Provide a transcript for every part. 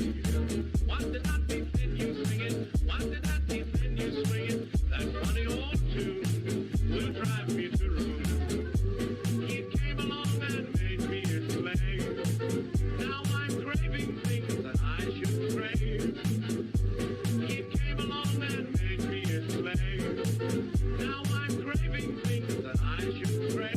Why did I defend you singing? Why did I defend you swinging? That funny old tune will drive me to ruin. It came along and made me a slave. Now I'm craving things that I should crave. It came along and made me a slave. Now I'm craving things that I should crave.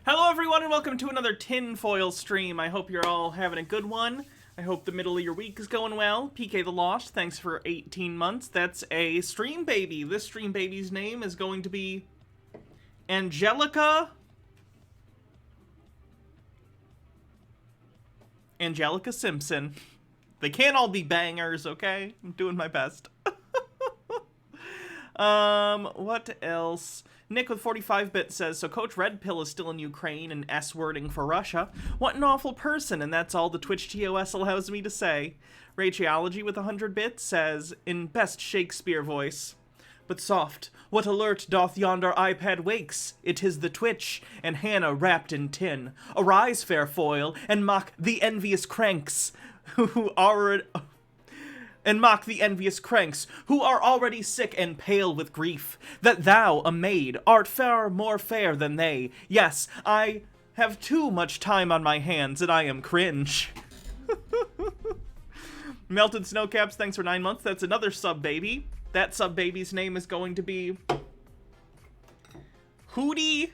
Hello everyone and welcome to another Tinfoil stream. I hope you're all having a good one. I hope the middle of your week is going well. PK the Lost, thanks for 18 months. That's a stream baby. This stream baby's name is going to be Angelica Simpson. They can't all be bangers, okay? I'm doing my best. What else? Nick with 45-bit says, so Coach Red Pill is still in Ukraine and S-wording for Russia. What an awful person, and that's all the Twitch TOS allows me to say. Raycheology with 100 bits says, in best Shakespeare voice, but soft, what alert doth yonder iPad wakes? It is the Twitch, and Hannah wrapped in tin. Arise, fair foil, and mock the envious cranks, who are already sick and pale with grief, that thou, a maid, art far more fair than they. Yes, I have too much time on my hands, and I am cringe. Melted Snowcaps, thanks for 9 months. That's another sub-baby. That sub-baby's name is going to be Hootie.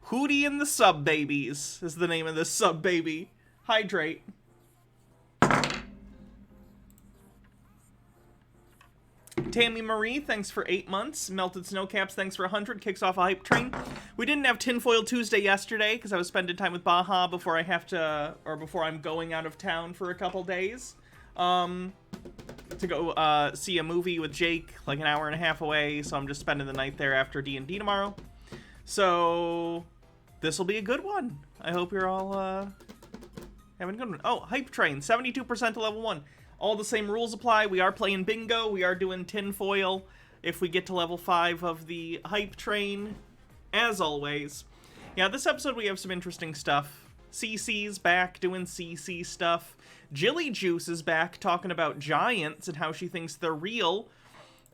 Hootie and the Sub-Babies is the name of this sub-baby. Hydrate. Tammy Marie, thanks for 8 months. Melted Snowcaps, thanks for 100. Kicks off a hype train. We didn't have Tinfoil Tuesday yesterday because I was spending time with Baja before I'm going out of town for a couple days. To go see a movie with Jake, like an hour and a half away, so I'm just spending the night there after D&D tomorrow. So this will be a good one. I hope you're all having a good one. Oh, hype train, 72% to level 1. All the same rules apply. We are playing bingo. We are doing tinfoil if we get to level 5 of the hype train, as always. Yeah, this episode we have some interesting stuff. CC's back doing CC stuff. Jilly Juice is back talking about giants and how she thinks they're real.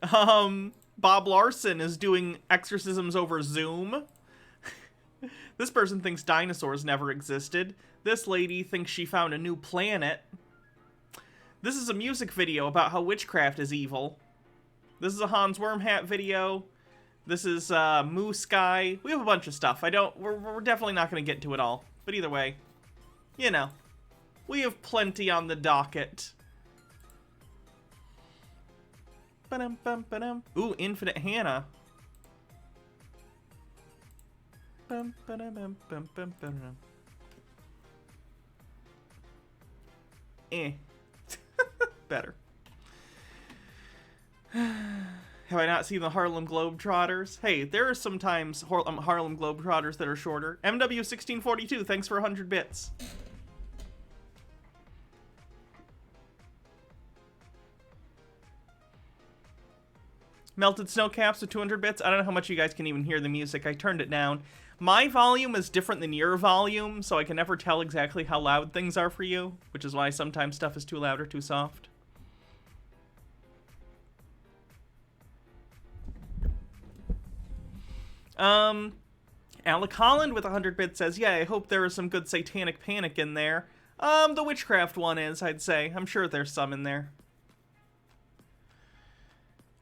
Bob Larson is doing exorcisms over Zoom. This person thinks dinosaurs never existed. This lady thinks she found a new planet. This is a music video about how witchcraft is evil. This is a Hans Wormhat video. This is Moose Guy. We have a bunch of stuff. We're definitely not going to get to it all. But either way, you know, we have plenty on the docket. Ba-dum, bum, ba-dum. Ooh, Infinite Hannah. Bum, ba-dum, bum, bum, bum, ba-dum. Better. Have I not seen the Harlem Globetrotters? Hey, there are sometimes Harlem Globetrotters that are shorter. MW1642, thanks for 100 bits. Melted Snowcaps with 200 bits. I don't know how much you guys can even hear the music. I turned it down. My volume is different than your volume, so I can never tell exactly how loud things are for you, which is why sometimes stuff is too loud or too soft. Alec Holland with 100 bits says, yeah, I hope there is some good satanic panic in there. The Witchcraft one is, I'd say. I'm sure there's some in there.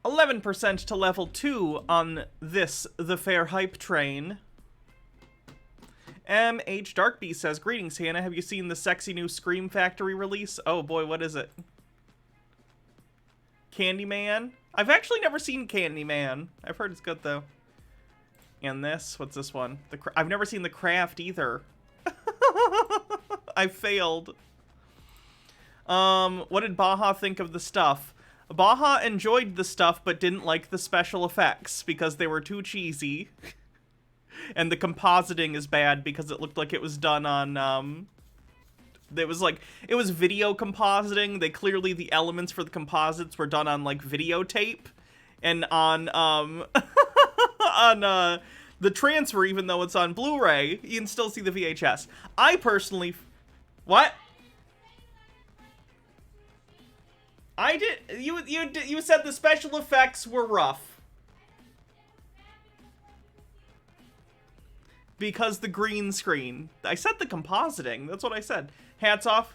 11% to level 2 on this, the fair hype train. M.H. Darkbeast says, greetings, Hannah. Have you seen the sexy new Scream Factory release? Oh boy, what is it? Candyman? I've actually never seen Candyman. I've heard it's good, though. And this? What's this one? I've never seen The Craft, either. I failed. What did Baja think of the stuff? Baja enjoyed the stuff, but didn't like the special effects, because they were too cheesy. And the compositing is bad, because it looked like it was done on, it was video compositing. The elements for the composites were done on, like, videotape. And on, on, the transfer, even though it's on Blu-ray, you can still see the VHS. I personally... What? I did... You said the special effects were rough. Because the green screen. I said the compositing. That's what I said. Hats off.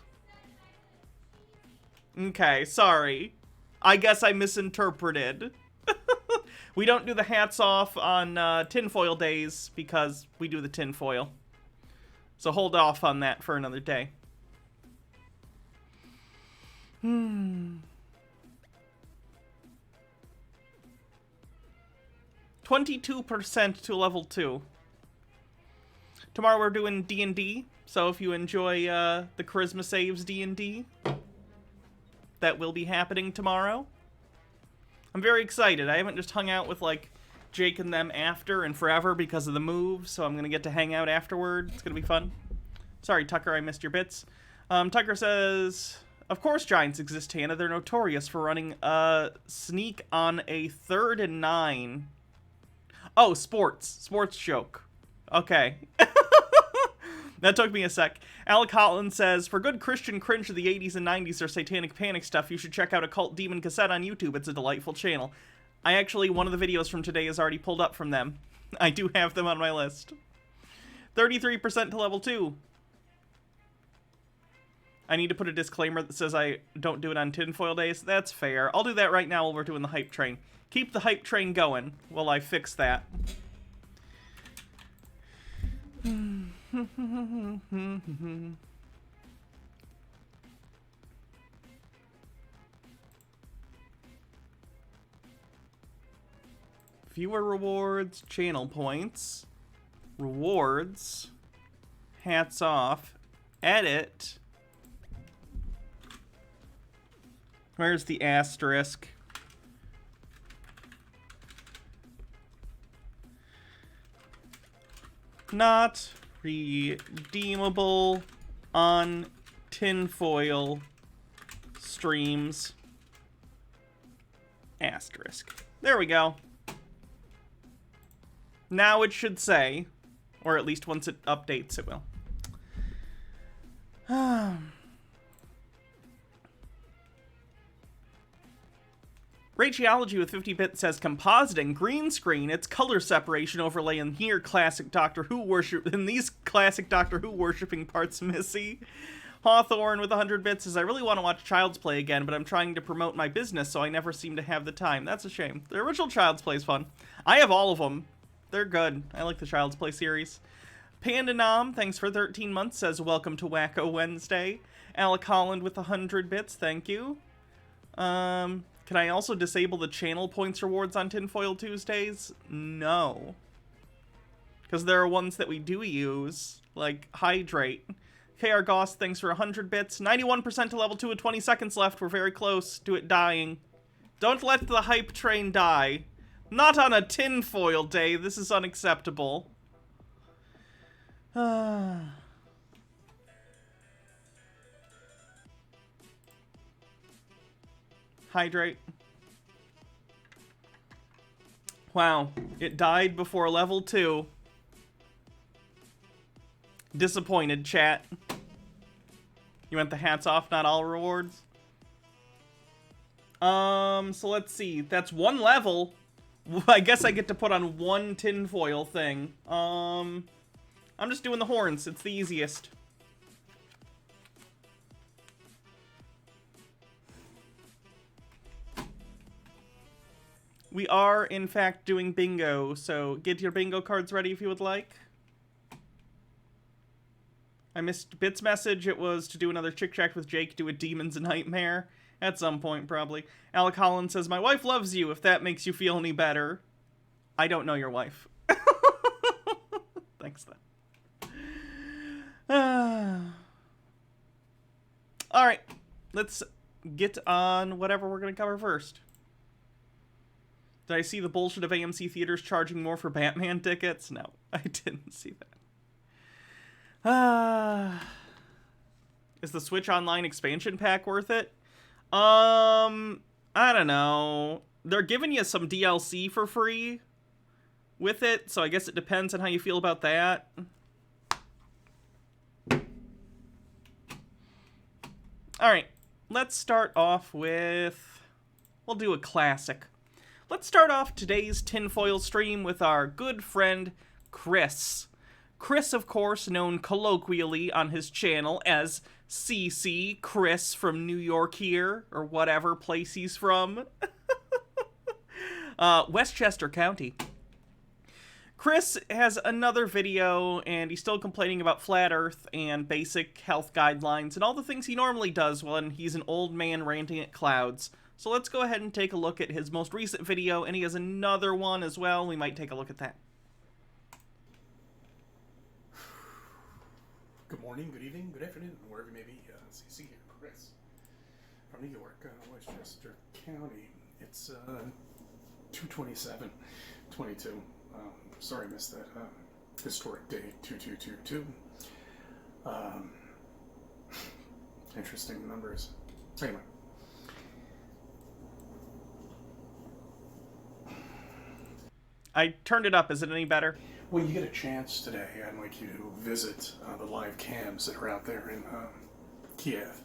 Okay, sorry. I guess I misinterpreted. We don't do the hats off on tinfoil days because we do the tinfoil. So hold off on that for another day. 22% to level 2. Tomorrow we're doing D&D, so if you enjoy the Charisma Saves D&D, that will be happening tomorrow. I'm very excited. I haven't just hung out with, like, Jake and them after and forever because of the move, so I'm going to get to hang out afterward. It's going to be fun. Sorry, Tucker, I missed your bits. Tucker says, of course giants exist, Hannah. They're notorious for running a sneak on a 3rd and 9. Oh, sports joke. Okay. That took me a sec. Alec Holland says, for good Christian cringe of the 80s and 90s or satanic panic stuff, you should check out Occult Demon Cassette on YouTube. It's a delightful channel. One of the videos from today is already pulled up from them. I do have them on my list. 33% to level 2. I need to put a disclaimer that says I don't do it on tinfoil days. That's fair. I'll do that right now while we're doing the hype train. Keep the hype train going while I fix that. Viewer rewards, channel points, rewards, hats off, edit. Where's the asterisk? Not redeemable on tinfoil streams. Asterisk. There we go. Now it should say, or at least once it updates, it will. Rageology with 50 bits says compositing, green screen, it's color separation overlay in here, classic Doctor Who worship, in these classic Doctor Who worshipping parts, Missy. Hawthorne with 100 bits says, I really want to watch Child's Play again, but I'm trying to promote my business, so I never seem to have the time. That's a shame. The original Child's Play is fun. I have all of them. They're good. I like the Child's Play series. Panda Nom, thanks for 13 months, says, welcome to Wacko Wednesday. Alec Holland with 100 bits, thank you. Can I also disable the channel points rewards on Tinfoil Tuesdays? No. Because there are ones that we do use, like Hydrate. KR Goss, thanks for 100 bits. 91% to level 2 with 20 seconds left. We're very close to it dying. Don't let the hype train die. Not on a tinfoil day. This is unacceptable. Hydrate. Wow, it died before level 2. Disappointed, chat. You want the hats off, not all rewards? So let's see. That's 1 level. I guess I get to put on 1 tinfoil thing. I'm just doing the horns. It's the easiest. We are, in fact, doing bingo, so get your bingo cards ready if you would like. I missed Bit's message. It was to do another Chick Chat with Jake, do a Demon's Nightmare. At some point, probably. Alec Holland says, my wife loves you, if that makes you feel any better. I don't know your wife. Thanks, then. Alright, let's get on whatever we're going to cover first. Did I see the bullshit of AMC theaters charging more for Batman tickets? No, I didn't see that. Is the Switch Online expansion pack worth it? I don't know. They're giving you some DLC for free with it, so I guess it depends on how you feel about that. Alright, let's start off with... We'll do a classic. Let's start off today's tinfoil stream with our good friend, Chris. Chris, of course, known colloquially on his channel as CC, Chris from New York here, or whatever place he's from. Westchester County. Chris has another video, and he's still complaining about flat earth and basic health guidelines and all the things he normally does when he's an old man ranting at clouds. So let's go ahead and take a look at his most recent video, and he has another one as well. We might take a look at that. Good morning, good evening, good afternoon, wherever you may be. CC here, Chris, from New York, Westchester County. It's 2:27 22. Sorry I missed that. Historic day 2222. Interesting numbers. Anyway. I turned it up. Is it any better? When you get a chance today, I'd like you to visit the live cams that are out there in Kiev.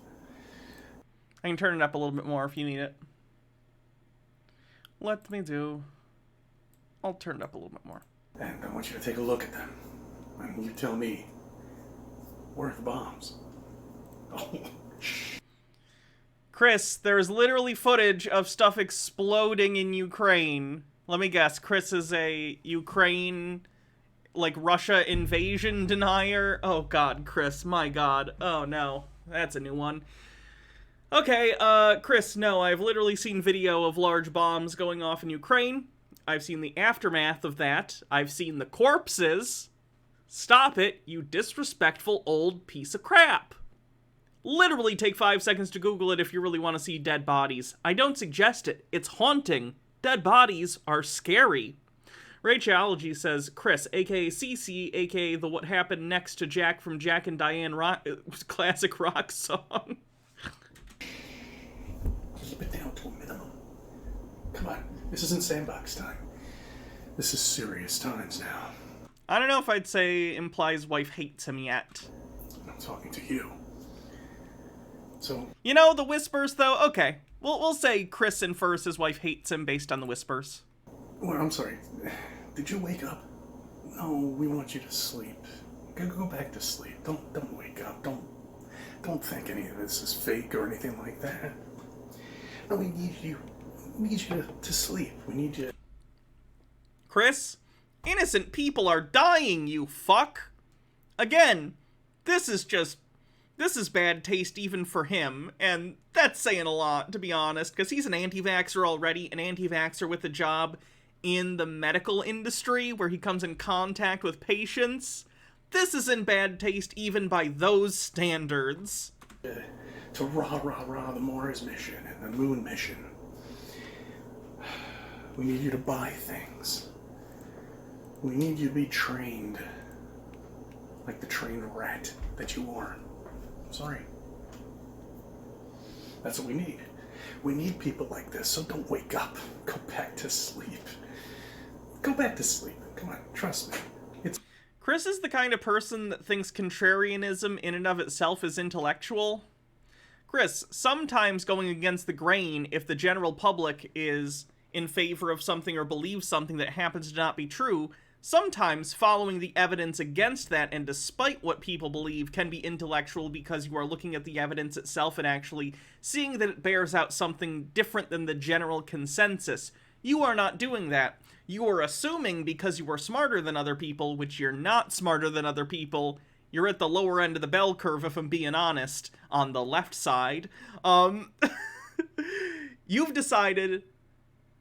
I can turn it up a little bit more if you need it. Let me do. I'll turn it up a little bit more. And I want you to take a look at them. And you tell me, where are the bombs? Oh, Chris, there's literally footage of stuff exploding in Ukraine. Let me guess, Chris is a Ukraine, like, Russia invasion denier? Oh god, Chris, my god. Oh no, that's a new one. Okay, Chris, no, I've literally seen video of large bombs going off in Ukraine. I've seen the aftermath of that. I've seen the corpses. Stop it, you disrespectful old piece of crap. Literally take 5 seconds to Google it if you really want to see dead bodies. I don't suggest it. It's haunting. Dead bodies are scary. Ray Geology says, Chris, a.k.a. CC, a.k.a. the What Happened Next to Jack from Jack and Diane classic rock song. Keep it down to a minimum. Come on, this isn't sandbox time. This is serious times now. I don't know if I'd say implies wife hates him yet. I'm talking to you. So... You know, the whispers, though? Okay. We'll say Chris infers his wife hates him based on the whispers. Well, I'm sorry. Did you wake up? No, we want you to sleep. Go back to sleep. Don't wake up. Don't think any of this is fake or anything like that. No, we need you to sleep. We need you. Chris, innocent people are dying, you fuck. Again, this is bad taste even for him, and that's saying a lot, to be honest, because he's an anti-vaxxer already, an anti-vaxxer with a job in the medical industry where he comes in contact with patients. This is in bad taste even by those standards. To rah the Mars mission and the Moon mission. We need you to buy things. We need you to be trained. Like the trained rat that you are. Sorry. That's what we need. We need people like this, so don't wake up. Go back to sleep. Go back to sleep. Come on, trust me. Chris is the kind of person that thinks contrarianism in and of itself is intellectual. Chris, sometimes going against the grain if the general public is in favor of something or believes something that happens to not be true, sometimes following the evidence against that and despite what people believe can be intellectual because you are looking at the evidence itself and actually seeing that it bears out something different than the general consensus. You are not doing that. You are assuming because you are smarter than other people, which you're not smarter than other people. You're at the lower end of the bell curve, if I'm being honest, on the left side. You've decided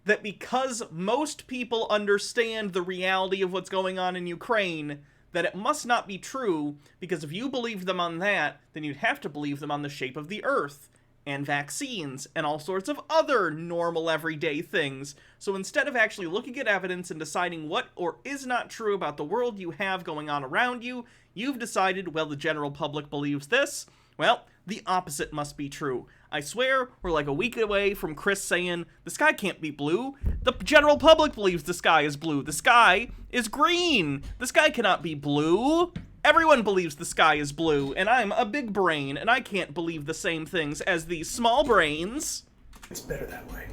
that because most people understand the reality of what's going on in Ukraine, that it must not be true, because if you believed them on that, then you'd have to believe them on the shape of the Earth, and vaccines, and all sorts of other normal everyday things. So instead of actually looking at evidence and deciding what or is not true about the world you have going on around you, you've decided, well, the general public believes this. Well, the opposite must be true. I swear, we're like a week away from Chris saying, the sky can't be blue. The general public believes the sky is blue. The sky is green. The sky cannot be blue. Everyone believes the sky is blue, and I'm a big brain, and I can't believe the same things as these small brains. It's better that way.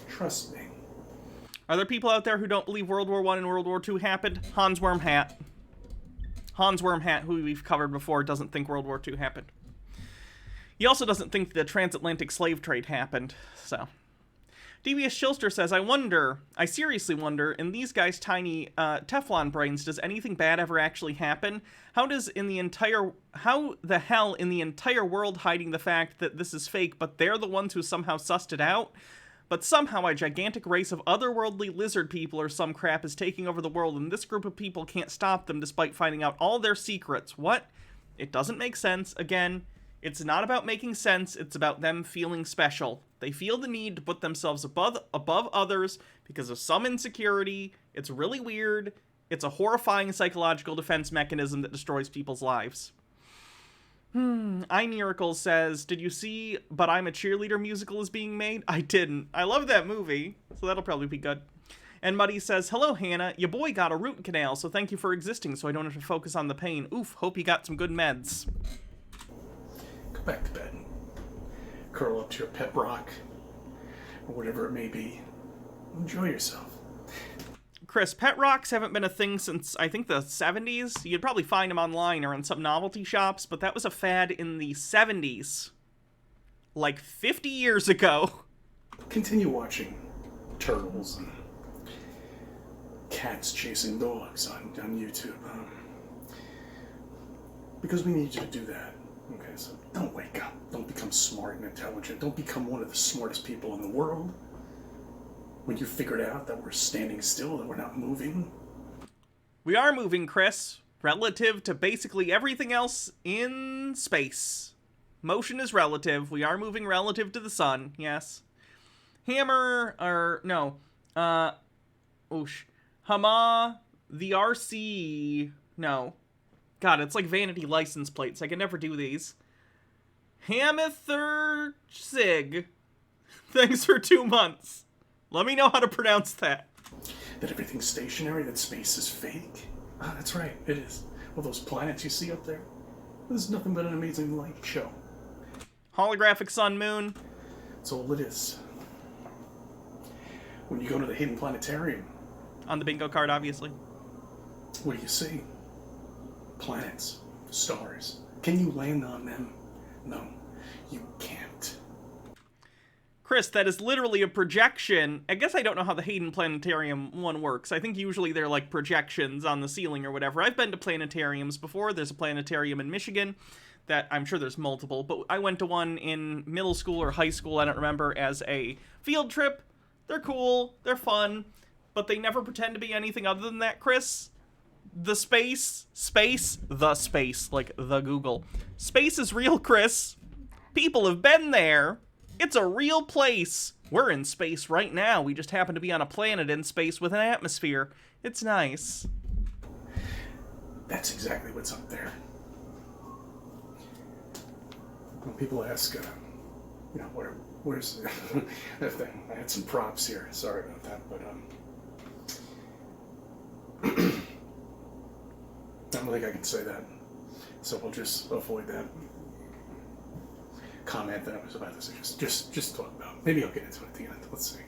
Trust me. Are there people out there who don't believe World War I and World War II happened? Hans Wormhat. Hans Wormhat, who we've covered before, doesn't think World War II happened. He also doesn't think the transatlantic slave trade happened, so... Devious Shilster says, I seriously wonder, in these guys' tiny Teflon brains, does anything bad ever actually happen? How the hell in the entire world hiding the fact that this is fake, but they're the ones who somehow sussed it out? But somehow a gigantic race of otherworldly lizard people or some crap is taking over the world, and this group of people can't stop them despite finding out all their secrets. What? It doesn't make sense. Again, It's not about making sense, it's about them feeling special. They feel the need to put themselves above others because of some insecurity. It's really weird. It's a horrifying psychological defense mechanism that destroys people's lives. iMiracle says, did you see But I'm a Cheerleader musical is being made? I didn't. I love that movie, so that'll probably be good. And Muddy says, hello, Hannah. Your boy got a root canal, so thank you for existing so I don't have to focus on the pain. Oof, hope you got some good meds. Go back to bed. Curl up to your pet rock, or whatever it may be. Enjoy yourself. Chris, pet rocks haven't been a thing since, I think, the 70s. You'd probably find them online or in some novelty shops, but that was a fad in the 70s. Like 50 years ago. Continue watching turtles and cats chasing dogs on YouTube. Because we need you to do that. Okay, so don't wake up. Don't become smart and intelligent. Don't become one of the smartest people in the world. When you figured out that we're standing still, that we're not moving. We are moving, Chris, relative to basically everything else in space. Motion is relative. We are moving relative to the sun, yes. Hama, the RC, no. God, it's like vanity license plates. I can never do these. Hamither Sig, thanks for 2 months. Let me know how to pronounce that. That everything's stationary, that space is fake. Ah, that's right, it is. Well, those planets you see up there, there's nothing but an amazing light show. Holographic sun moon. That's all it is. When you go to the Hidden Planetarium, On the bingo card, obviously. what do you see? Planets, stars. Can you land on them? No, you can't. Chris, that is literally a projection. I guess I don't know how the Hayden Planetarium one works. I think usually they're like projections on the ceiling or whatever. I've been to planetariums before. There's a planetarium in Michigan that I'm sure there's multiple, but I went to one in middle school or high school, I don't remember, as a field trip. They're cool, they're fun, but they never pretend to be anything other than that, Chris. The space, like the Google. Space is real, Chris. People have been there. It's a real place. We're in space right now. We just happen to be on a planet in space with an atmosphere. It's nice. That's exactly what's up there. When people ask, where's that thing? I had some props here. Sorry about that, but I don't think I can say that, so we'll just avoid that comment that I was about to say. Just talk about. Maybe I'll get into it at the end. Let's see.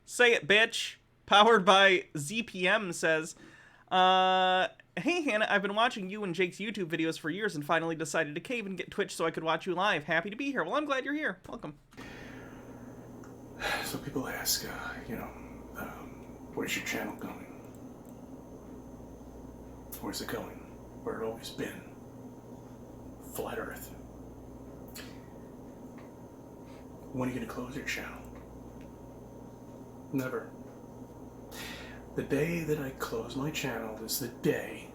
Say it, bitch. Powered by ZPM says, hey Hannah, I've been watching you and Jake's YouTube videos for years and finally decided to cave and get Twitch so I could watch you live. Happy to be here. Well, I'm glad you're here. Welcome. So people ask, where's your channel going? Where's it going? Where it always been. Flat Earth. When are you going to close your channel? Never. The day that I close my channel is the day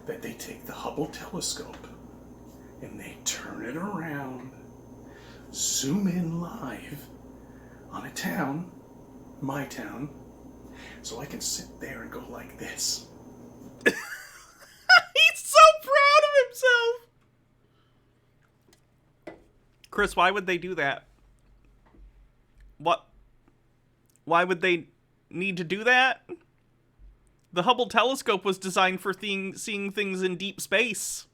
that they take the Hubble telescope and they turn it around, zoom in live on a town, my town, so I can sit there and go like this. He's so proud of himself! Chris, why would they do that? What? Why would they need to do that? The Hubble telescope was designed for seeing things in deep space.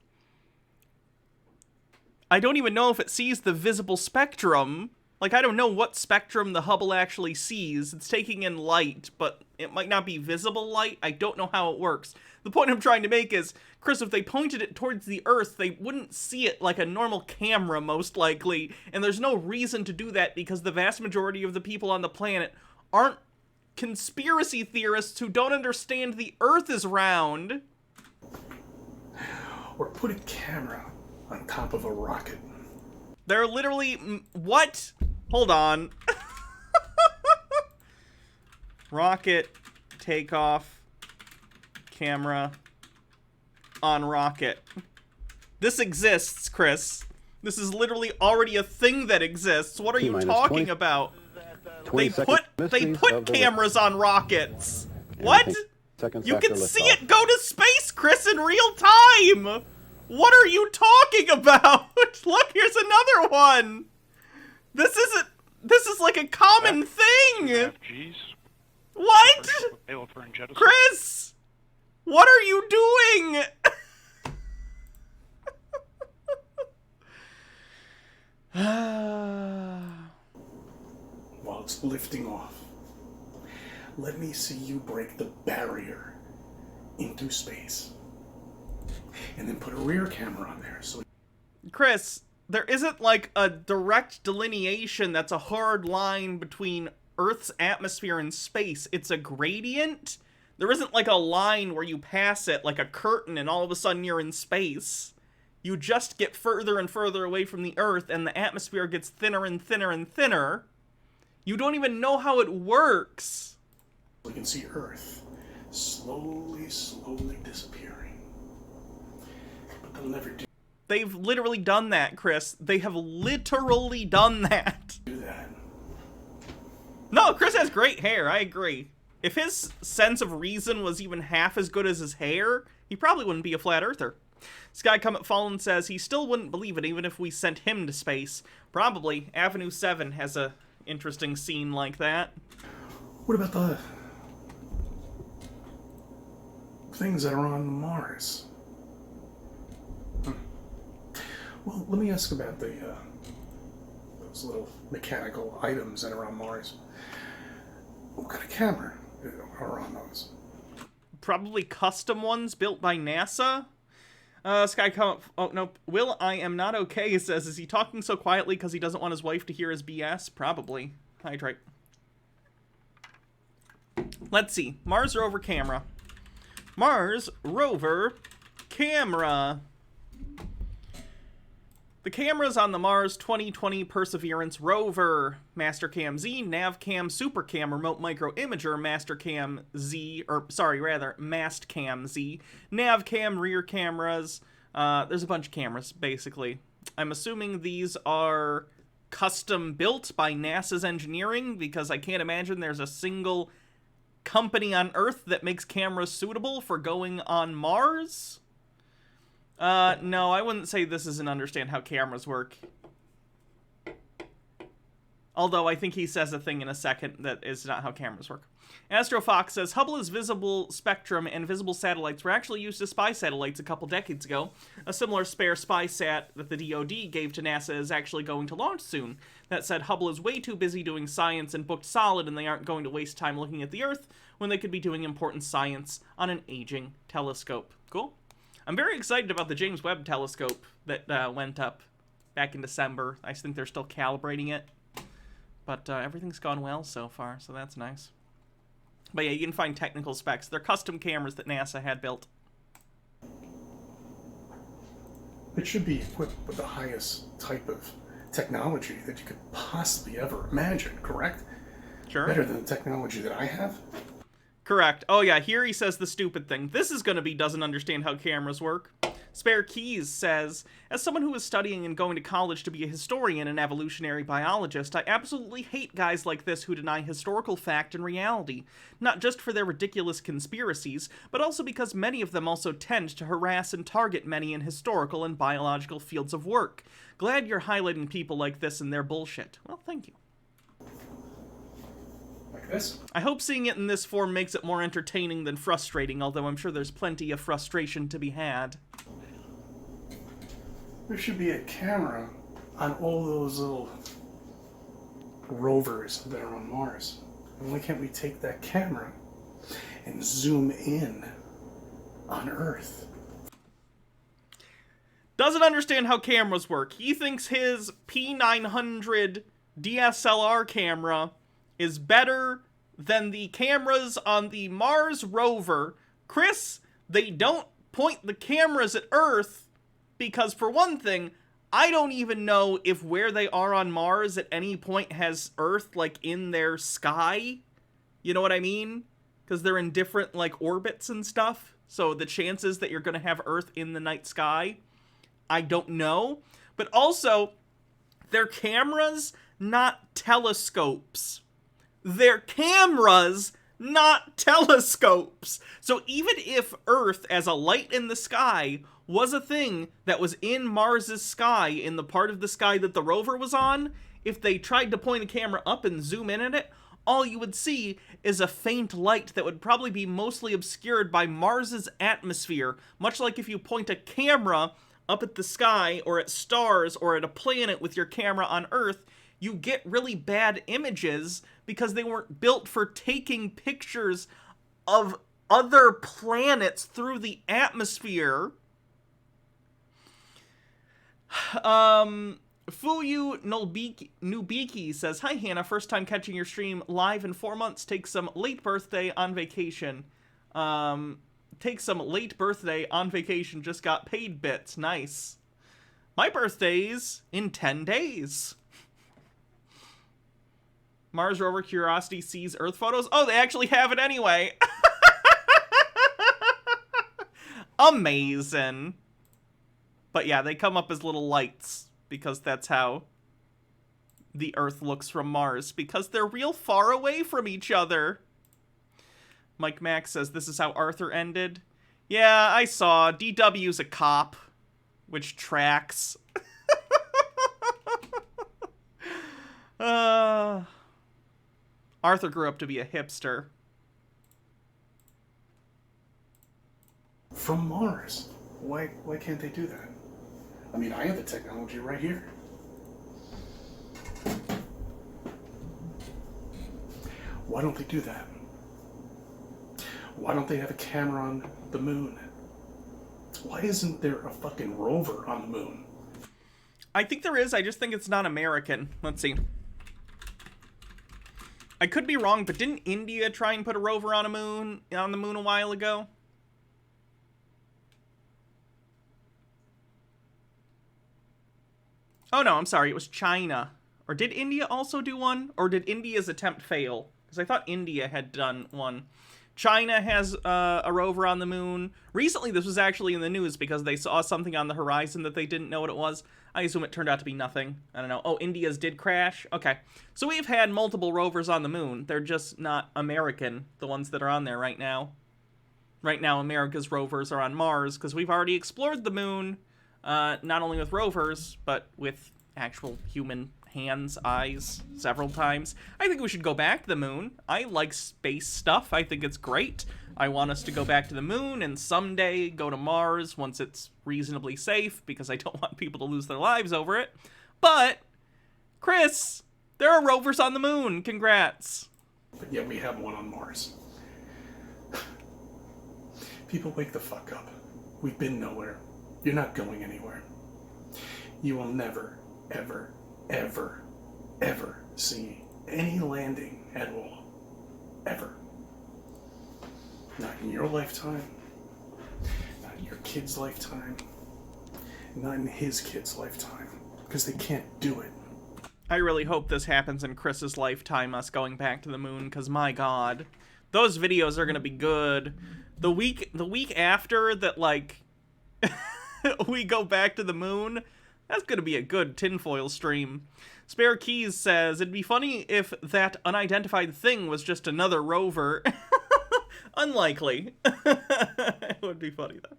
I don't even know if it sees the visible spectrum. Like, I don't know what spectrum the Hubble actually sees. It's taking in light, but it might not be visible light. I don't know how it works. The point I'm trying to make is, Chris, if they pointed it towards the Earth, they wouldn't see it like a normal camera, most likely. And there's no reason to do that because the vast majority of the people on the planet aren't conspiracy theorists who don't understand the Earth is round. Or put a camera on top of a rocket. They're literally... What? Hold on. Rocket takeoff camera on rocket. This exists, Chris. This is literally already a thing that exists. What are you talking about? They put cameras on rockets. What? You can see it go to space, Chris, in real time. What are you talking about? Look, here's another one. This is like a common thing. What? Chris, what are you doing? While it's lifting off, let me see you break the barrier into space. And then put a rear camera on there. So, Chris, there isn't like a direct delineation that's a hard line between Earth's atmosphere and space. It's a gradient. There isn't like a line where you pass it like a curtain and all of a sudden you're in space. You just get further and further away from the Earth and the atmosphere gets thinner and thinner and thinner. You don't even know how it works. We can see Earth slowly disappearing. But they'll never They've literally done that, Chris. They have literally done that. do that. No, Chris has great hair, I agree. If his sense of reason was even half as good as his hair, he probably wouldn't be a flat earther. Sky Comet Fallen says he still wouldn't believe it even if we sent him to space. Probably. Avenue 7 has a interesting scene like that. What about the things that are on Mars? Well, let me ask about the those little mechanical items that are on Mars. What kind of camera are on those? Probably custom ones built by NASA. Sky Comet... Oh, no. Will, I am not okay, says, is he talking so quietly because he doesn't want his wife to hear his BS? Probably. Hydrate. Let's see. Mars rover camera. Mars rover camera. The cameras on the Mars 2020 Perseverance rover, Mastercam Z, Navcam Supercam Remote Micro Imager, Mastercam Z, or sorry, rather, Mastcam Z, Navcam rear cameras. There's a bunch of cameras, basically. I'm assuming these are custom built by NASA's engineering, because I can't imagine there's a single company on Earth that makes cameras suitable for going on Mars. No, I wouldn't say this is an understand how cameras work. Although I think he says a thing in a second that is not how cameras work. Astro Fox says, Hubble's visible spectrum and visible satellites were actually used as spy satellites a couple decades ago. A similar spare spy sat that the DoD gave to NASA is actually going to launch soon. That said, Hubble is way too busy doing science and booked solid, and they aren't going to waste time looking at the Earth when they could be doing important science on an aging telescope. Cool. I'm very excited about the James Webb telescope that went up back in December. I think they're still calibrating it. But everything's gone well so far, so that's nice. But yeah, you can find technical specs. They're custom cameras that NASA had built. It should be equipped with the highest type of technology that you could possibly ever imagine, correct? Sure. Better than the technology that I have? Correct. Oh yeah, here he says the stupid thing. This is gonna be doesn't understand how cameras work. Spare Keys says, as someone who is studying and going to college to be a historian and evolutionary biologist, I absolutely hate guys like this who deny historical fact and reality. Not just for their ridiculous conspiracies, but also because many of them also tend to harass and target many in historical and biological fields of work. Glad you're highlighting people like this and their bullshit. Well, thank you. Like this? I hope seeing it in this form makes it more entertaining than frustrating, although I'm sure there's plenty of frustration to be had. There should be a camera on all those little rovers that are on Mars. And why can't we take that camera and zoom in on Earth? Doesn't understand how cameras work. He thinks his P900 DSLR camera is better than the cameras on the Mars rover. Chris, they don't point the cameras at Earth because, for one thing, I don't even know if where they are on Mars at any point has Earth, like, in their sky. You know what I mean? Because they're in different, like, orbits and stuff. So the chances that you're going to have Earth in the night sky, I don't know. But also, they're cameras, not telescopes. They're cameras, not telescopes. So even if Earth as a light in the sky was a thing that was in Mars's sky, in the part of the sky that the rover was on, if they tried to point a camera up and zoom in at it, all you would see is a faint light that would probably be mostly obscured by Mars's atmosphere, much like if you point a camera up at the sky or at stars or at a planet with your camera on Earth, you get really bad images because they weren't built for taking pictures of other planets through the atmosphere. Fuyu Nubiki says, "Hi Hannah, first time catching your stream live in 4 months. Take some late birthday on vacation. Just got paid bits. Nice. My birthday's in 10 days. Mars rover Curiosity sees Earth photos. Oh, they actually have it anyway. Amazing. But yeah, they come up as little lights because that's how the Earth looks from Mars, because they're real far away from each other. Mike Max says, this is how Arthur ended. Yeah, I saw. DW's a cop, which tracks. Arthur grew up to be a hipster. From Mars. Why can't they do that? I mean, I have the technology right here. Why don't they do that? Why don't they have a camera on the moon? Why isn't there a fucking rover on the moon? I think there is. I just think it's not American. Let's see. I could be wrong, but didn't India try and put a rover on the moon a while ago? Oh no, I'm sorry. It was China. Or did India also do one? Or did India's attempt fail? Because I thought India had done one. China has a rover on the moon. Recently, this was actually in the news because they saw something on the horizon that they didn't know what it was. I assume it turned out to be nothing. I don't know. Oh, India's did crash? Okay. So we've had multiple rovers on the moon. They're just not American, the ones that are on there right now. Right now, America's rovers are on Mars because we've already explored the moon, not only with rovers, but with actual human hands, eyes, several times. I think we should go back to the moon. I like space stuff. I think it's great. I want us to go back to the moon and someday go to Mars once it's reasonably safe, because I don't want people to lose their lives over it. But, Chris, there are rovers on the moon. Congrats. But yet we have one on Mars. People, wake the fuck up. We've been nowhere. You're not going anywhere. You will never, ever, ever, ever see any landing at all. Ever. Not in your lifetime. Not in your kid's lifetime. Not in his kid's lifetime. Because they can't do it. I really hope this happens in Chris's lifetime, us going back to the moon, because my god. Those videos are going to be good. The week after that, like, we go back to the moon, that's going to be a good tinfoil stream. Spare Keys says, it'd be funny if that unidentified thing was just another rover. Unlikely. It would be funny, though.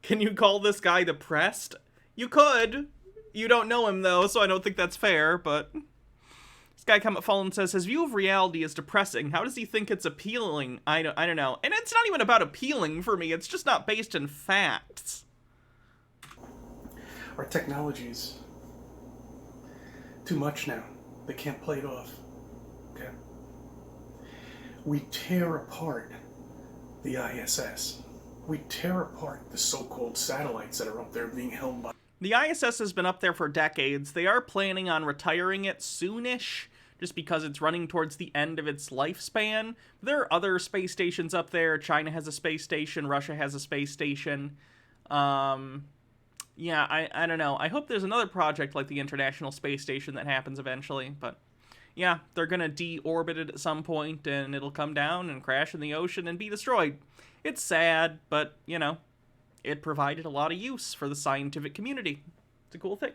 Can you call this guy depressed? You could. You don't know him, though, so I don't think that's fair, but... This guy Comet Fallen says, his view of reality is depressing. How does he think it's appealing? I don't know. And it's not even about appealing for me. It's just not based in facts. Our technology's too much now. They can't play it off. Okay? We tear apart the ISS. We tear apart the so-called satellites that are up there being held by... The ISS has been up there for decades. They are planning on retiring it soonish, just because it's running towards the end of its lifespan. There are other space stations up there. China has a space station. Russia has a space station. Yeah, I don't know. I hope there's another project like the International Space Station that happens eventually, but yeah, they're gonna deorbit it at some point, and it'll come down and crash in the ocean and be destroyed. It's sad, but, you know, it provided a lot of use for the scientific community. It's a cool thing.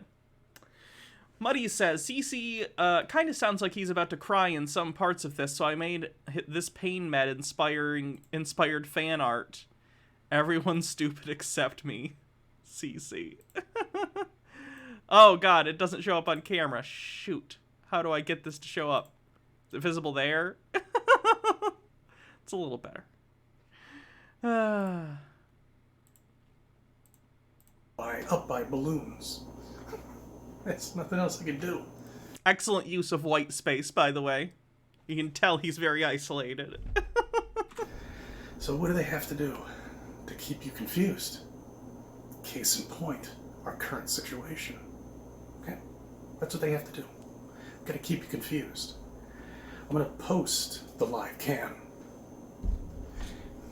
Muddy says, CC kind of sounds like he's about to cry in some parts of this, so I made this pain med inspired fan art. Everyone's stupid except me. CC. Oh god, it doesn't show up on camera. Shoot. How do I get this to show up? Is it visible there? It's a little better. Up by balloons. There's nothing else I can do. Excellent use of white space, by the way. You can tell he's very isolated. So what do they have to do to keep you confused? Case in point, our current situation. Okay? That's what they have to do. Gotta keep you confused. I'm gonna post the live cam.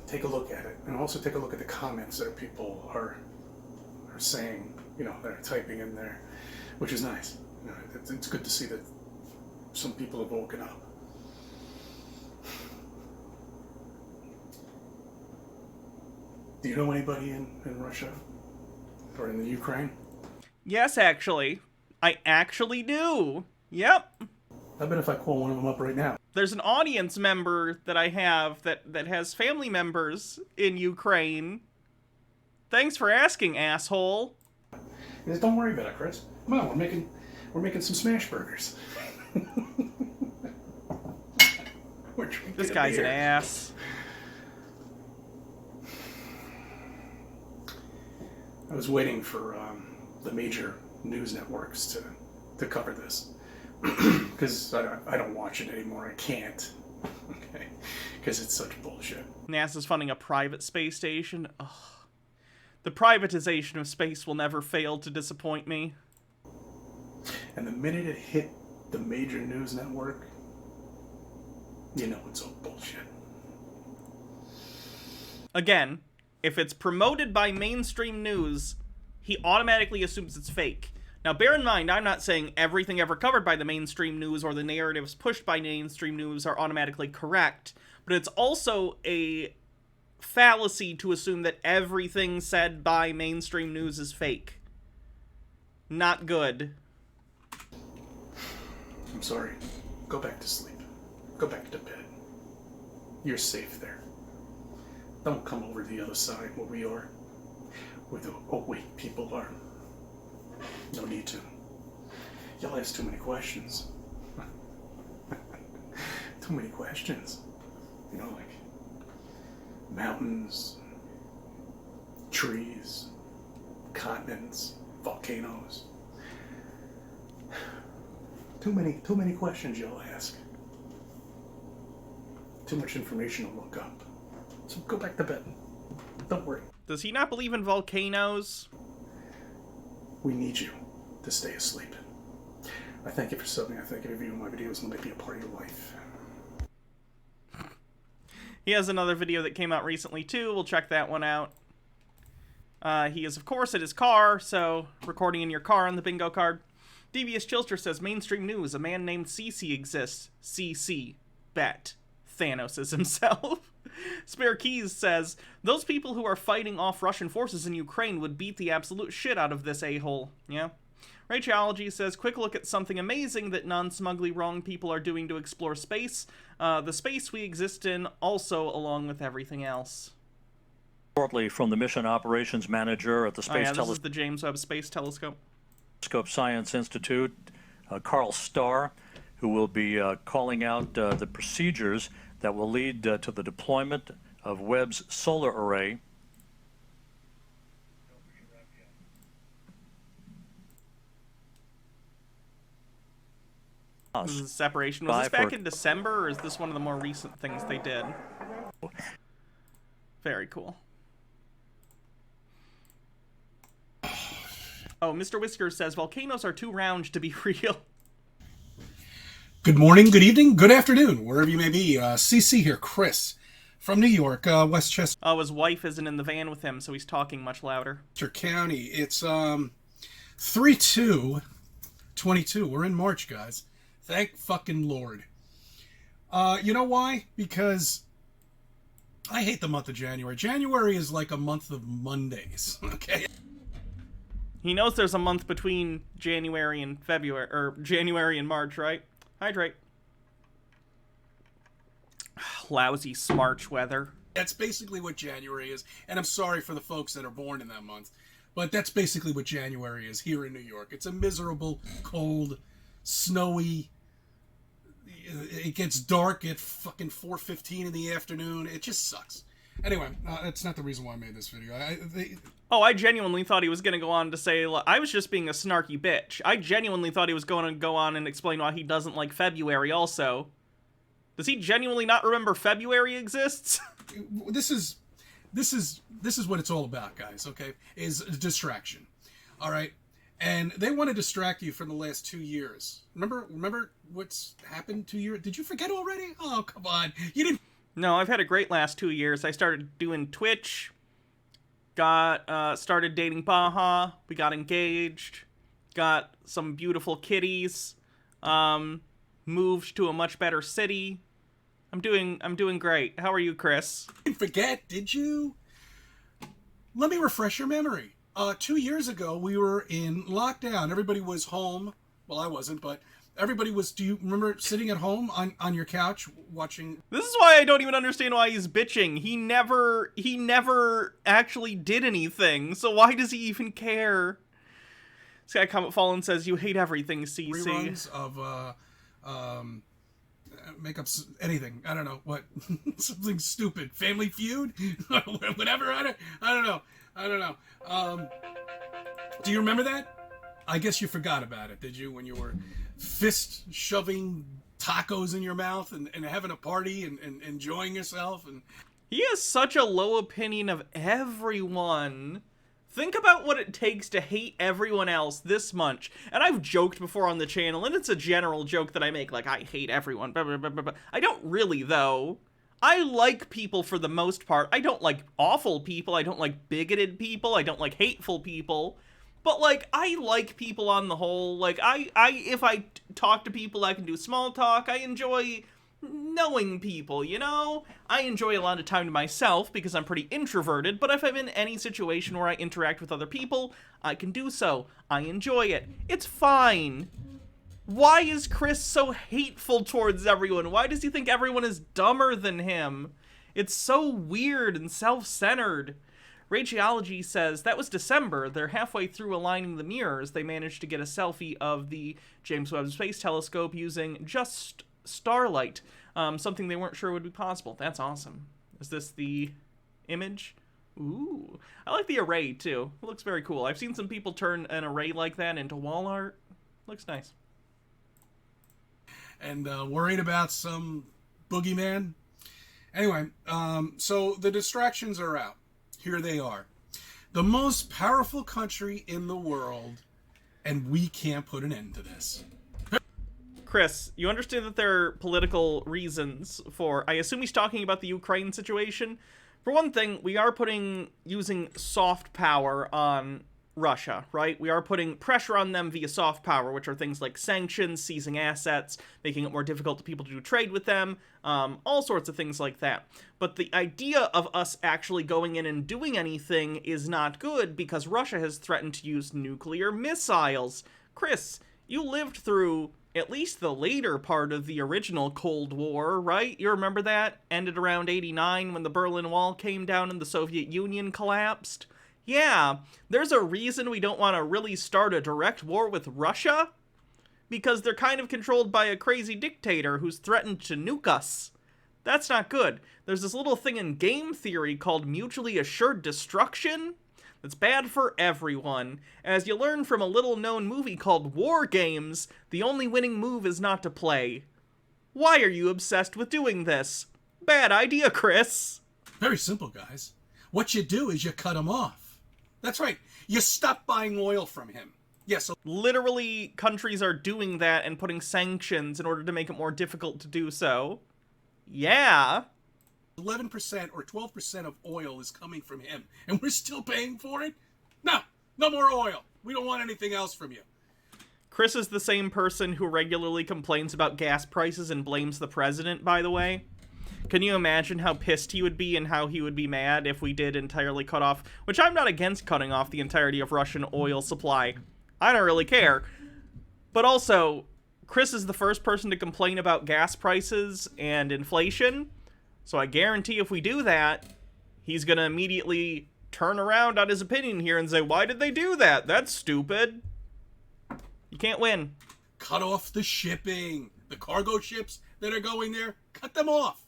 Take a look at it, and also take a look at the comments that people are saying, you know, they're typing in there, which is nice. You know, it's good to see that some people have woken up. Do you know anybody in Russia? Or in the Ukraine? Yes, actually. I actually do. Yep. I bet if I call one of them up right now. There's an audience member that I have that has family members in Ukraine. Thanks for asking, asshole. Don't worry about it, Chris. Come on, we're making some smash burgers. This guy's an ass. I was waiting for the major news networks to cover this. Because I don't watch it anymore. I can't. Okay? Because it's such bullshit. NASA's funding a private space station. Ugh. The privatization of space will never fail to disappoint me. And the minute it hit the major news network, you know it's all bullshit. Again, if it's promoted by mainstream news, he automatically assumes it's fake. Now, bear in mind, I'm not saying everything ever covered by the mainstream news or the narratives pushed by mainstream news are automatically correct, but it's also a fallacy to assume that everything said by mainstream news is fake. Not good. I'm sorry. Go back to sleep. Go back to bed. You're safe there. Don't come over to the other side where we are. Where the awake people are. No need to. Y'all ask too many questions. Too many questions. You know, like mountains, trees, continents, volcanoes. Too many questions y'all ask. Too much information to look up. So go back to bed. Don't worry. Does he not believe in volcanoes? We need you to stay asleep. I thank you for subbing. I thank you for viewing my videos and let me be a part of your life. He has another video that came out recently too. We'll check that one out. He is, of course, at his car, so recording in your car on the bingo card. Devious Chilster says, mainstream news, a man named CC exists. CC. Bet. Thanos is himself. Spare Keys says, those people who are fighting off Russian forces in Ukraine would beat the absolute shit out of this a-hole. Yeah. Rachology says, quick look at something amazing that non-smugly wrong people are doing to explore space. The space we exist in, also along with everything else. Shortly from the Mission Operations Manager at the Space This is the James Webb Space Telescope. Science Institute, Carl Starr, who will be calling out the procedures that will lead to the deployment of Webb's solar array. This is a separation. Was this back in December, or is this one of the more recent things they did? Very cool. Oh, Mr. Whiskers says, volcanoes are too round to be real. Good morning, good evening, good afternoon, wherever you may be. CC here, Chris, from New York, Westchester Oh, his wife isn't in the van with him, so he's talking much louder. County. It's 3/2/22. We're in March, guys. Thank fucking Lord. You know why? Because I hate the month of January. January is like a month of Mondays, okay? He knows there's a month between January and February, or January and March, right? Hydrate. Lousy Smarch weather. That's basically what January is. And I'm sorry for the folks that are born in that month. But that's basically what January is here in New York. It's a miserable, cold, snowy. It gets dark at fucking 4:15 in the afternoon. It just sucks. Anyway, that's not the reason why I made this video. I genuinely thought he was going to go on to say, I was just being a snarky bitch. I genuinely thought he was going to go on and explain why he doesn't like February also. Does he genuinely not remember February exists? This is what it's all about, guys, okay? Is a distraction. All right? And they want to distract you from the last 2 years. Remember what's happened 2 years? Did you forget already? Oh, come on. You didn't. No, I've had a great last 2 years. I started doing Twitch, started dating Baja, we got engaged, got some beautiful kitties, moved to a much better city. I'm doing great. How are you, Chris? You didn't forget, did you? Let me refresh your memory. 2 years ago, we were in lockdown. Everybody was home. Well, I wasn't, but everybody was. Do you remember sitting at home on your couch watching? This is why I don't even understand why he's bitching. He never actually did anything. So why does he even care? Sky Comet Fallen says you hate everything, CC. Reruns of makeups, anything. I don't know what. Something stupid. Family Feud, whatever. I don't know. Do you remember that? I guess you forgot about it, did you? When you were fist shoving tacos in your mouth and having a party and enjoying yourself. And he has such a low opinion of everyone. Think about what it takes to hate everyone else this much. And I've joked before on the channel, and it's a general joke that I make, like, I hate everyone. Blah, blah, blah, blah, blah. I don't really, though. I like people for the most part. I don't like awful people. I don't like bigoted people. I don't like hateful people. But, like, I like people on the whole. Like, if I talk to people, I can do small talk. I enjoy knowing people, you know? I enjoy a lot of time to myself because I'm pretty introverted, but if I'm in any situation where I interact with other people, I can do so. I enjoy it. It's fine. Why is Chris so hateful towards everyone? Why does he think everyone is dumber than him? It's so weird and self-centered. Rageology says, that was December. They're halfway through aligning the mirrors. They managed to get a selfie of the James Webb Space Telescope using just starlight, something they weren't sure would be possible. That's awesome. Is this the image? Ooh. I like the array, too. It looks very cool. I've seen some people turn an array like that into wall art. Looks nice. And worried about some boogeyman. Anyway, so the distractions are out. Here they are. The most powerful country in the world, and we can't put an end to this. Chris, you understand that there are political reasons for... I assume he's talking about the Ukraine situation. For one thing, we are using soft power on Russia, right? We are putting pressure on them via soft power, which are things like sanctions, seizing assets, making it more difficult for people to do trade with them, all sorts of things like that. But the idea of us actually going in and doing anything is not good because Russia has threatened to use nuclear missiles. Chris, you lived through at least the later part of the original Cold War, right? You remember that? Ended around 89 when the Berlin Wall came down and the Soviet Union collapsed? Yeah, there's a reason we don't want to really start a direct war with Russia. Because they're kind of controlled by a crazy dictator who's threatened to nuke us. That's not good. There's this little thing in game theory called mutually assured destruction that's bad for everyone. As you learn from a little-known movie called War Games, the only winning move is not to play. Why are you obsessed with doing this? Bad idea, Chris. Very simple, guys. What you do is you cut him off. That's right. You stop buying oil from him. Yes. Yeah, so literally, countries are doing that and putting sanctions in order to make it more difficult to do so. Yeah. 11% or 12% of oil is coming from him, and we're still paying for it? No more oil. We don't want anything else from you. Chris is the same person who regularly complains about gas prices and blames the president, by the way. Can you imagine how pissed he would be and how he would be mad if we did entirely cut off, which I'm not against cutting off the entirety of Russian oil supply. I don't really care. But also, Chris is the first person to complain about gas prices and inflation, so I guarantee if we do that, he's gonna immediately turn around on his opinion here and say, why did they do that? That's stupid. You can't win. Cut off the shipping. The cargo ships that are going there, cut them off.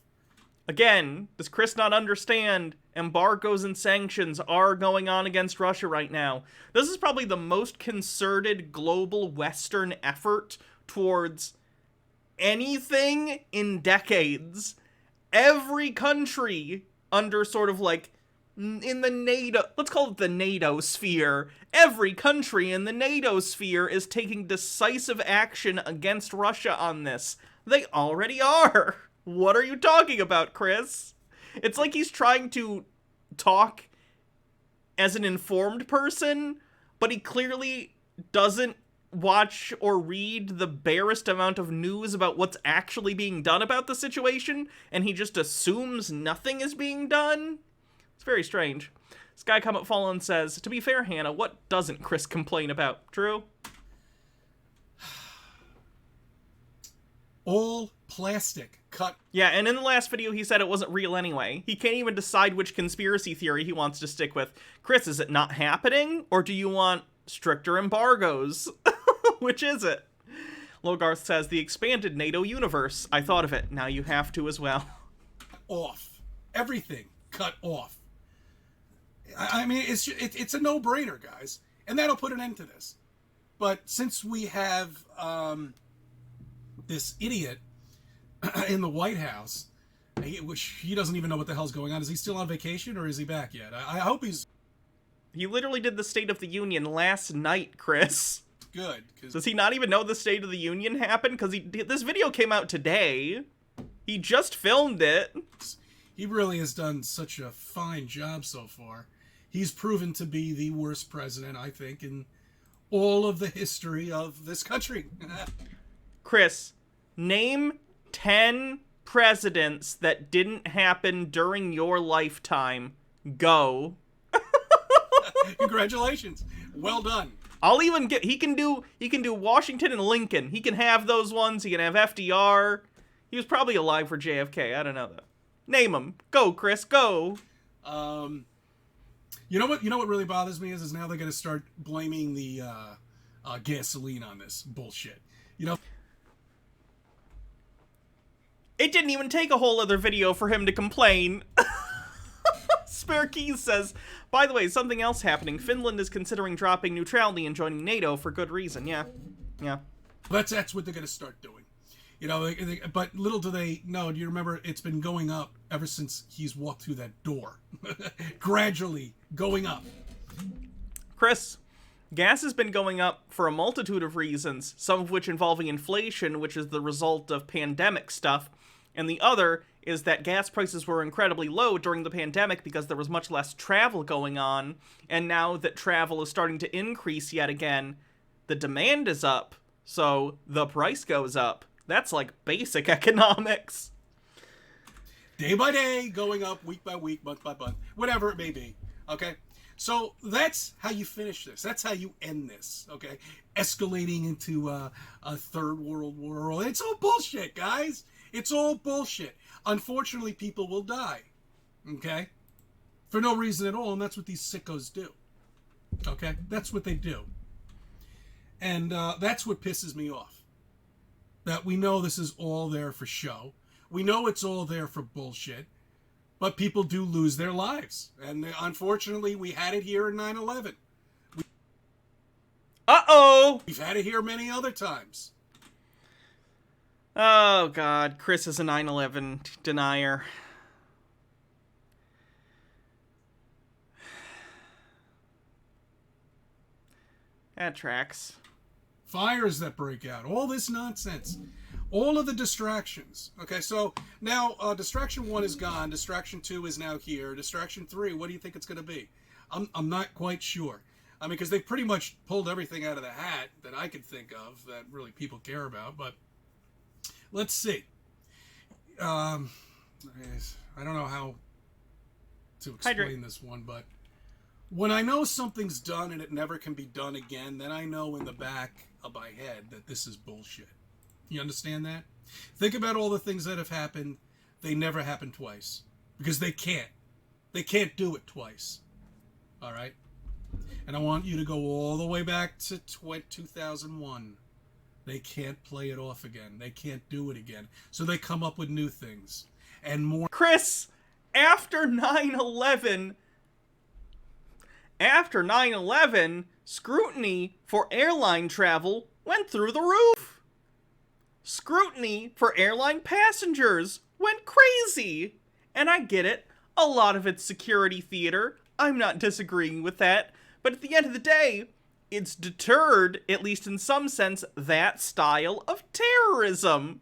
Again, does Chris not understand embargoes and sanctions are going on against Russia right now? This is probably the most concerted global Western effort towards anything in decades. Every country under sort of like, in the NATO, let's call it the NATO sphere, every country in the NATO sphere is taking decisive action against Russia on this. They already are. What are you talking about, Chris? It's like he's trying to talk as an informed person, but he clearly doesn't watch or read the barest amount of news about what's actually being done about the situation, and he just assumes nothing is being done. It's very strange. Sky Comet Fallen says, to be fair, Hannah, what doesn't Chris complain about? Drew? All plastic cut. Yeah, and in the last video he said it wasn't real anyway. He can't even decide which conspiracy theory he wants to stick with. Chris, is it not happening? Or do you want stricter embargoes? Which is it? Logarth says, the expanded NATO universe. I thought of it. Now you have to as well. Off. Everything cut off. I mean, it's a no-brainer, guys. And that'll put an end to this. But since we have this idiot in the White House, which he doesn't even know what the hell's going on. Is he still on vacation or is he back yet? I hope he's... He literally did the State of the Union last night, Chris. Good. Does he not even know the State of the Union happened? Because this video came out today. He just filmed it. He really has done such a fine job so far. He's proven to be the worst president, I think, in all of the history of this country. Chris, name 10 presidents that didn't happen during your lifetime. Go. Congratulations. Well done. I'll even get, he can do Washington and Lincoln. He can have those ones. He can have FDR. He was probably alive for JFK. I don't know though. Name them. Go, Chris, go. You know what really bothers me is now they're going to start blaming the gasoline on this bullshit. You know, it didn't even take a whole other video for him to complain. Spare Keys says, by the way, something else happening. Finland is considering dropping neutrality and joining NATO for good reason. Yeah. that's what they're going to start doing. You know, but little do they know. Do you remember it's been going up ever since he's walked through that door? Gradually going up. Chris, gas has been going up for a multitude of reasons, some of which involving inflation, which is the result of pandemic stuff, and the other is that gas prices were incredibly low during the pandemic because there was much less travel going on, and now that travel is starting to increase yet again, the demand is up, so the price goes up. That's like basic economics. Day by day, going up, week by week, month by month, whatever it may be. Okay? So that's how you finish this. That's how you end this. Okay? Escalating into a third world war. It's all bullshit, guys. It's all bullshit. Unfortunately, people will die. Okay? For no reason at all, and that's what these sickos do. Okay? That's what they do. And that's what pisses me off. That we know this is all there for show. We know it's all there for bullshit. But people do lose their lives. And unfortunately, we had it here in 9/11. Uh-oh! We've had it here many other times. Oh, God. Chris is a 9/11 denier. That tracks. Fires that break out. All this nonsense. All of the distractions. Okay, so now distraction 1 is gone. Distraction 2 is now here. Distraction 3, what do you think it's going to be? I'm not quite sure. I mean, because they've pretty much pulled everything out of the hat that I could think of that really people care about. But let's see. I don't know how to Hydrate. explain this one, but when I know something's done and it never can be done again, then I know in the back of my head that this is bullshit. You understand that? Think about all the things that have happened. They never happen twice. Because they can't. They can't do it twice. All right? And I want you to go all the way back to 2001. They can't play it off again. They can't do it again. So they come up with new things. And more. Chris, after 9/11, scrutiny for airline travel went through the roof. Scrutiny for airline passengers went crazy. And I get it. A lot of it's security theater. I'm not disagreeing with that. But at the end of the day, it's deterred, at least in some sense, that style of terrorism.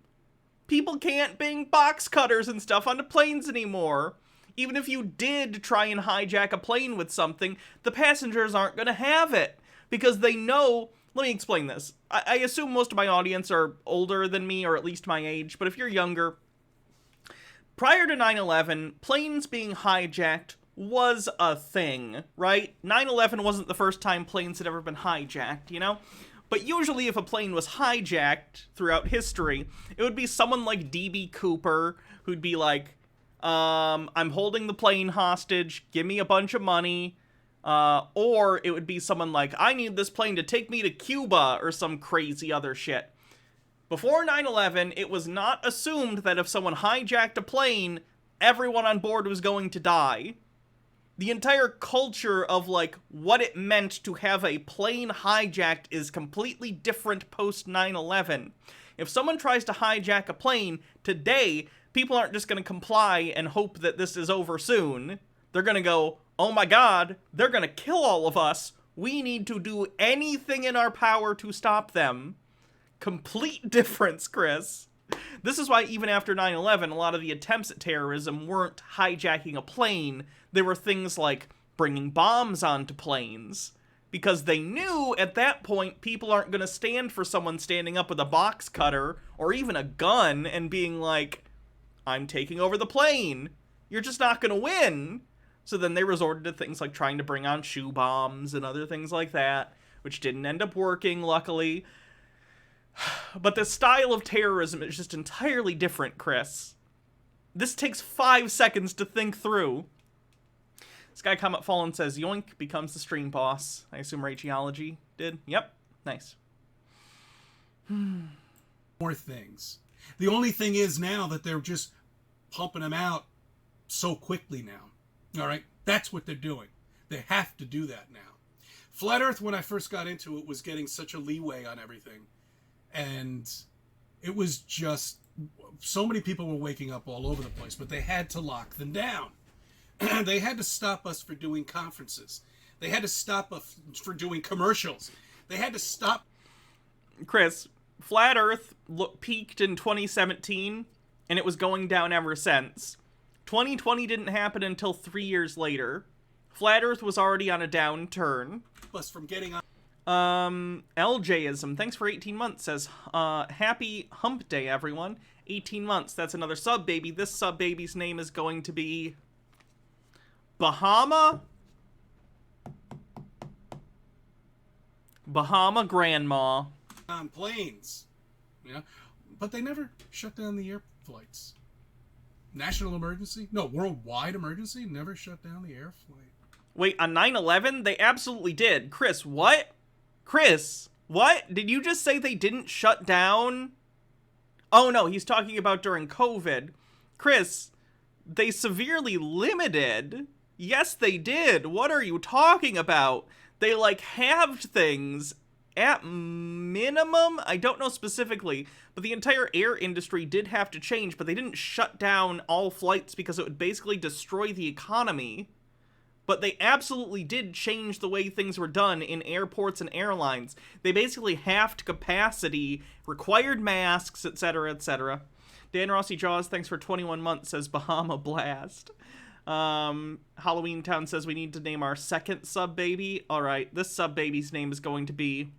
People can't bang box cutters and stuff onto planes anymore. Even if you did try and hijack a plane with something, the passengers aren't going to have it. Because they know... Let me explain this. I assume most of my audience are older than me, or at least my age. But if you're younger... Prior to 9/11, planes being hijacked was a thing, right? 9/11 wasn't the first time planes had ever been hijacked, you know? But usually if a plane was hijacked throughout history, it would be someone like D.B. Cooper, who'd be like, I'm holding the plane hostage, give me a bunch of money. Or it would be someone like, I need this plane to take me to Cuba, or some crazy other shit. Before 9/11, it was not assumed that if someone hijacked a plane, everyone on board was going to die. The entire culture of, like, what it meant to have a plane hijacked is completely different post 9/11. If someone tries to hijack a plane, today, people aren't just going to comply and hope that this is over soon. They're going to go, oh my god, they're going to kill all of us. We need to do anything in our power to stop them. Complete difference, Chris. This is why even after 9/11, a lot of the attempts at terrorism weren't hijacking a plane. There were things like bringing bombs onto planes. Because they knew at that point people aren't going to stand for someone standing up with a box cutter or even a gun and being like, I'm taking over the plane. You're just not going to win. So then they resorted to things like trying to bring on shoe bombs and other things like that, which didn't end up working, luckily. But the style of terrorism is just entirely different, Chris. This takes 5 seconds to think through. Sky Comet Fallen says, Yoink becomes the stream boss. I assume Radiology did? Yep. Nice. More things. The only thing is now that they're just pumping them out so quickly now. All right? That's what they're doing. They have to do that now. Flat Earth, when I first got into it, was getting such a leeway on everything. And it was just, so many people were waking up all over the place, but they had to lock them down. They had to stop us for doing conferences. They had to stop us for doing commercials. They had to stop. Chris, Flat Earth peaked in 2017, and it was going down ever since. 2020 didn't happen until 3 years later. Flat Earth was already on a downturn. Us from getting on. LJism, thanks for 18 months, says, happy hump day, everyone. 18 months, that's another sub baby. This sub baby's name is going to be Bahama Grandma. On planes, you know, but they never shut down the air flights. National emergency? No, worldwide emergency? Never shut down the air flight. Wait, on 9/11? They absolutely did. Chris, what? Chris, what? Did you just say they didn't shut down? Oh no, he's talking about during COVID. Chris, they severely limited. Yes, they did. What are you talking about? They, like, halved things at minimum. I don't know specifically, but the entire air industry did have to change, but they didn't shut down all flights because it would basically destroy the economy. But they absolutely did change the way things were done in airports and airlines. They basically halved capacity, required masks, etc., etc. Dan Rossi Jaws, thanks for 21 months, says Bahama Blast. Halloween Town says we need to name our second sub-baby. Alright, this sub-baby's name is going to be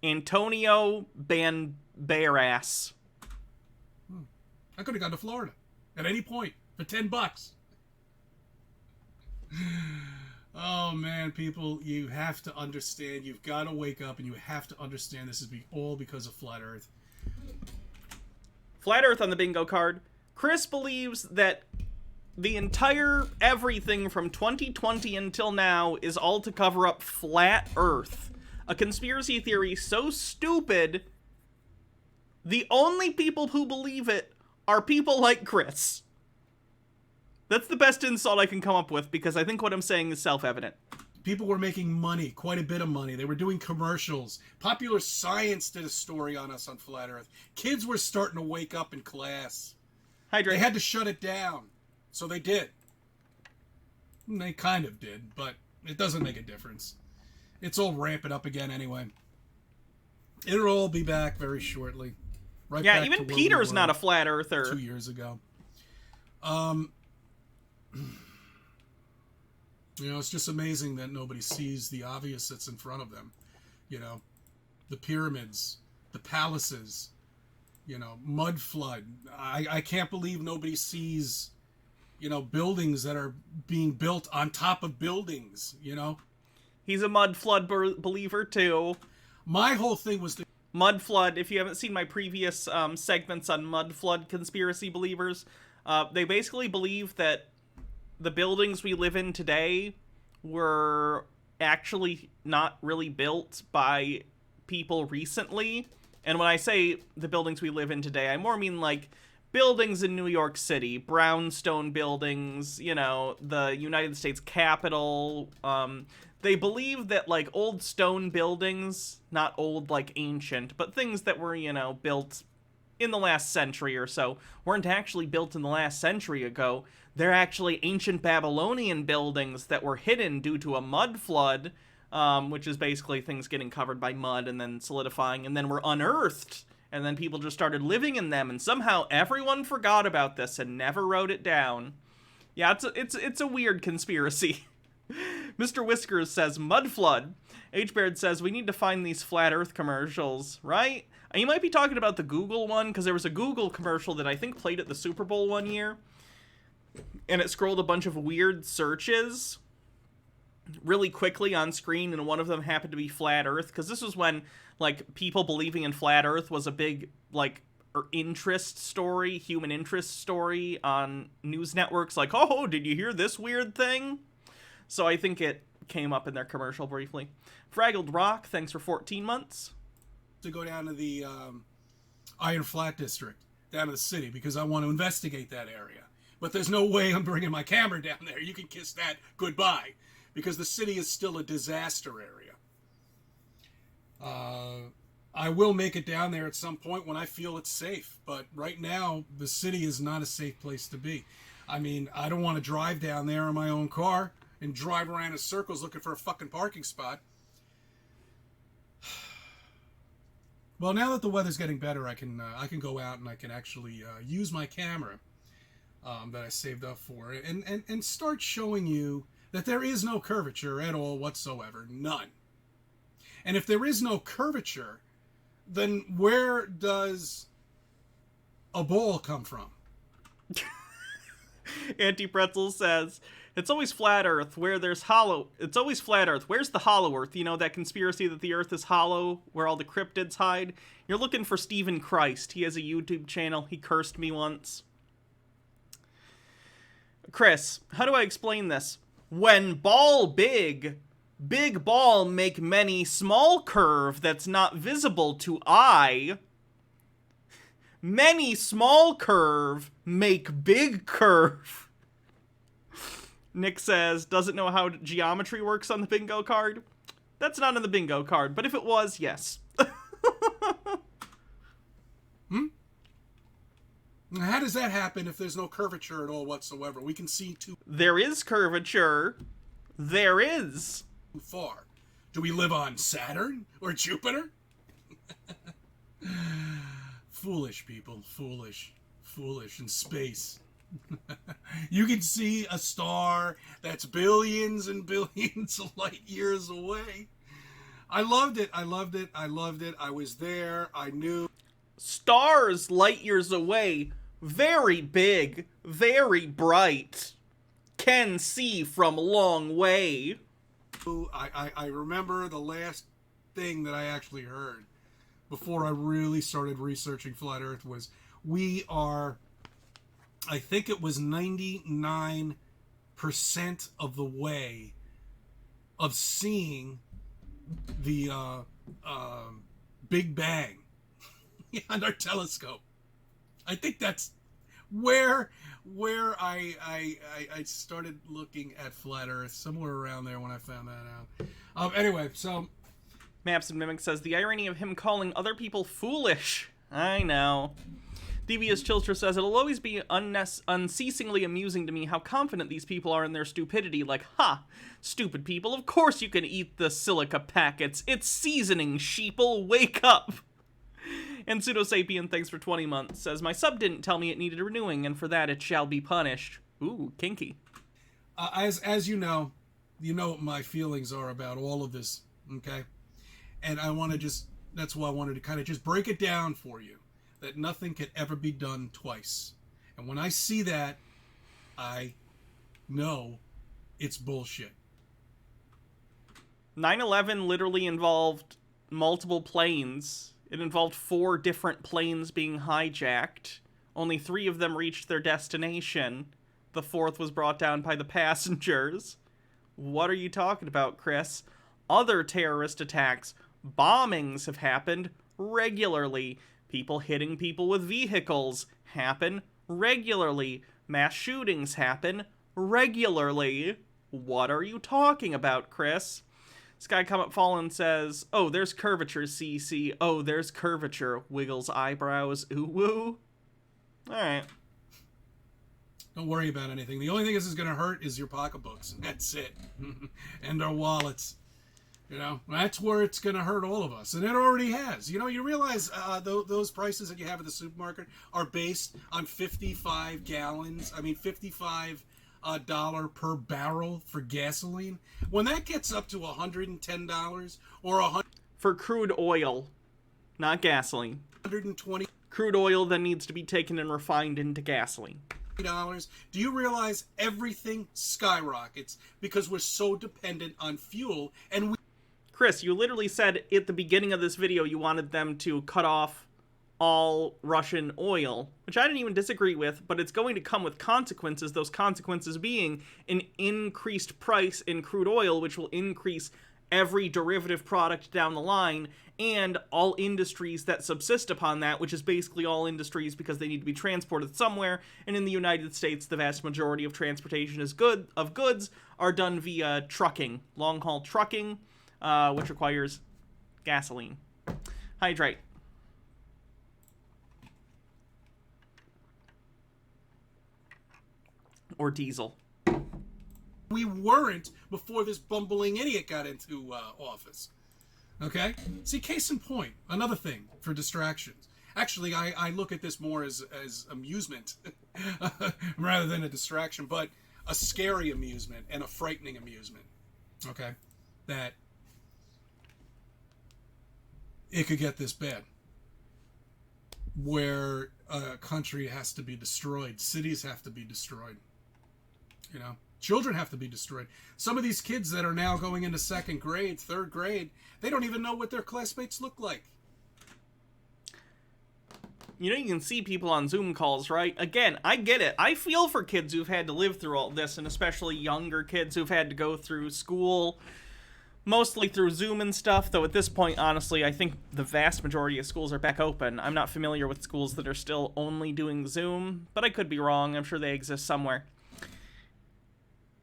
Antonio Banderas. I could have gone to Florida at any point for $10. Oh man, people, you have to understand. You've got to wake up, and you have to understand this is all because of flat Earth. Flat Earth on the bingo card. Chris believes that the entire everything from 2020 until now is all to cover up flat Earth. A conspiracy theory so stupid, the only people who believe it are people like Chris. That's the best insult I can come up with, because I think what I'm saying is self-evident. People were making money, quite a bit of money. They were doing commercials. Popular Science did a story on us on Flat Earth. Kids were starting to wake up in class. Hydrate. They had to shut it down. So they did. They kind of did, but it doesn't make a difference. It's all ramping up again anyway. It'll all be back very shortly. Right yeah, back even to where Peter's we were not a flat earther. 2 years ago. You know, it's just amazing that nobody sees the obvious that's in front of them. You know, the pyramids, the palaces, you know, mud flood. I can't believe nobody sees, you know, buildings that are being built on top of buildings, you know. He's a mud flood believer, too. My whole thing was to... Mud flood, if you haven't seen my previous segments on mud flood conspiracy believers, they basically believe that the buildings we live in today were actually not really built by people recently. And when I say the buildings we live in today, I more mean like buildings in New York City, brownstone buildings, you know, the United States Capitol. They believe that like old stone buildings, not old like ancient, but things that were, you know, built in the last century or so, weren't actually built in the last century ago. They're actually ancient Babylonian buildings that were hidden due to a mud flood, which is basically things getting covered by mud and then solidifying, and then were unearthed, and then people just started living in them, and somehow everyone forgot about this and never wrote it down. Yeah, it's a weird conspiracy. Mr. Whiskers says, mud flood. H-Baird says, we need to find these flat earth commercials, right? You might be talking about the Google one, because there was a Google commercial that I think played at the Super Bowl one year, and it scrolled a bunch of weird searches really quickly on screen, and one of them happened to be flat earth, because this was when, like, people believing in flat earth was a big, like, interest story, human interest story on news networks, like, oh, did you hear this weird thing? So I think it came up in their commercial briefly. Fraggled Rock, thanks for 14 months. To go down to the Iron Flat District, down to the city, because I want to investigate that area. But there's no way I'm bringing my camera down there. You can kiss that goodbye, because the city is still a disaster area. I will make it down there at some point when I feel it's safe, but right now the city is not a safe place to be. I mean, I don't want to drive down there in my own car and drive around in circles looking for a fucking parking spot. Well, now that the weather's getting better, I can go out and I can actually use my camera that I saved up for it and start showing you that there is no curvature at all whatsoever. None. And if there is no curvature, then where does a ball come from? Anti-Pretzel says, it's always flat earth where there's hollow. It's always flat earth. Where's the hollow earth? You know, that conspiracy that the earth is hollow, where all the cryptids hide? You're looking for Stephen Christ. He has a YouTube channel. He cursed me once. Chris, how do I explain this? When ball big, big ball make many small curve that's not visible to eye. Many small curve make big curve. Nick says, doesn't know how geometry works on the bingo card. That's not on the bingo card, but if it was, yes. How does that happen if there's no curvature at all whatsoever? We can see too There is curvature. There is. far. Do we live on Saturn or Jupiter? Foolish people. Foolish. Foolish in space. You can see a star that's billions and billions of light years away. I loved it. I loved it. I loved it. I was there. I knew. Stars light years away very big, very bright, can see from long way. I remember the last thing that I actually heard before I really started researching Flat Earth was I think it was 99% of the way of seeing the Big Bang on our telescope. I think that's where I started looking at Flat Earth, somewhere around there when I found that out. Anyway, so Maps and Mimic says, the irony of him calling other people foolish. I know. Devious Chilster says, it'll always be unceasingly amusing to me how confident these people are in their stupidity. Like, ha! Stupid people, of course you can eat the silica packets. It's seasoning, sheeple, wake up! And Pseudosapien, thanks for 20 months, says, my sub didn't tell me it needed renewing, and for that it shall be punished. Ooh, kinky. As you know what my feelings are about all of this, okay? And I want to that's why I wanted to kind of just break it down for you. That nothing can ever be done twice. And when I see that, I know it's bullshit. 9/11 literally involved multiple planes. It involved 4 different planes being hijacked. Only 3 of them reached their destination. The 4th was brought down by the passengers. What are you talking about, Chris? Other terrorist attacks, bombings have happened regularly. People hitting people with vehicles happen regularly. Mass shootings happen regularly. What are you talking about, Chris? Sky Comet Fallen says, oh, there's curvature, CC. Oh, there's curvature. Wiggles eyebrows. Ooh, woo. Alright. Don't worry about anything. The only thing this is going to hurt is your pocketbooks. That's it. And our wallets. You know, that's where it's going to hurt all of us. And it already has. You know, you realize those prices that you have at the supermarket are based on 55 gallons. I mean, $55 per barrel for gasoline. When that gets up to $110 or $100 for crude oil, not gasoline. $120. Crude oil then needs to be taken and refined into gasoline. Do you realize everything skyrockets because we're so dependent on fuel? And Chris, you literally said at the beginning of this video you wanted them to cut off all Russian oil, which I didn't even disagree with, but it's going to come with consequences, those consequences being an increased price in crude oil, which will increase every derivative product down the line, and all industries that subsist upon that, which is basically all industries because they need to be transported somewhere, and in the United States, the vast majority of transportation of goods are done via trucking, long-haul trucking, which requires gasoline. Hydrate. Or diesel. We weren't before this bumbling idiot got into office. Okay? See, case in point, another thing for distractions. Actually, I look at this more as amusement rather than a distraction, but a scary amusement and a frightening amusement. Okay? That it could get this bad. Where a country has to be destroyed. Cities have to be destroyed. You know? Children have to be destroyed. Some of these kids that are now going into 2nd grade, 3rd grade, they don't even know what their classmates look like. You know, you can see people on Zoom calls, right? Again, I get it. I feel for kids who've had to live through all this, and especially younger kids who've had to go through school, mostly through Zoom and stuff, though at this point, honestly, I think the vast majority of schools are back open. I'm not familiar with schools that are still only doing Zoom, but I could be wrong. I'm sure they exist somewhere.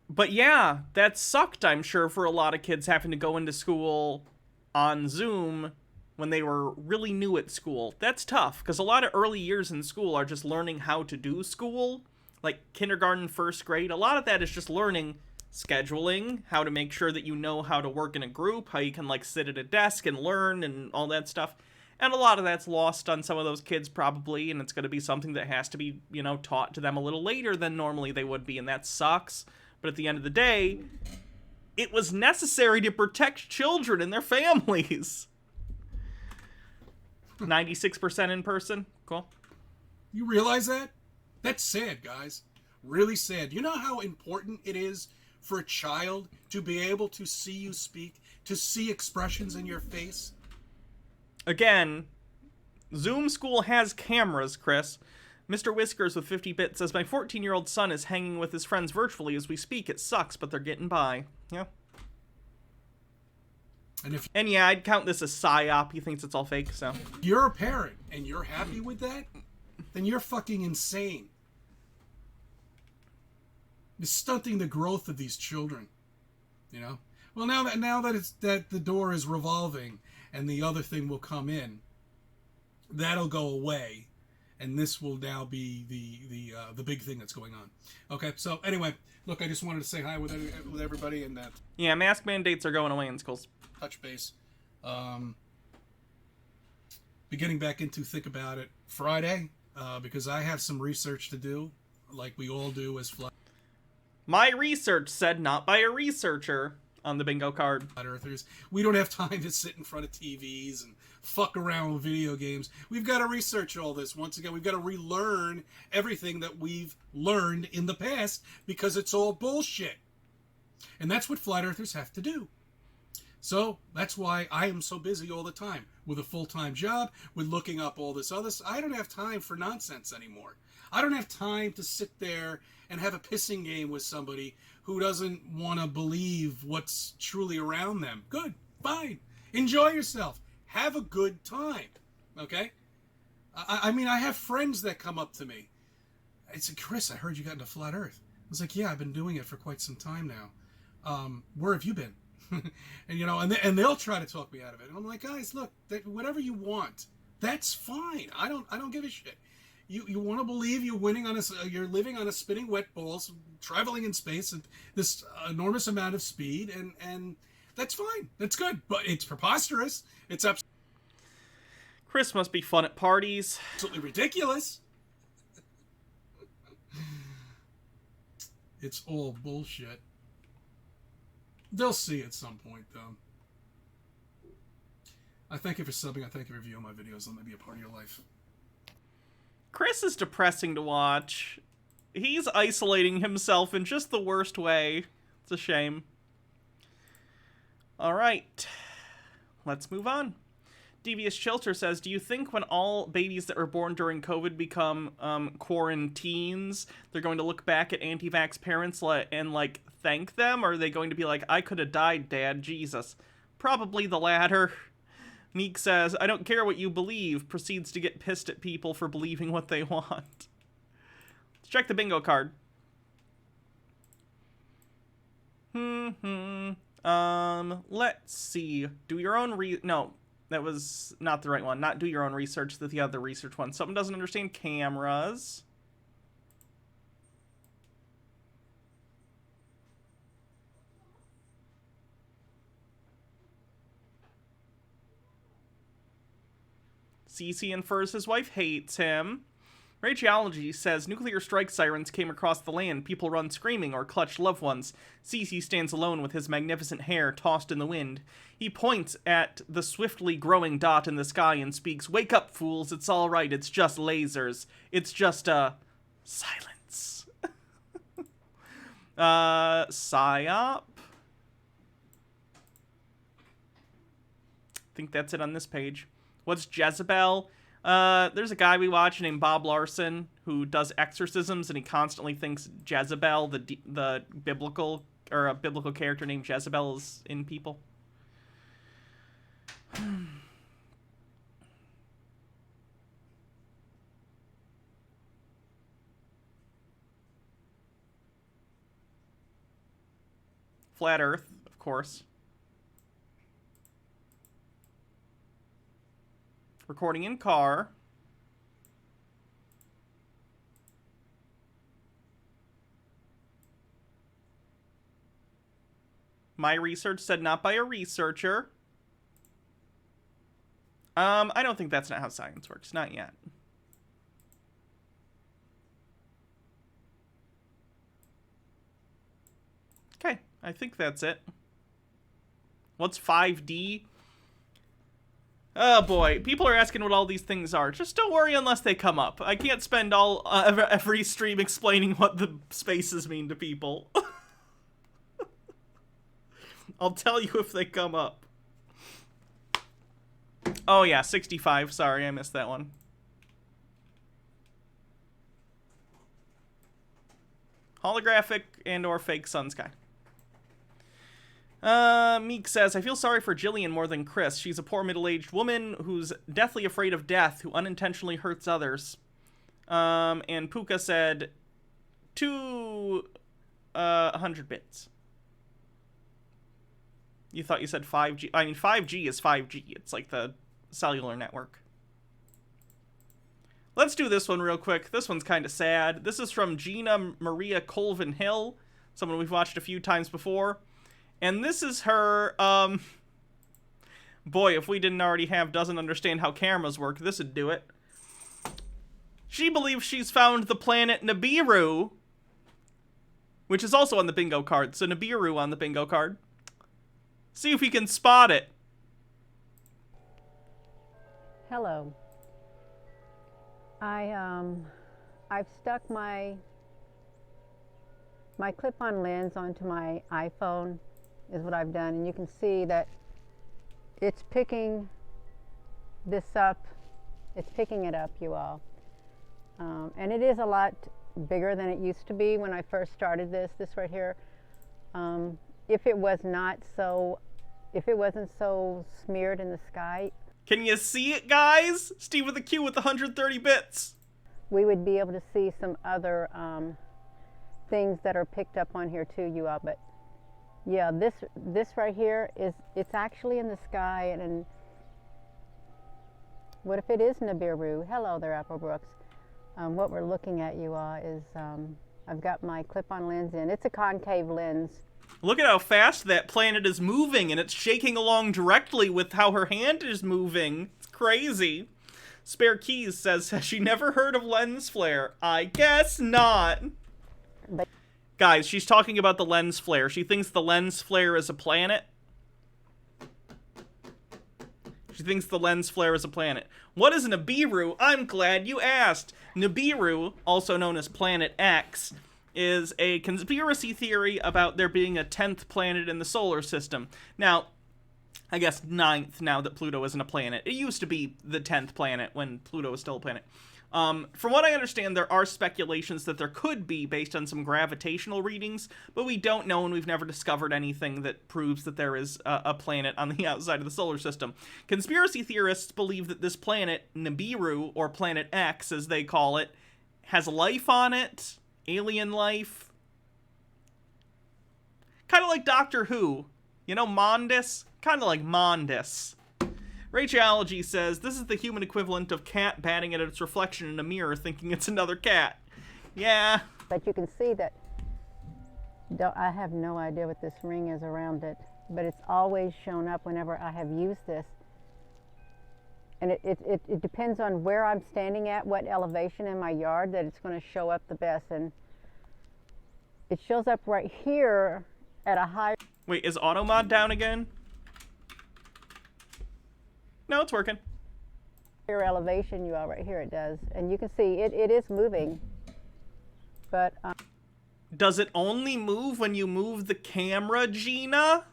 But yeah, that sucked, I'm sure, for a lot of kids having to go into school on Zoom when they were really new at school. That's tough, because a lot of early years in school are just learning how to do school, like kindergarten, 1st grade. A lot of that is just learning scheduling, how to make sure that you know how to work in a group, how you can, like, sit at a desk and learn and all that stuff. And a lot of that's lost on some of those kids probably, and it's going to be something that has to be, you know, taught to them a little later than normally they would be, and that sucks. But at the end of the day, it was necessary to protect children and their families. 96% in person. Cool. You realize that? That's sad, guys. Really sad. You know how important it is for a child to be able to see you speak, to see expressions in your face? Again, Zoom School has cameras, Chris. Mr. Whiskers with 50 bits says, my 14-year-old son is hanging with his friends virtually as we speak. It sucks, but they're getting by. Yeah. And yeah, I'd count this as PSYOP. He thinks it's all fake, so. If you're a parent and you're happy with that, then you're fucking insane. You're stunting the growth of these children. You know? Well, now that it's that the door is revolving and the other thing will come in, that'll go away, and this will now be the big thing that's going on. Okay, so anyway, look, I just wanted to say hi with everybody, and that. Yeah, mask mandates are going away in schools. Touch base. Be getting back into Think About It Friday, because I have some research to do, like we all do as flat My research said not by a researcher on the bingo card. earthers. We don't have time to sit in front of TVs and fuck around with video games. We've got to research all this. Once again, we've got to relearn everything that we've learned in the past, because it's all bullshit. And that's what flat earthers have to do. So that's why I am so busy all the time with a full-time job, with looking up all this other stuff. I don't have time for nonsense anymore. I don't have time to sit there and have a pissing game with somebody who doesn't want to believe what's truly around them. Good, fine. Enjoy yourself. Have a good time. Okay? I mean, I have friends that come up to me. I said, Chris, I heard you got into Flat Earth. I was like, yeah, I've been doing it for quite some time now. Where have you been? And you know, and they'll try to talk me out of it. And I'm like, guys, look, whatever you want, that's fine. I don't give a shit. You want to believe you're living on a spinning wet ball, traveling in space at this enormous amount of speed, and that's fine. That's good. But it's preposterous. It's Chris must be fun at parties. absolutely ridiculous. It's all bullshit. They'll see at some point, though. I thank you for subbing. I thank you for viewing my videos. Let me be a part of your life. Chris is depressing to watch. He's isolating himself in just the worst way. It's a shame. Alright. Let's move on. Devious Chilter says, do you think when all babies that were born during COVID become quarantines, they're going to look back at anti-vax parents and, like, thank them? Or are they going to be like, I could have died, Dad, Jesus? Probably the latter. Meek says, I don't care what you believe, proceeds to get pissed at people for believing what they want. Let's check the bingo card. Let's see. Do your own no, that was not the right one. Not do your own research, the other research one. Someone doesn't understand cameras. Cece infers his wife hates him. Radiology says nuclear strike sirens came across the land. People run screaming or clutch loved ones. Cece stands alone with his magnificent hair tossed in the wind. He points at the swiftly growing dot in the sky and speaks, wake up, fools. It's all right. It's just lasers. It's just, silence. PSYOP. I think that's it on this page. What's Jezebel? There's a guy we watch named Bob Larson who does exorcisms, and he constantly thinks Jezebel, the biblical, or a biblical character named Jezebel, is in people. Flat Earth, of course. Recording in car. My research said not by a researcher. I don't think that's not how science works. Not yet. Okay, I think that's it. What's 5D? Oh boy, people are asking what all these things are. Just don't worry unless they come up. I can't spend all every stream explaining what the spaces mean to people. I'll tell you if they come up. Oh yeah, 65. Sorry, I missed that one. Holographic and or fake sun sky. Meek says, I feel sorry for Jillian more than Chris. She's a poor middle-aged woman who's deathly afraid of death, who unintentionally hurts others. And Puka said, 200 bits. You thought you said 5G. I mean, 5G is 5G. It's like the cellular network. Let's do this one real quick. This one's kind of sad. This is from Gina Maria Colvin Hill, someone we've watched a few times before. And this is her, boy, if we didn't already have doesn't understand how cameras work, this would do it. She believes she's found the planet Nibiru, which is also on the bingo card. So Nibiru on the bingo card. See if we can spot it. Hello. I've stuck my clip-on lens onto my iPhone, is what I've done, and you can see that it's picking this up. It's picking it up, you all. And it is a lot bigger than it used to be when I first started this right here. If it wasn't so smeared in the sky. Can you see it, guys? Steve with a Q with 130 bits. We would be able to see some other things that are picked up on here too, you all. But yeah, this right here it's actually in the sky, and what if it is Nibiru? Hello there, Applebrooks. What we're looking at, you all, is I've got my clip-on lens in. It's a concave lens. Look at how fast that planet is moving, and it's shaking along directly with how her hand is moving. It's crazy. Spare Keys says, has she never heard of lens flare? I guess not. But guys, she's talking about the lens flare. She thinks the lens flare is a planet. She thinks the lens flare is a planet. What is Nibiru? I'm glad you asked. Nibiru, also known as Planet X, is a conspiracy theory about there being a 10th planet in the solar system. Now, I guess 9th now that Pluto isn't a planet. It used to be the 10th planet when Pluto was still a planet. From what I understand, there are speculations that there could be based on some gravitational readings, but we don't know, and we've never discovered anything that proves that there is a planet on the outside of the solar system. Conspiracy theorists believe that this planet, Nibiru, or Planet X as they call it, has life on it, alien life. Kind of like Doctor Who. You know Mondis? Kind of like Mondis. Rachology says, this is the human equivalent of cat batting at its reflection in a mirror thinking it's another cat. Yeah. But you can see that, I have no idea what this ring is around it, but it's always shown up whenever I have used this. And it depends on where I'm standing at, what elevation in my yard, that it's going to show up the best. And it shows up right here at a high... Wait, is AutoMod down again? No, it's working. Higher elevation, you all, right here it does. And you can see it is moving. But... does it only move when you move the camera, Gina?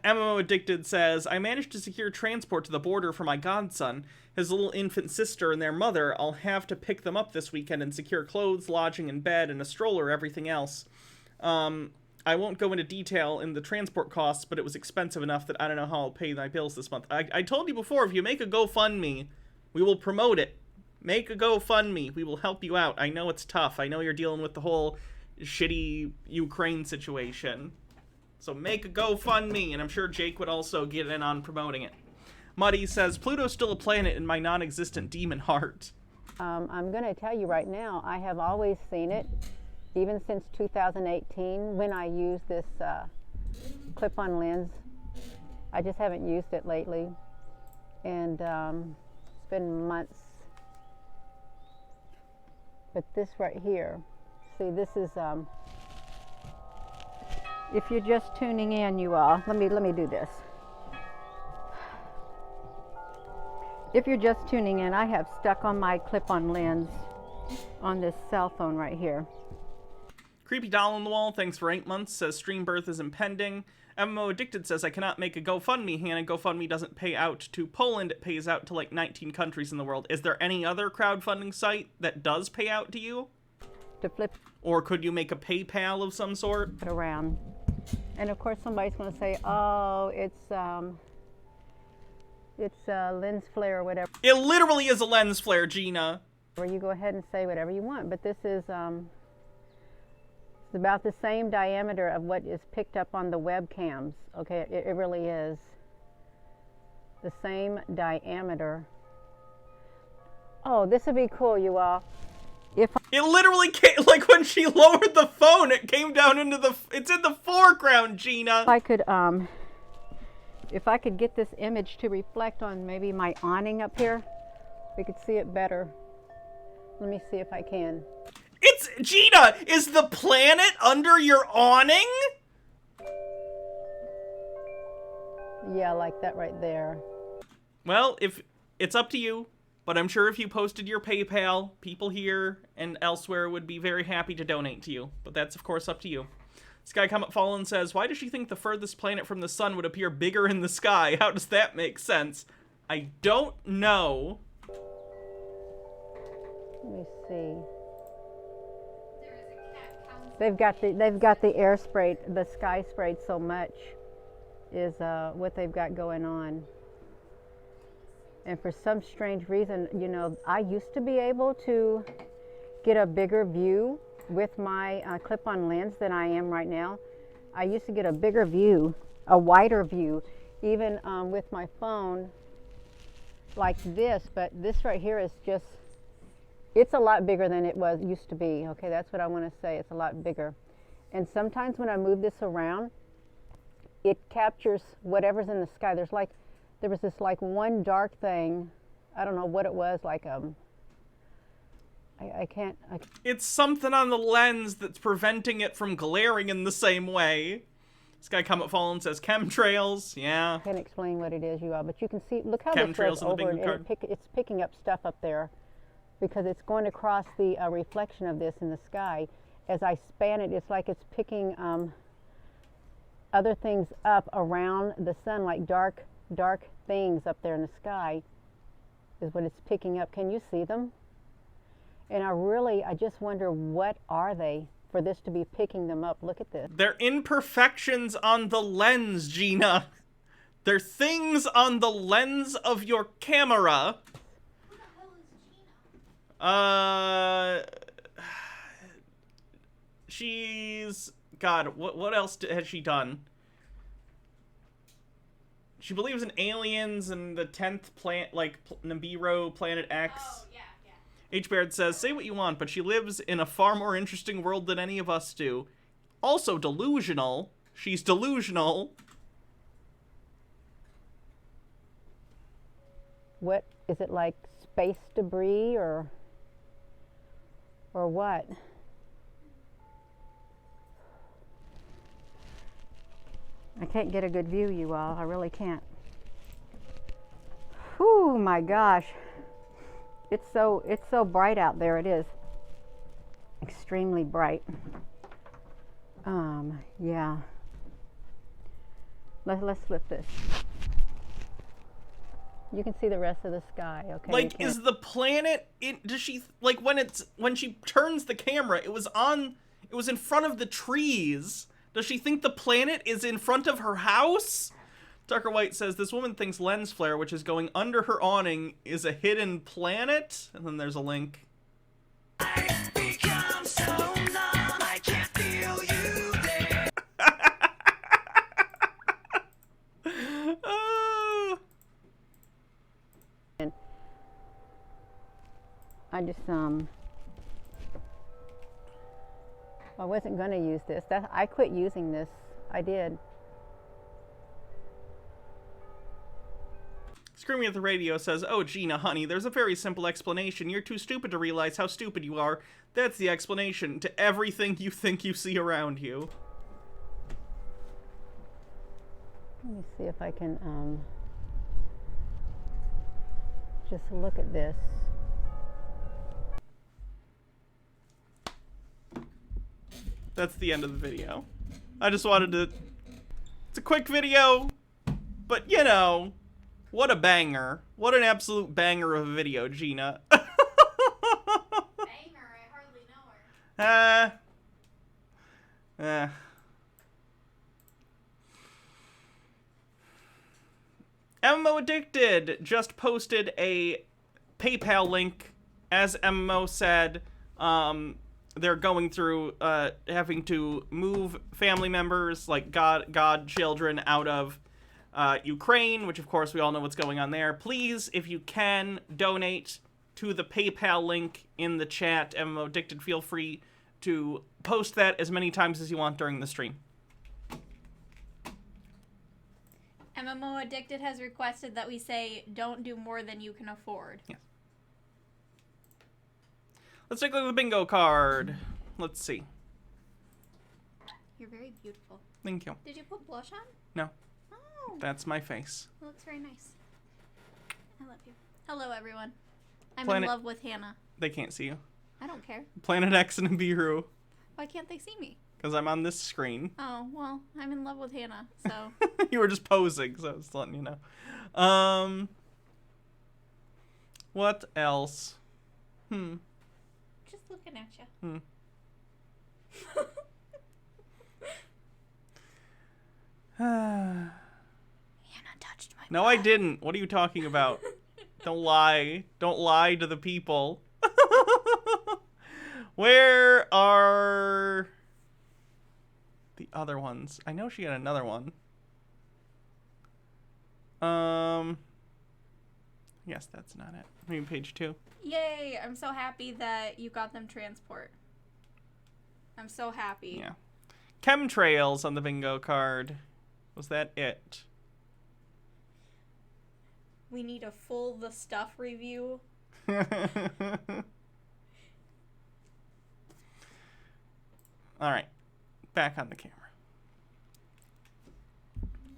MMO Addicted says, I managed to secure transport to the border for my godson, his little infant sister, and their mother. I'll have to pick them up this weekend and secure clothes, lodging, and bed, and a stroller, everything else. I won't go into detail in the transport costs, but it was expensive enough that I don't know how I'll pay my bills this month. I told you before, if you make a GoFundMe, we will promote it. Make a GoFundMe. We will help you out. I know it's tough. I know you're dealing with the whole shitty Ukraine situation. So make a GoFundMe, and I'm sure Jake would also get in on promoting it. Muddy says, Pluto's still a planet in my non-existent demon heart. I'm going to tell you right now, I have always seen it, even since 2018, when I used this clip-on lens. I just haven't used it lately, and it's been months. But this right here, see, this is... if you're just tuning in, you all, let me do this. If you're just tuning in, I have stuck on my clip-on lens on this cell phone right here. Creepy Doll on the Wall, thanks for 8 months, says stream birth is impending. MMO Addicted says, I cannot make a GoFundMe, Hannah. GoFundMe doesn't pay out to Poland, it pays out to like 19 countries in the world. Is there any other crowdfunding site that does pay out to you? To flip Or could you make a PayPal of some sort? it around. And of course somebody's going to say, oh, it's lens flare or whatever. It literally is a lens flare, Gina. Or you go ahead and say whatever you want, but this is it's about the same diameter of what is picked up on the webcams. Okay, it really is the same diameter. Oh, this would be cool, you all. If It literally came, like when she lowered the phone, it came down into the, it's in the foreground, Gina. if I could get this image to reflect on maybe my awning up here, we could see it better. Let me see if I can. It's, Gina, is the planet under your awning? Yeah, like that right there. Well, if, it's up to you, but I'm sure if you posted your PayPal, people here and elsewhere would be very happy to donate to you. But that's, of course, up to you. Sky Comet Fallen says, why does she think the furthest planet from the sun would appear bigger in the sky? How does that make sense? I don't know. Let me see. They've got the air sprayed, the sky sprayed so much is what they've got going on. And for some strange reason, you know, I used to be able to get a bigger view with my clip-on lens than I am right now. I used to get a bigger view, a wider view, even with my phone like this, but this right here is just, it's a lot bigger than it used to be. Okay, that's what I want to say. It's a lot bigger. And sometimes when I move this around, it captures whatever's in the sky. There was this like one dark thing. I don't know what it was, like I can't. It's something on the lens that's preventing it from glaring in the same way. Sky Comet Fallen says chemtrails, yeah. I can't explain what it is, you all, but you can see, look how this Chemtrails goes in the over, bingo and card. it's picking up stuff up there because it's going across the reflection of this in the sky. As I span it, it's like it's picking other things up around the sun, like dark things up there in the sky is what it's picking up. Can you see them? And I just wonder, what are they for this to be picking them up? Look at this. They're imperfections on the lens, Gina. They're things on the lens of your camera. Who the hell is Gina? She's, God, what else has she done? She believes in aliens and the 10th planet, like Nibiru, Planet X. Oh, yeah. H. Baird says, say what you want, but she lives in a far more interesting world than any of us do. Also delusional. She's delusional. What is it, like space debris or what? I can't get a good view, you all. I really can't. Whew, my gosh. It's so bright out there. It is extremely bright. Yeah. Let's flip this. You can see the rest of the sky, okay? Like, is the planet, does she, like, when she turns the camera, it was in front of the trees. Does she think the planet is in front of her house? Darker White says, this woman thinks lens flare, which is going under her awning, is a hidden planet. And then there's a link. I've become so numb, I can't feel you there. I just I wasn't going to use this. I quit using this. I did. Screaming at the Radio says, oh, Gina, honey, there's a very simple explanation. You're too stupid to realize how stupid you are. That's the explanation to everything you think you see around you. Let me see if I can, just look at this. That's the end of the video. I just wanted to... It's a quick video, but you know, what a banger. What an absolute banger of a video, Gina. Banger, I hardly know her. MMO Addicted just posted a PayPal link. As MMO said, they're going through having to move family members, like godchildren, out of Ukraine, which of course we all know what's going on there. Please, if you can, donate to the PayPal link in the chat. MMO Addicted, feel free to post that as many times as you want during the stream. MMO Addicted has requested that we say, don't do more than you can afford. Yes. Let's take a look at the bingo card. Let's see. You're very beautiful. Thank you. Did you put blush on? No, Oh, that's my face. it looks very nice. I love you. Hello, everyone. I'm Planet- in love with Hannah. They can't see you. I don't care. Planet X and Nibiru, Why can't they see me? because I'm on this screen. Oh, well, I'm in love with Hannah, so... You were just posing, so I was letting you know. What else? Just looking at you. Hannah touched my No, I didn't. What are you talking about? Don't lie. Don't lie to the people. Where are the other ones? I know she got another one. Yes, that's not it. I mean, page 2. Yay! I'm so happy that you got them transport. I'm so happy. Yeah. Chemtrails on the bingo card. Was that it? We need a full the stuff review. Alright. Back on the camera.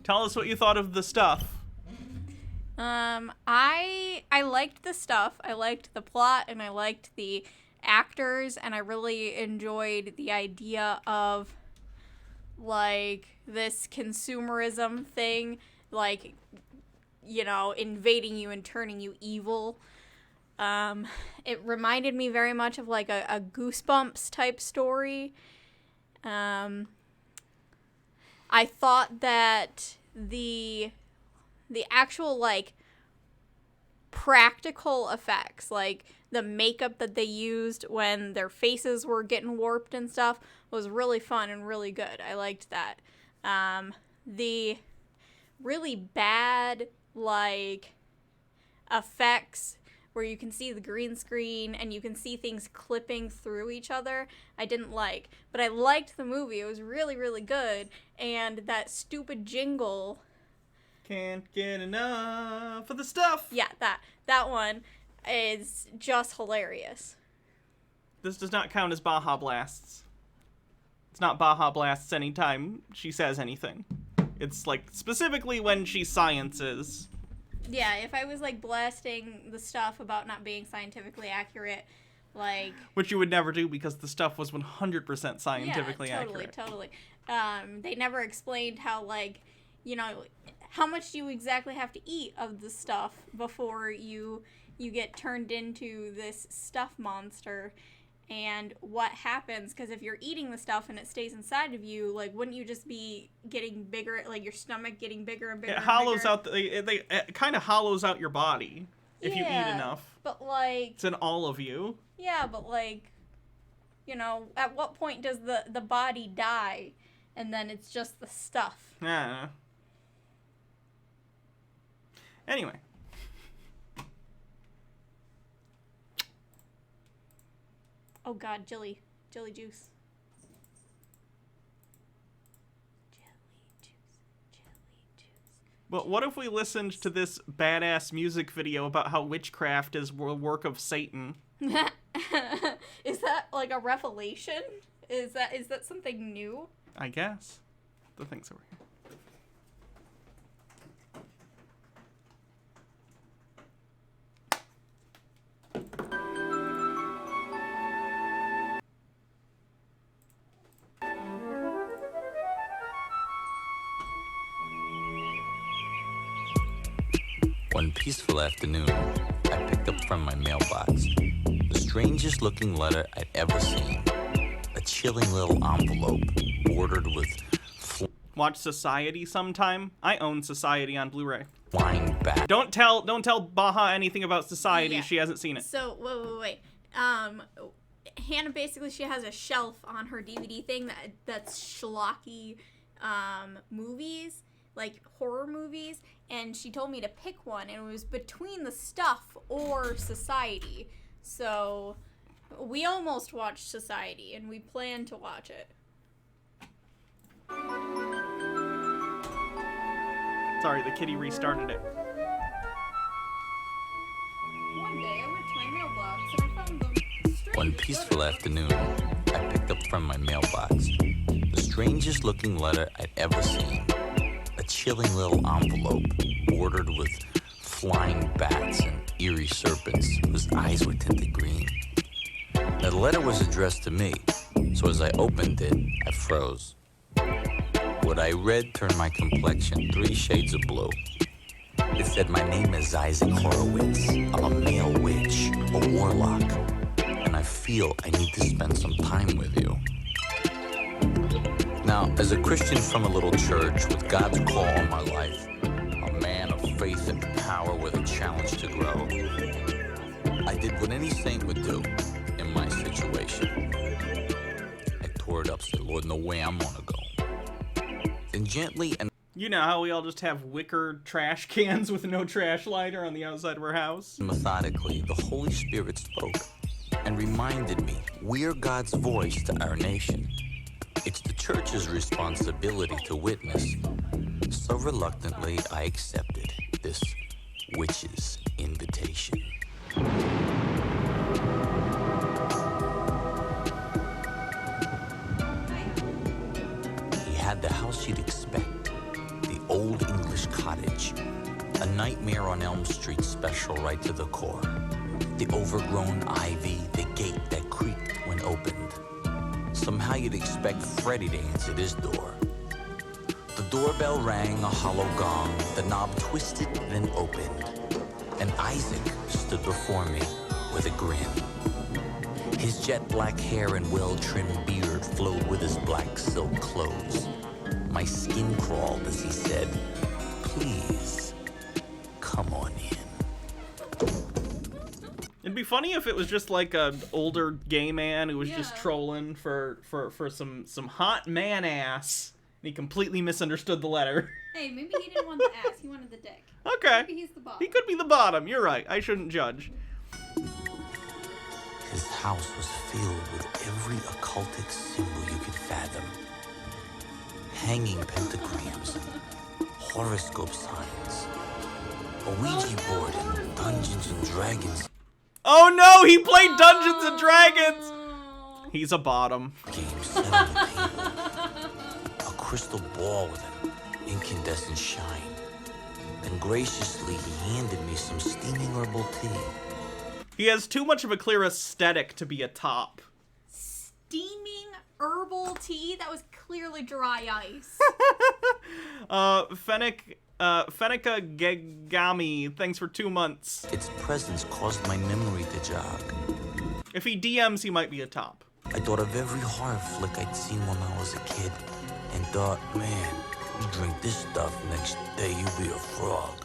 Tell us what you thought of the stuff. I liked the stuff. I liked the plot, and I liked the actors, and I really enjoyed the idea of, like, this consumerism thing, like, you know, invading you and turning you evil. It reminded me very much of, like, a Goosebumps type story. I thought that the actual, like, practical effects, like the makeup that they used when their faces were getting warped and stuff, was really fun and really good. I liked that. The really bad, like, effects where you can see the green screen and you can see things clipping through each other, I didn't like. But I liked the movie. It was really, really good. And that stupid jingle... Can't get enough of the stuff. Yeah, that one is just hilarious. This does not count as Baja Blasts. It's not Baja Blasts anytime she says anything. It's, like, specifically when she sciences. Yeah, if I was, like, blasting the stuff about not being scientifically accurate, like... Which you would never do because the stuff was 100% scientifically accurate. Totally. They never explained how, like, you know, how much do you exactly have to eat of the stuff before you get turned into this stuff monster, and what happens, because if you're eating the stuff and it stays inside of you, like, wouldn't you just be getting bigger, like your stomach getting bigger and bigger? It and hollows bigger? out, it kind of hollows out your body if you eat Yeah, enough. But, like... It's in all of you. Yeah, but, like, you know, at what point does the body die, and then it's just the stuff? Yeah. Anyway. Oh god, jelly juice. Jelly juice. But what if we listened to this badass music video about how witchcraft is a work of Satan? Is that like a revelation? Is that something new? I guess. The thing's over here. One peaceful afternoon, I picked up from my mailbox the strangest looking letter I'd ever seen. A chilling little envelope bordered with Watch Society sometime. I own Society on Blu-ray. flying bats. Don't tell Baha anything about Society. Yeah. She hasn't seen it. So, wait. Hannah basically, she has a shelf on her DVD thing that's schlocky movies, like horror movies, and she told me to pick one, and it was between The Stuff or Society. So, we almost watched Society, and we plan to watch it. Sorry, the kitty restarted it. One day, I went to my mailbox, and I found them. One peaceful afternoon, I picked up from my mailbox the strangest looking letter I'd ever seen. A chilling little envelope bordered with flying bats and eerie serpents whose eyes were tinted green. Now, the letter was addressed to me, so as I opened it, I froze. What I read turned my complexion 3 shades of blue. It said my name is Isaac Horowitz. I'm a male witch, a warlock, and I feel I need to spend some time with you. Now, as a Christian from a little church with God's call on my life, a man of faith and power with a challenge to grow, I did what any saint would do in my situation. I tore it up, said, Lord, no way I'm gonna go. Then gently and You know how we all just have wicker trash cans with no trash lighter on the outside of our house? methodically, the Holy Spirit spoke and reminded me we're God's voice to our nation. It's the church's responsibility to witness. So reluctantly, I accepted this witch's invitation. He had the house you'd expect, the old English cottage, a Nightmare on Elm Street special right to the core. The overgrown ivy, the gate that creaked when opened. Somehow you'd expect Freddy to answer this door. The doorbell rang a hollow gong, the knob twisted then opened, and Isaac stood before me with a grin. His jet black hair and well-trimmed beard flowed with his black silk clothes. My skin crawled as he said, "Please, come on in." It'd be funny if it was just like an older gay man who was just trolling for some hot man ass. And he completely misunderstood the letter. Hey, maybe he didn't want the ass, he wanted the dick. Okay. Maybe he's the bottom. He could be the bottom. You're right. I shouldn't judge. His house was filled with every occultic symbol you could fathom. Hanging pentagrams, horoscope signs, a Ouija board, and Dungeons and Dragons Oh no, he played Dungeons and Dragons! He's a bottom. games set on the table. A crystal ball with an incandescent shine. Then graciously he handed me some steaming herbal tea. He has too much of a clear aesthetic to be a top. Steaming herbal tea? That was clearly dry ice. Fennica Gegami, thanks for 2 months. Its presence caused my memory to jog. If he DMs, he might be a top. I thought of every horror flick I'd seen when I was a kid and thought, man, you drink this stuff, next day you be a frog.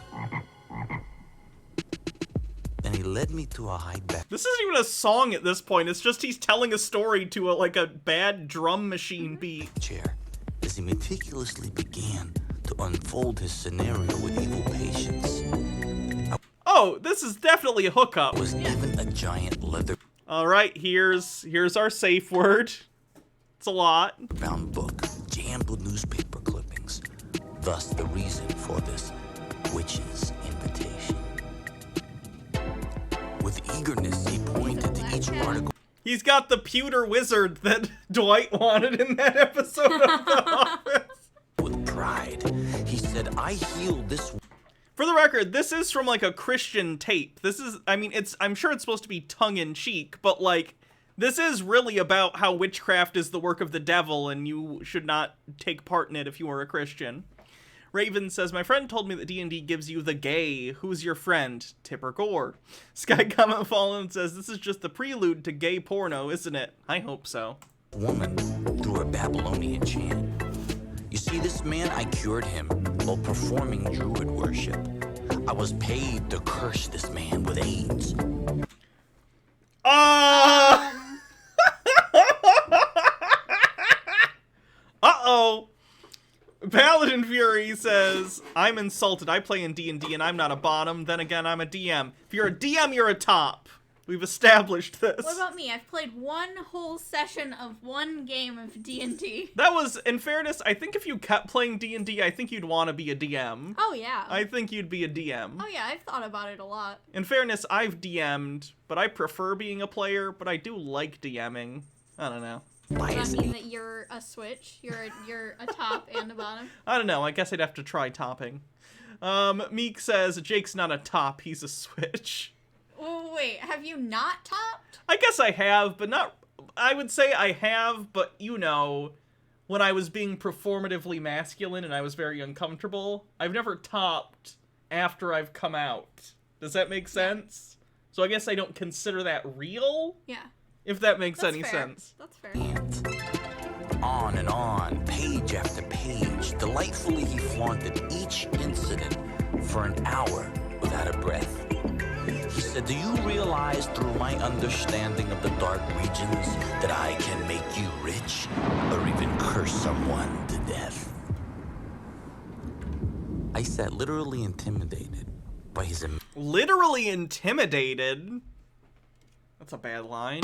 Then he led me to a high-back This isn't even a song at this point. It's just he's telling a story to a bad drum machine beat. chair as he meticulously began to unfold his scenario with evil patience. Oh, this is definitely a hookup. Was even a giant leather All right, here's our safe word. It's a lot. bound book jammed with newspaper clippings. Thus the reason for this witch's invitation. With eagerness, he pointed to each article. He's got the pewter wizard that Dwight wanted in that episode of The Office. With pride, he said, "I healed this." For the record, this is from like a Christian tape. I'm sure it's supposed to be tongue-in-cheek, but this is really about how witchcraft is the work of the devil and you should not take part in it if you are a Christian. Raven says, my friend told me that D&D gives you the gay. Who's your friend? Tipper Gore. Sky Comment Fallen says, this is just the prelude to gay porno, isn't it? I hope so. Woman through a Babylonian chant. You see, this man, I cured him while performing druid worship. I was paid to curse this man with AIDS. Uh-oh. Paladin Fury says, I'm insulted. I play in D&D and I'm not a bottom. Then again, I'm a DM. If you're a DM, you're a top. We've established this. What about me? I've played one whole session of one game of D&D. That was, in fairness, I think if you kept playing D&D, I think you'd want to be a DM. Oh, yeah. I think you'd be a DM. Oh, yeah, I've thought about it a lot. In fairness, I've DM'd, but I prefer being a player, but I do like DMing. I don't know. Does that mean that you're a switch? You're a top and a bottom? I don't know. I guess I'd have to try topping. Meek says, Jake's not a top, he's a switch. Oh, wait, have you not topped? I guess I have, but not... I would say I have, but, you know, when I was being performatively masculine and I was very uncomfortable, I've never topped after I've come out. Does that make sense? So I guess I don't consider that real? Yeah. If that makes That's any fair. sense. That's fair. On and on, page after page, delightfully he flaunted each incident for an hour without a breath. He said, do you realize through my understanding of the dark regions that I can make you rich or even curse someone to death? I sat literally intimidated by his Literally intimidated? That's a bad line.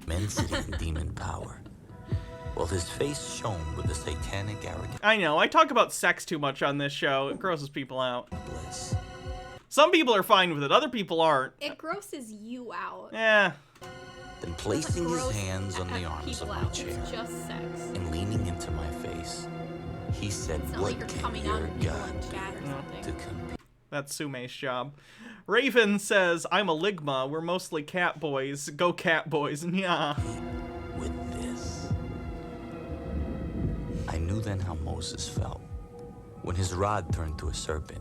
immensity and demon power, while his face shone with a satanic arrogance. I know, I talk about sex too much on this show. It grosses people out. Bliss. Some people are fine with it, other people aren't. It grosses you out. Yeah. Then placing his hands on the arms of people my out. chair It's just sex. and leaning into my face, he said, It's not what like you're can coming your out of your God chat or do something. to compete? That's Sume's job. Raven says, I'm a Ligma. We're mostly cat boys. Go cat boys. Yeah. With this? I knew then how Moses felt when his rod turned to a serpent.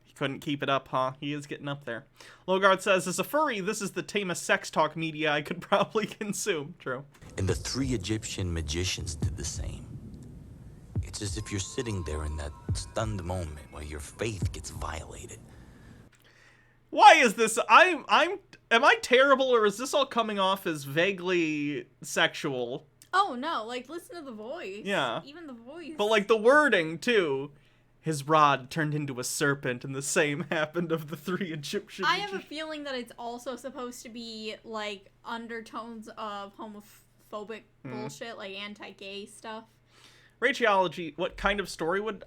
He couldn't keep it up, huh? He is getting up there. Logard says, as a furry, this is the tamest sex talk media I could probably consume. True. And the 3 Egyptian magicians did the same. It's as if you're sitting there in that stunned moment where your faith gets violated. Why is this? Am I terrible, or is this all coming off as vaguely sexual? Oh, no, like, listen to the voice. Yeah. Even the voice. But, like, the wording, too. His rod turned into a serpent, and the same happened of the 3 Egyptian I have a feeling that it's also supposed to be, like, undertones of homophobic bullshit, like anti-gay stuff. Rachology, what kind of story would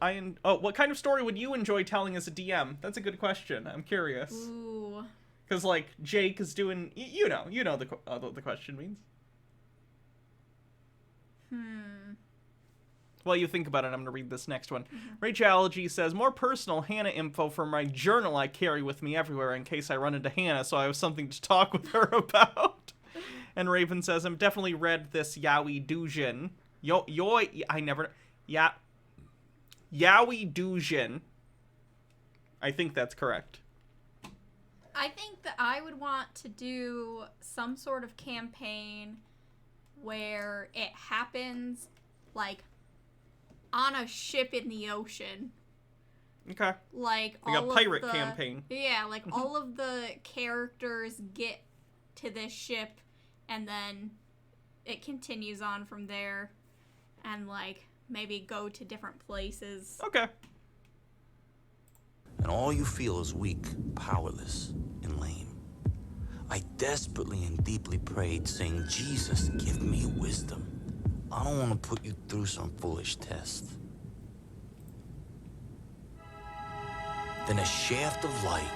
you enjoy telling as a DM? That's a good question. I'm curious. Ooh. Because, like, Jake is doing... You know what the question means. While you think about it, I'm going to read this next one. Rachology says, more personal Hannah info from my journal I carry with me everywhere in case I run into Hannah, so I have something to talk with her about. And Raven says, I've definitely read this Yaoi Doujin. Yaoi Doujin. I think that's correct. I think that I would want to do some sort of campaign where it happens, like, on a ship in the ocean. Okay. Like a all pirate of the, campaign. Yeah, like all of the characters get to this ship and then it continues on from there and, like, maybe go to different places. Okay. And all you feel is weak, powerless, and lame. I desperately and deeply prayed, saying, Jesus, give me wisdom. I don't want to put you through some foolish test. Then a shaft of light.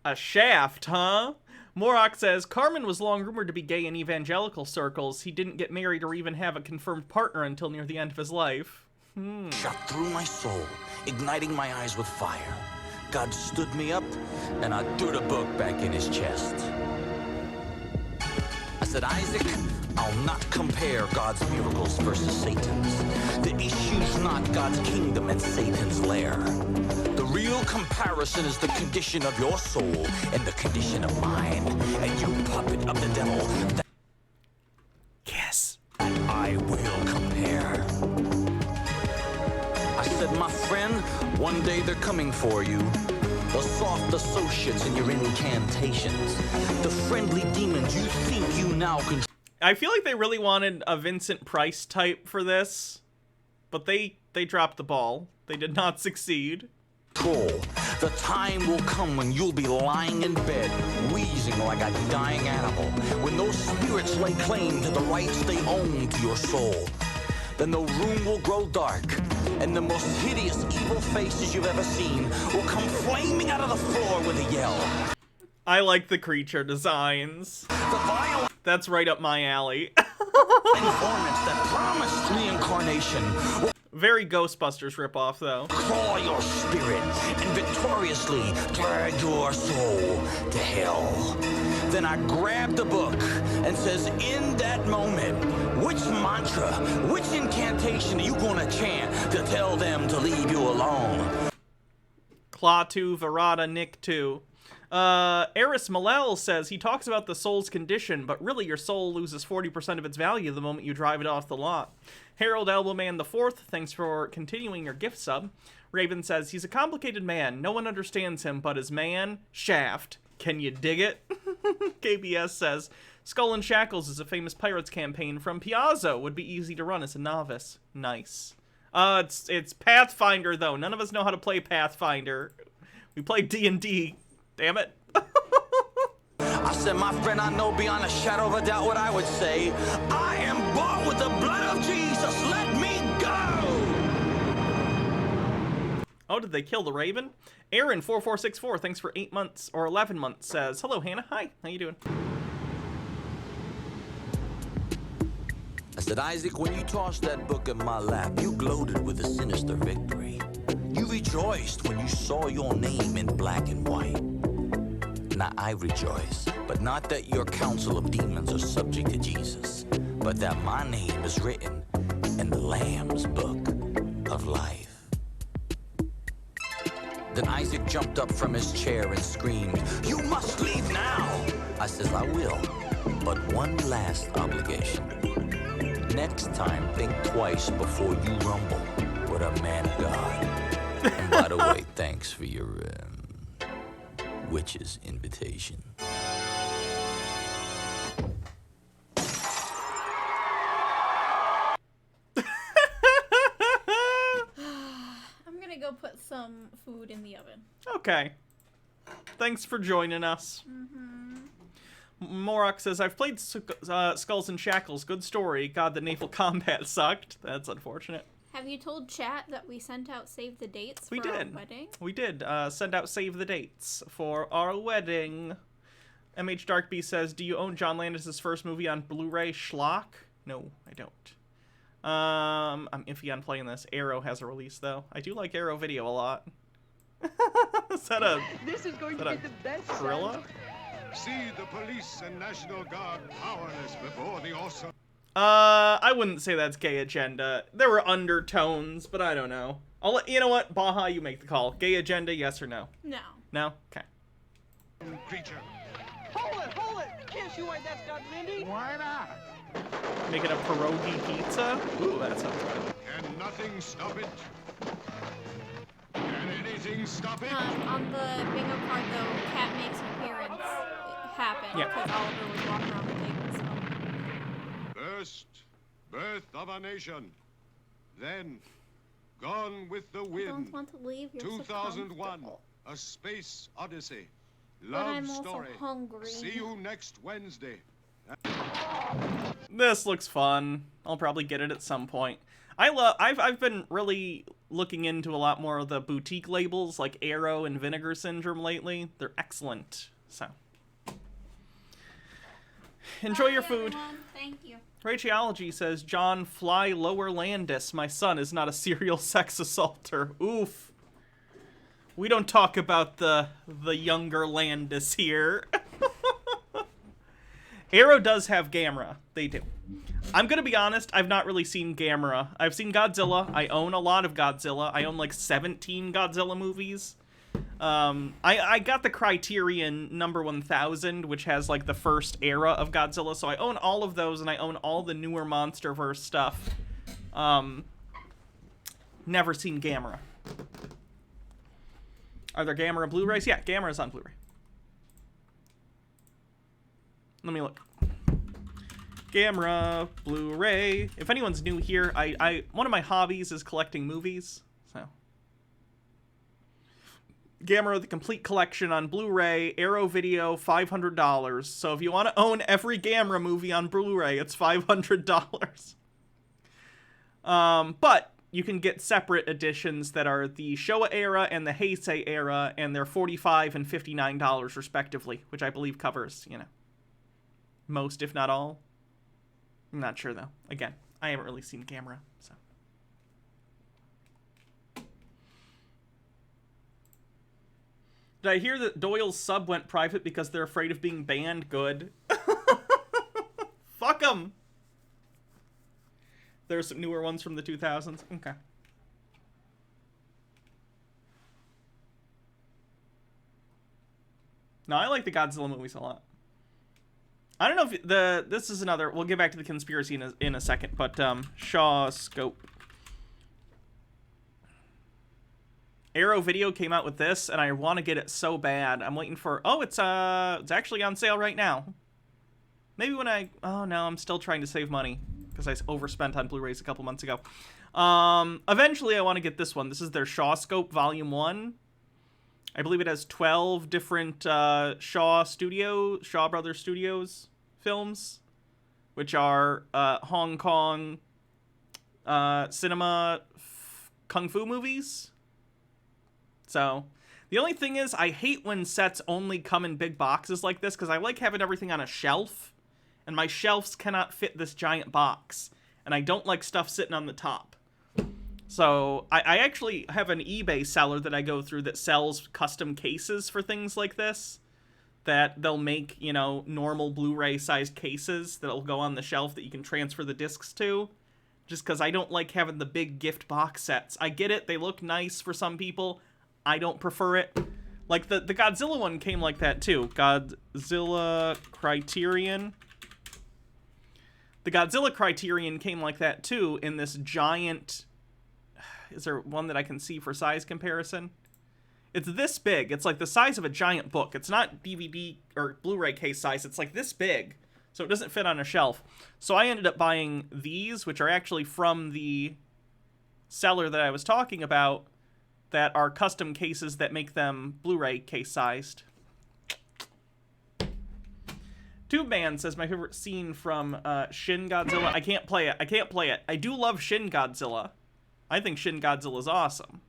A shaft, huh? Morok says, Carmen was long rumored to be gay in evangelical circles. He didn't get married or even have a confirmed partner until near the end of his life. Shot through my soul, igniting my eyes with fire. God stood me up, and I threw the book back in his chest. I said, Isaac, I'll not compare God's miracles versus Satan's. The issue's not God's kingdom and Satan's lair. The real comparison is the condition of your soul and the condition of mine. And you puppet of the devil. Yes. I will compare. I said, my friend, one day they're coming for you. The soft associates in your incantations. The friendly demons you think you now control. I feel like they really wanted a Vincent Price type for this, but they dropped the ball. They did not succeed. The time will come when you'll be lying in bed, wheezing like a dying animal, when those spirits lay claim to the rights they own to your soul. Then the room will grow dark, and the most hideous evil faces you've ever seen will come flaming out of the floor with a yell. I like the creature designs. The vile That's right up my alley. informants that promised reincarnation will Very Ghostbusters ripoff, though. claw your spirit and victoriously drag your soul to hell. Then I grabbed the book and says, in that moment, which mantra, which incantation are you gonna chant to tell them to leave you alone? Klaatu, Verada, Nick 2. Eris Malel says he talks about the soul's condition, but really your soul loses 40% of its value the moment you drive it off the lot. Harold Elbowman IV, thanks for continuing your gift sub. Raven says he's a complicated man. No one understands him but his man, Shaft. Can you dig it? KBS says Skull and Shackles is a famous pirates campaign from Piazzo. Would be easy to run as a novice. Nice. It's Pathfinder though. None of us know how to play Pathfinder. We play D&D. Damn it. I said, my friend, I know beyond a shadow of a doubt what I would say. I am bought with the blood of Jesus. Let me go. Oh, did they kill the Raven? Aaron4464, thanks for 8 months, or 11 months, says, hello, Hannah. Hi, how you doing? I said, Isaac, when you tossed that book in my lap, you gloated with a sinister victory. You rejoiced when you saw your name in black and white. Now I rejoice, but not that your council of demons are subject to Jesus, but that my name is written in the Lamb's book of life. Then Isaac jumped up from his chair and screamed, you must leave now! I says, I will, but one last obligation. Next time, think twice before you rumble with a man of God. And by the way, thanks for your, witch's invitation. I'm gonna go put some food in the oven. Okay. Thanks for joining us. Morok says, I've played Skulls and Shackles. Good story. God, the naval combat sucked. That's unfortunate. Have you told chat that we sent out save the dates We for our did. wedding? We did. Send out save the dates for our wedding. MH Darkbeast says, do you own John Landis' first movie on Blu-ray? Schlock? No, I don't. I'm iffy on playing this. Arrow has a release, though. I do like Arrow Video a lot. Is that a... This is going to be the best. gorilla? See the police and National Guard powerless before the awesome. I wouldn't say that's gay agenda. There were undertones, but I don't know. You know what? Baja, you make the call. Gay agenda, yes or no? No. No? Okay. Creature. Hold it, hold it! Can't see why that's not Mindy. Why not? Making a pierogi pizza? Ooh, that sounds good. Can nothing stop it? Can anything stop it? On the bingo card, though, Cat makes an appearance. It happened Yeah. because Oliver was walking around the table, so. First, birth of a nation. Then, Gone with the I Wind. don't want to leave. You're 2001, so comfortable. A Space Odyssey. But Love I'm also story. hungry. See you next Wednesday. This looks fun. I'll probably get it at some point. I've been really looking into a lot more of the boutique labels like Arrow and Vinegar Syndrome lately. They're excellent. So enjoy your food. Everyone. Thank you. Racheology says, John Fly Lower Landis, my son is not a serial sex assaulter. Oof. We don't talk about the younger Landis here. Arrow does have Gamera. They do. I'm gonna be honest, I've not really seen Gamera. I've seen Godzilla. I own a lot of Godzilla. I own like 17 Godzilla movies. I got the Criterion number 1000, which has like the first era of Godzilla, so I own all of those, and I own all the newer MonsterVerse stuff. Never seen Gamera. Are there Gamera Blu-rays? Yeah, Gamera's on Blu-ray. Let me look. Gamera Blu-ray. If anyone's new here, one of my hobbies is collecting movies. So Gamera, the complete collection on Blu-ray, Arrow Video, $500. So if you want to own every Gamera movie on Blu-ray, it's $500. But you can get separate editions that are the Showa era and the Heisei era, and they're $45 and $59 respectively, which I believe covers, you know, most, if not all. I'm not sure, though. Again, I haven't really seen Gamera, so. Did I hear that Doyle's sub went private because they're afraid of being banned? Good. Fuck them! There's some newer ones from the 2000s. Okay. No, I like the Godzilla movies a lot. I don't know if this is another. We'll get back to the conspiracy in a second, but Shaw Scope. Arrow Video came out with this, and I want to get it so bad. I'm waiting for. Oh, it's actually on sale right now. Maybe when I. Oh no, I'm still trying to save money because I overspent on Blu-rays a couple months ago. Eventually, I want to get this one. This is their Shaw Scope Volume 1. I believe it has 12 different Shaw Brothers Studios films, which are Hong Kong cinema kung fu movies. So, the only thing is, I hate when sets only come in big boxes like this, because I like having everything on a shelf, and my shelves cannot fit this giant box, and I don't like stuff sitting on the top. So, I actually have an eBay seller that I go through that sells custom cases for things like this. That they'll make, you know, normal Blu-ray sized cases that'll go on the shelf that you can transfer the discs to. Just because I don't like having the big gift box sets. I get it, they look nice for some people. I don't prefer it. Like, the Godzilla one came like that, too. Godzilla Criterion. The Godzilla Criterion came like that, too, in this giant... Is there one that I can see for size comparison? It's this big. It's like the size of a giant book. It's not DVD or Blu-ray case size. It's like this big. So it doesn't fit on a shelf. So I ended up buying these, which are actually from the seller that I was talking about, that are custom cases that make them Blu-ray case sized. Tube Man says my favorite scene from Shin Godzilla. I can't play it. I do love Shin Godzilla. I think Shin Godzilla is awesome.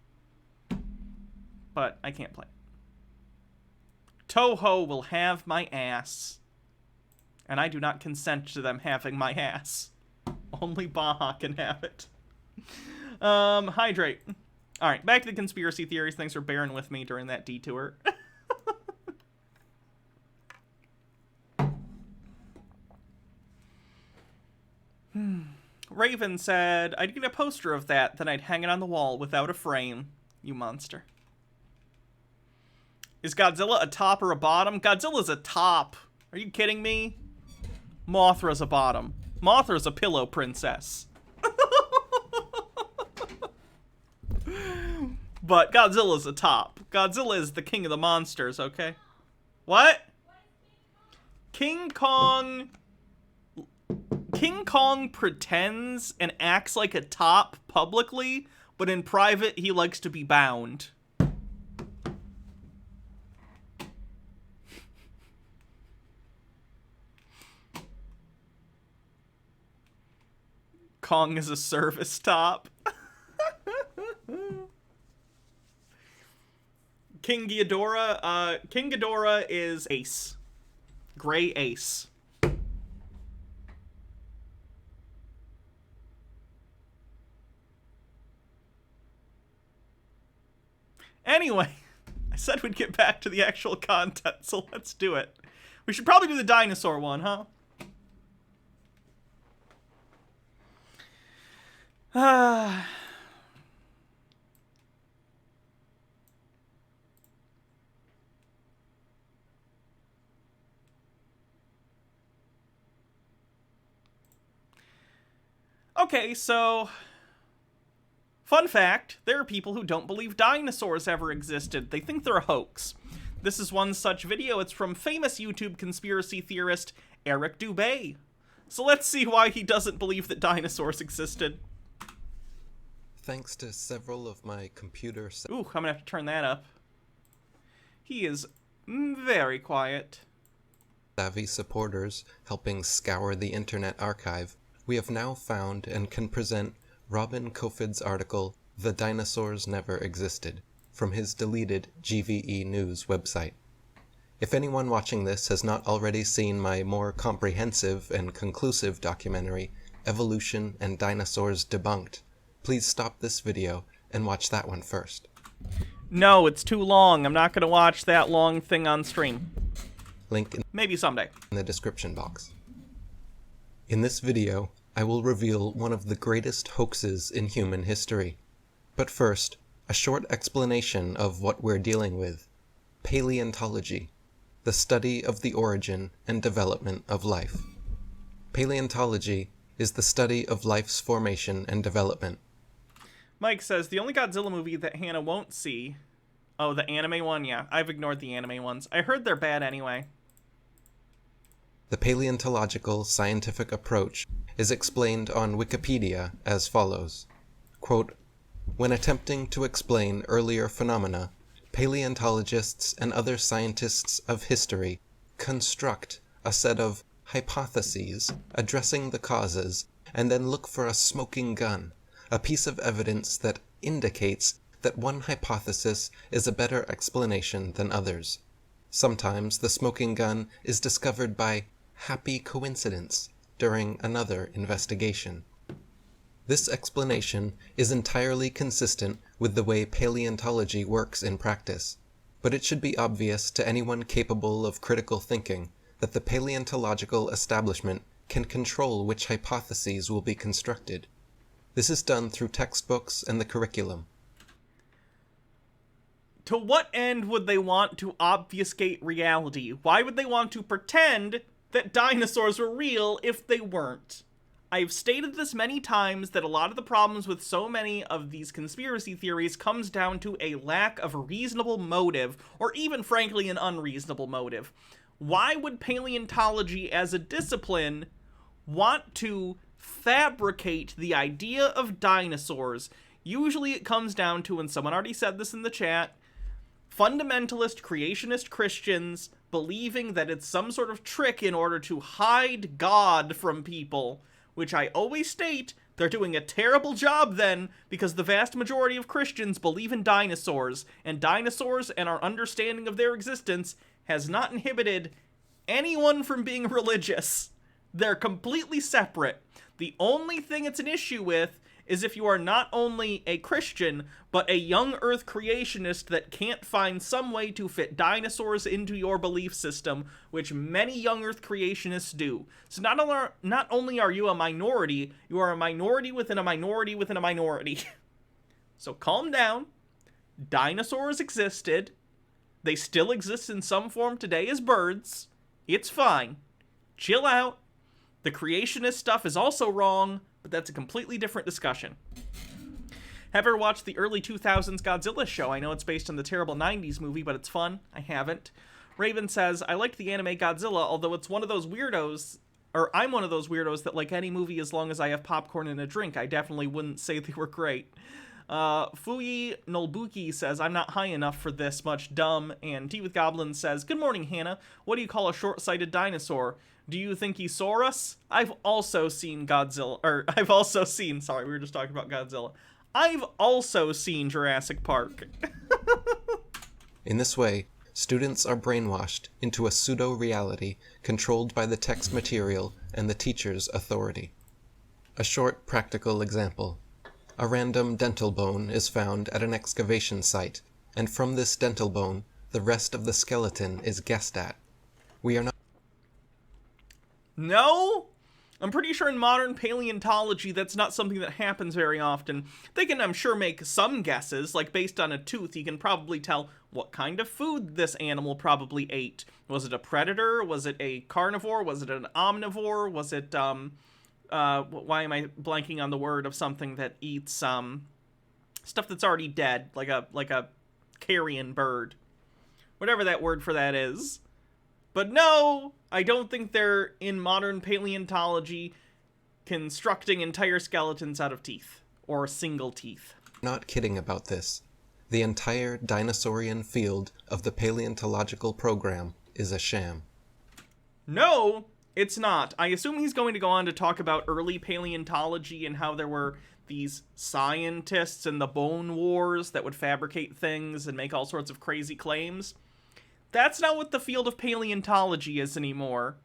But I can't play it. Toho will have my ass. And I do not consent to them having my ass. Only Baja can have it. Hydrate. Alright, back to the conspiracy theories. Thanks for bearing with me during that detour. Raven said, I'd get a poster of that, then I'd hang it on the wall without a frame. You monster. Is Godzilla a top or a bottom? Godzilla's a top. Are you kidding me? Mothra's a bottom. Mothra's a pillow princess. But Godzilla's a top. Godzilla is the king of the monsters, okay? What? King Kong pretends and acts like a top publicly, but in private he likes to be bound. Kong is a service top. King Ghidorah is Ace. Gray Ace. Anyway, I said we'd get back to the actual content, so let's do it. We should probably do the dinosaur one, huh? Okay, so fun fact, there are people who don't believe dinosaurs ever existed. They think they're a hoax. This is one such video. It's from famous YouTube conspiracy theorist Eric Dubay. So let's see why he doesn't believe that dinosaurs existed. Thanks to several of my computer... Ooh, I'm gonna have to turn that up. He is very quiet. ...savvy supporters helping scour the Internet Archive, we have now found and can present Robin Kofid's article, The Dinosaurs Never Existed, from his deleted GVE News website. If anyone watching this has not already seen my more comprehensive and conclusive documentary, Evolution and Dinosaurs Debunked, please stop this video and watch that one first. No, it's too long. I'm not going to watch that long thing on stream. Link in Maybe someday. the description box. In this video, I will reveal one of the greatest hoaxes in human history. But first, a short explanation of what we're dealing with. Paleontology, the study of the origin and development of life. Paleontology is the study of life's formation and development. Mike says, the only Godzilla movie that Hannah won't see... Oh, the anime one? Yeah, I've ignored the anime ones. I heard they're bad anyway. The paleontological scientific approach is explained on Wikipedia as follows. Quote, when attempting to explain earlier phenomena, paleontologists and other scientists of history construct a set of hypotheses addressing the causes and then look for a smoking gun, a piece of evidence that indicates that one hypothesis is a better explanation than others. Sometimes the smoking gun is discovered by happy coincidence during another investigation. This explanation is entirely consistent with the way paleontology works in practice, but it should be obvious to anyone capable of critical thinking that the paleontological establishment can control which hypotheses will be constructed. This is done through textbooks and the curriculum. To what end would they want to obfuscate reality? Why would they want to pretend that dinosaurs were real if they weren't? I've stated this many times that a lot of the problems with so many of these conspiracy theories comes down to a lack of a reasonable motive, or even frankly an unreasonable motive. Why would paleontology as a discipline want to fabricate the idea of dinosaurs? Usually it comes down to, and someone already said this in the chat, fundamentalist creationist Christians believing that it's some sort of trick in order to hide God from people, which I always state they're doing a terrible job then, because the vast majority of Christians believe in dinosaurs, and dinosaurs and our understanding of their existence has not inhibited anyone from being religious. They're completely separate. The only thing it's an issue with is if you are not only a Christian, but a young earth creationist that can't find some way to fit dinosaurs into your belief system, which many young earth creationists do. So not only are you a minority, you are a minority within a minority within a minority. So calm down. Dinosaurs existed. They still exist in some form today as birds. It's fine. Chill out. The creationist stuff is also wrong, but that's a completely different discussion. Have you ever watched the early 2000s Godzilla show? I know it's based on the terrible 90s movie, but it's fun. I haven't. Raven says, I liked the anime Godzilla, although it's one of those weirdos, or I'm one of those weirdos that like any movie as long as I have popcorn and a drink. I definitely wouldn't say they were great. Fuyi Nolbuki says, I'm not high enough for this much, dumb. And Tea with Goblins says, good morning, Hannah. What do you call a short-sighted dinosaur? Do you think he saw us? I've also seen Godzilla, sorry, we were just talking about Godzilla. I've also seen Jurassic Park. In this way, students are brainwashed into a pseudo-reality controlled by the text material and the teacher's authority. A short practical example. A random dental bone is found at an excavation site, and from this dental bone, the rest of the skeleton is guessed at. We are not... No, I'm pretty sure in modern paleontology that's not something that happens very often. They can, I'm sure, make some guesses, like based on a tooth, you can probably tell what kind of food this animal probably ate. Was it a predator? Was it a carnivore? Was it an omnivore? Was it, why am I blanking on the word of something that eats, stuff that's already dead, like a carrion bird. Whatever that word for that is. But no, I don't think they're, in modern paleontology, constructing entire skeletons out of teeth. Or single teeth. Not kidding about this. The entire dinosaurian field of the paleontological program is a sham. No, it's not. I assume he's going to go on to talk about early paleontology and how there were these scientists in the bone wars that would fabricate things and make all sorts of crazy claims. That's not what the field of paleontology is anymore.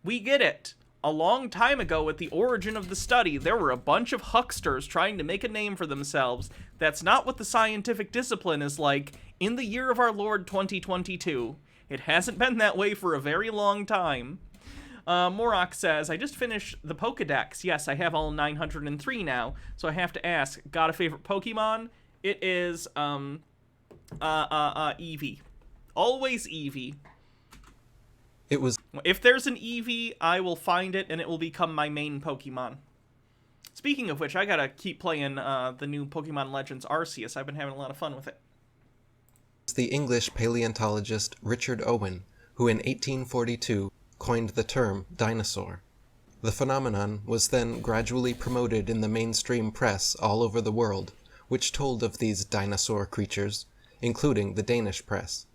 We get it. A long time ago, at the origin of the study, there were a bunch of hucksters trying to make a name for themselves. That's not what the scientific discipline is like in the year of our Lord 2022. It hasn't been that way for a very long time. Morok says, I just finished the Pokedex. Yes, I have all 903 now, so I have to ask, got a favorite Pokemon? It is, Eevee. Always Eevee. It was... If there's an Eevee, I will find it, and it will become my main Pokemon. Speaking of which, I gotta keep playing the new Pokemon Legends Arceus. I've been having a lot of fun with it. The English paleontologist Richard Owen, who in 1842 coined the term dinosaur. The phenomenon was then gradually promoted in the mainstream press all over the world, which told of these dinosaur creatures, including the Danish press.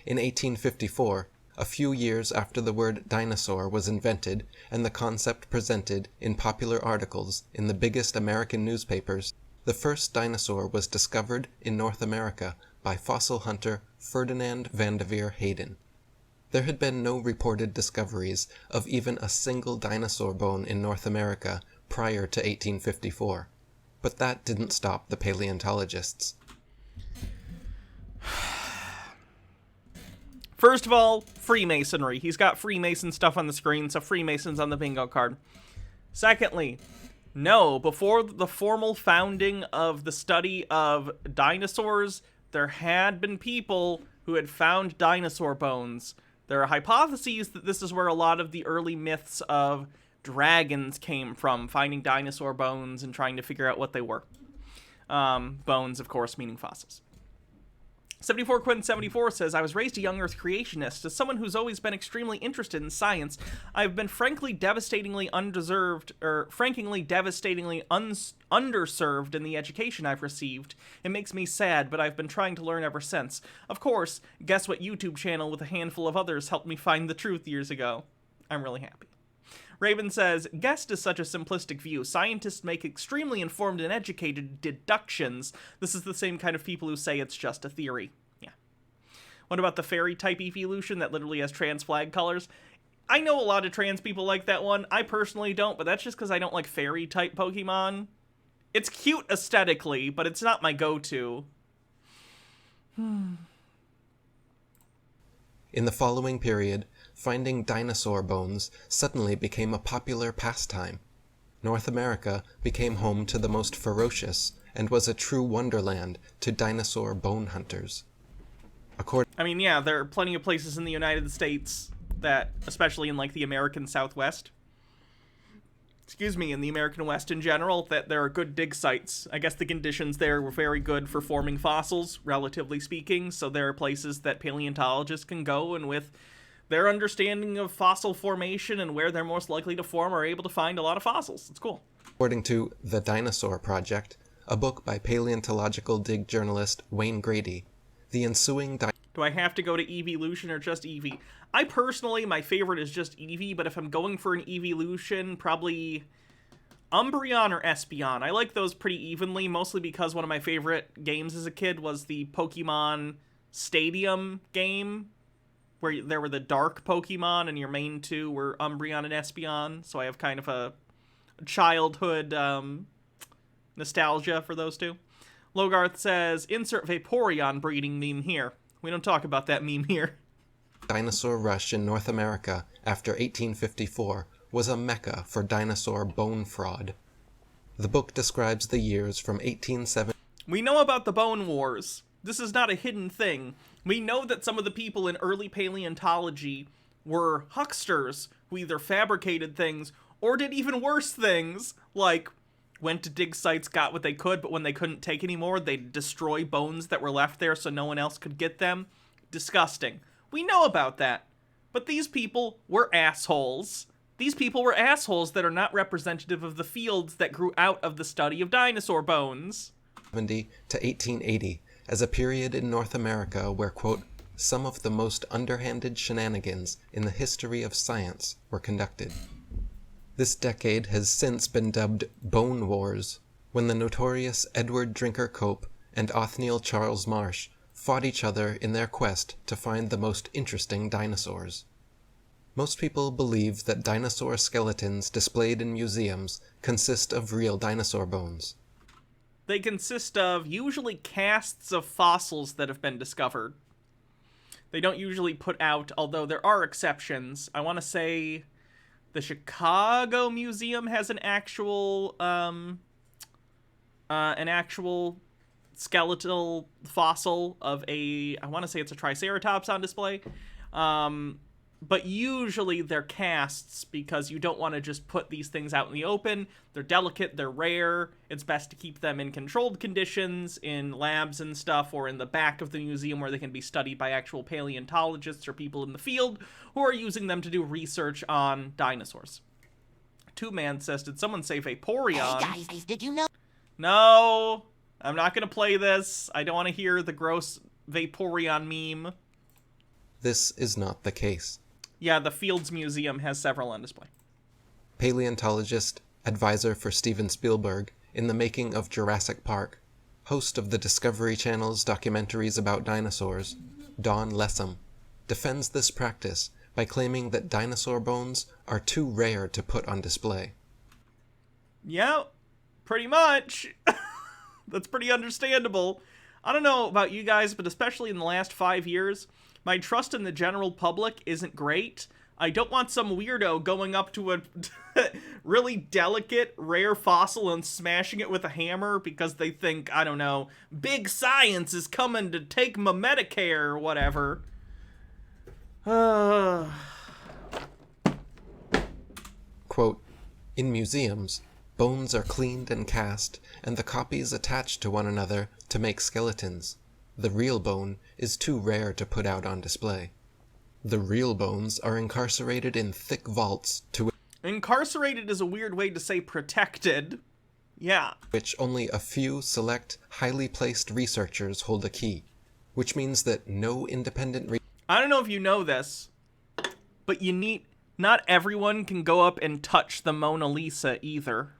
In 1854, a few years after the word dinosaur was invented and the concept presented in popular articles in the biggest American newspapers, the first dinosaur was discovered in North America by fossil hunter Ferdinand Vanderveer Hayden. There had been no reported discoveries of even a single dinosaur bone in North America prior to 1854, but that didn't stop the paleontologists. First of all, Freemasonry. He's got Freemason stuff on the screen, so Freemason's on the bingo card. Secondly, no, before the formal founding of the study of dinosaurs, there had been people who had found dinosaur bones. There are hypotheses that this is where a lot of the early myths of dragons came from, finding dinosaur bones and trying to figure out what they were. Bones, of course, meaning fossils. 74 Quinn 74 says, I was raised a young Earth creationist. As someone who's always been extremely interested in science, I've been frankly devastatingly underserved in the education I've received. It makes me sad, but I've been trying to learn ever since. Of course, guess what YouTube channel with a handful of others helped me find the truth years ago? I'm really happy. Raven says, guessed is such a simplistic view. Scientists make extremely informed and educated deductions. This is the same kind of people who say it's just a theory. Yeah. What about the fairy-type evolution that literally has trans flag colors? I know a lot of trans people like that one. I personally don't, but that's just because I don't like fairy-type Pokemon. It's cute aesthetically, but it's not my go-to. In the following period, finding dinosaur bones suddenly became a popular pastime. North America became home to the most ferocious and was a true wonderland to dinosaur bone hunters. I mean, yeah, there are plenty of places in the United States that, especially in, like, the American Southwest, in the American West in general, that there are good dig sites. I guess the conditions there were very good for forming fossils, relatively speaking, so there are places that paleontologists can go, and with their understanding of fossil formation and where they're most likely to form are able to find a lot of fossils. It's cool. According to The Dinosaur Project, a book by paleontological dig journalist Wayne Grady, the ensuing... Do I have to go to evolution or just Eevee? I personally, my favorite is just Eevee, but if I'm going for an evolution, probably Umbreon or Espeon. I like those pretty evenly, mostly because one of my favorite games as a kid was the Pokemon Stadium game, where there were the dark Pokemon, and your main two were Umbreon and Espeon, so I have kind of a childhood nostalgia for those two. Logarth says, insert Vaporeon breeding meme here. We don't talk about that meme here. Dinosaur rush in North America after 1854 was a mecca for dinosaur bone fraud. The book describes the years from 1870. We know about the Bone Wars. This is not a hidden thing. We know that some of the people in early paleontology were hucksters who either fabricated things or did even worse things, like went to dig sites, got what they could, but when they couldn't take anymore, they'd destroy bones that were left there so no one else could get them. Disgusting. We know about that. But these people were assholes. These people were assholes that are not representative of the fields that grew out of the study of dinosaur bones. 70 to 1880 as a period in North America where, quote, some of the most underhanded shenanigans in the history of science were conducted. This decade has since been dubbed Bone Wars, when the notorious Edward Drinker Cope and Othniel Charles Marsh fought each other in their quest to find the most interesting dinosaurs. Most people believe that dinosaur skeletons displayed in museums consist of real dinosaur bones. They consist of usually casts of fossils that have been discovered. They don't usually put out, although there are exceptions. I want to say the Chicago Museum has an actual skeletal fossil of I want to say it's a Triceratops on display. But usually they're casts because you don't want to just put these things out in the open. They're delicate, they're rare. It's best to keep them in controlled conditions, in labs and stuff, or in the back of the museum where they can be studied by actual paleontologists or people in the field who are using them to do research on dinosaurs. Two Man says, did someone say Vaporeon? Hey guys, did you know? No, I'm not going to play this. I don't want to hear the gross Vaporeon meme. This is not the case. Yeah, the Fields Museum has several on display. Paleontologist, advisor for Steven Spielberg in the making of Jurassic Park, host of the Discovery Channel's documentaries about dinosaurs, Don Lessam, defends this practice by claiming that dinosaur bones are too rare to put on display. Yeah, pretty much. That's pretty understandable. I don't know about you guys, but especially in the last 5 years, my trust in the general public isn't great. I don't want some weirdo going up to a really delicate, rare fossil and smashing it with a hammer because they think, I don't know, big science is coming to take my Medicare or whatever. Quote, in museums, bones are cleaned and cast, and the copies attached to one another to make skeletons. The real bone is too rare to put out on display. The real bones are incarcerated in thick vaults to Incarcerated is a weird way to say protected. Yeah. which only a few select, highly placed researchers hold a key, which means that no independent I don't know if you know this, but not everyone can go up and touch the Mona Lisa either.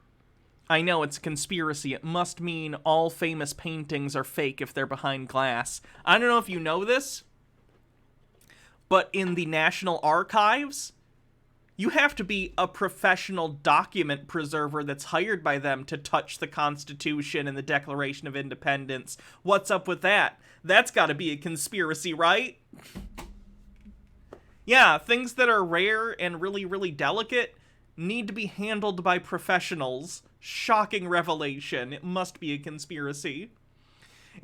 I know it's a conspiracy. It must mean all famous paintings are fake if they're behind glass. I don't know if you know this, but in the National Archives, you have to be a professional document preserver that's hired by them to touch the Constitution and the Declaration of Independence. What's up with that? That's got to be a conspiracy, right? Yeah, things that are rare and really, really delicate need to be handled by professionals. Shocking revelation. It must be a conspiracy.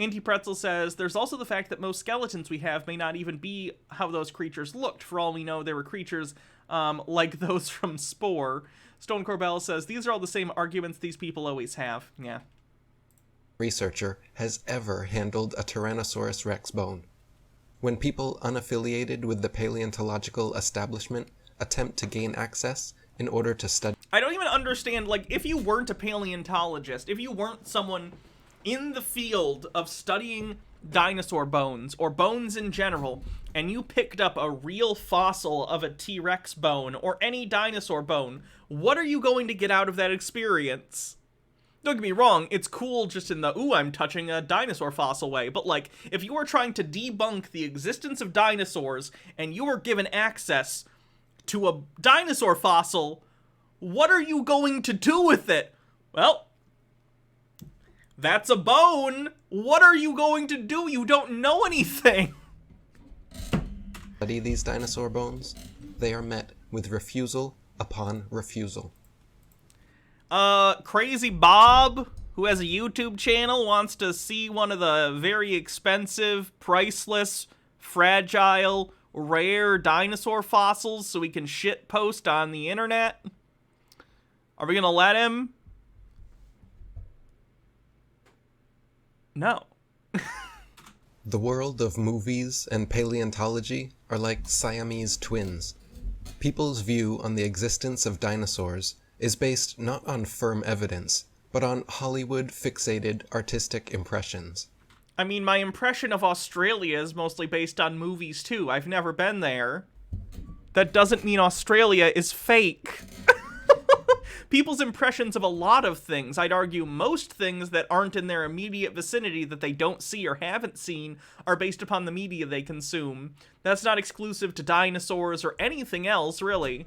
Anti-Pretzel says, there's also the fact that most skeletons we have may not even be how those creatures looked. For all we know, they were creatures like those from Spore. Stone Corbell says, these are all the same arguments these people always have. Yeah. researcher has ever handled a Tyrannosaurus rex bone. When people unaffiliated with the paleontological establishment attempt to gain access in order to study... I don't even understand, like, if you weren't a paleontologist, if you weren't someone in the field of studying dinosaur bones, or bones in general, and you picked up a real fossil of a T-Rex bone, or any dinosaur bone, what are you going to get out of that experience? Don't get me wrong, it's cool just in the, ooh, I'm touching a dinosaur fossil way, but like, if you were trying to debunk the existence of dinosaurs, and you were given access to a dinosaur fossil, what are you going to do with it? Well, that's a bone. What are you going to do? You don't know anything. Study these dinosaur bones, they are met with refusal, upon refusal. Crazy Bob, who has a YouTube channel, wants to see one of the very expensive, priceless, fragile, rare dinosaur fossils so we can shit post on the internet. Are we gonna let him? No. The world of movies and paleontology are like Siamese twins. People's view on the existence of dinosaurs is based not on firm evidence, but on Hollywood-fixated artistic impressions. I mean, my impression of Australia is mostly based on movies, too. I've never been there. That doesn't mean Australia is fake. People's impressions of a lot of things, I'd argue most things that aren't in their immediate vicinity that they don't see or haven't seen, are based upon the media they consume. That's not exclusive to dinosaurs or anything else, really.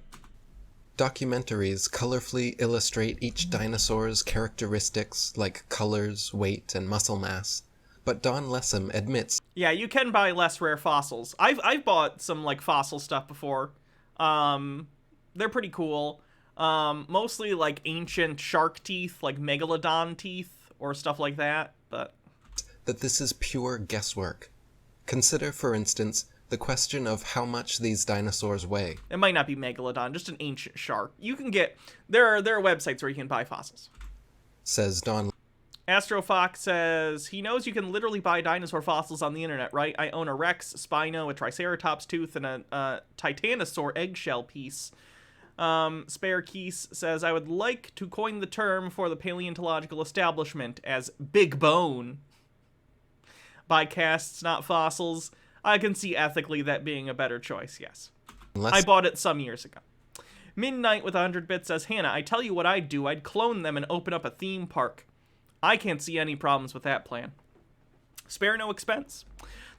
Documentaries colorfully illustrate each dinosaur's characteristics like colors, weight, and muscle mass. But Don Lessem admits, yeah, you can buy less rare fossils. I've bought some like fossil stuff before. They're pretty cool. Mostly like ancient shark teeth, like megalodon teeth or stuff like that, but that this is pure guesswork. Consider, for instance, the question of how much these dinosaurs weigh. It might not be megalodon, just an ancient shark. You can get, there are websites where you can buy fossils. Says Don. Astrofox says, he knows you can literally buy dinosaur fossils on the internet, right? I own a Rex, Spino, a Triceratops tooth, and a Titanosaur eggshell piece. Spare Keese says, I would like to coin the term for the paleontological establishment as big bone. Buy casts, not fossils. I can see ethically that being a better choice, yes. I bought it some years ago. Midnight with 100 bits says, Hannah, I tell you what I'd do. I'd clone them and open up a theme park. I can't see any problems with that plan. Spare no expense.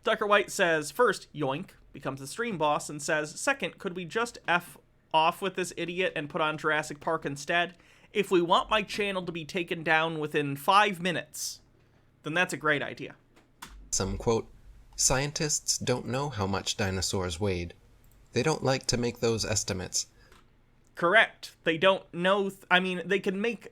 Tucker White says, first, yoink, becomes the stream boss, and says, second, could we just F off with this idiot and put on Jurassic Park instead? If we want my channel to be taken down within 5 minutes, then that's a great idea. Some quote, scientists don't know how much dinosaurs weighed. They don't like to make those estimates. Correct. They don't know. I mean, they can make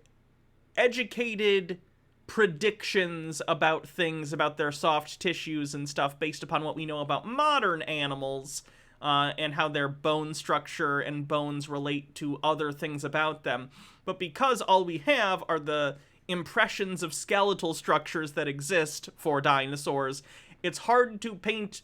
educated predictions about things, about their soft tissues and stuff based upon what we know about modern animals and how their bone structure and bones relate to other things about them. But because all we have are the impressions of skeletal structures that exist for dinosaurs, it's hard to paint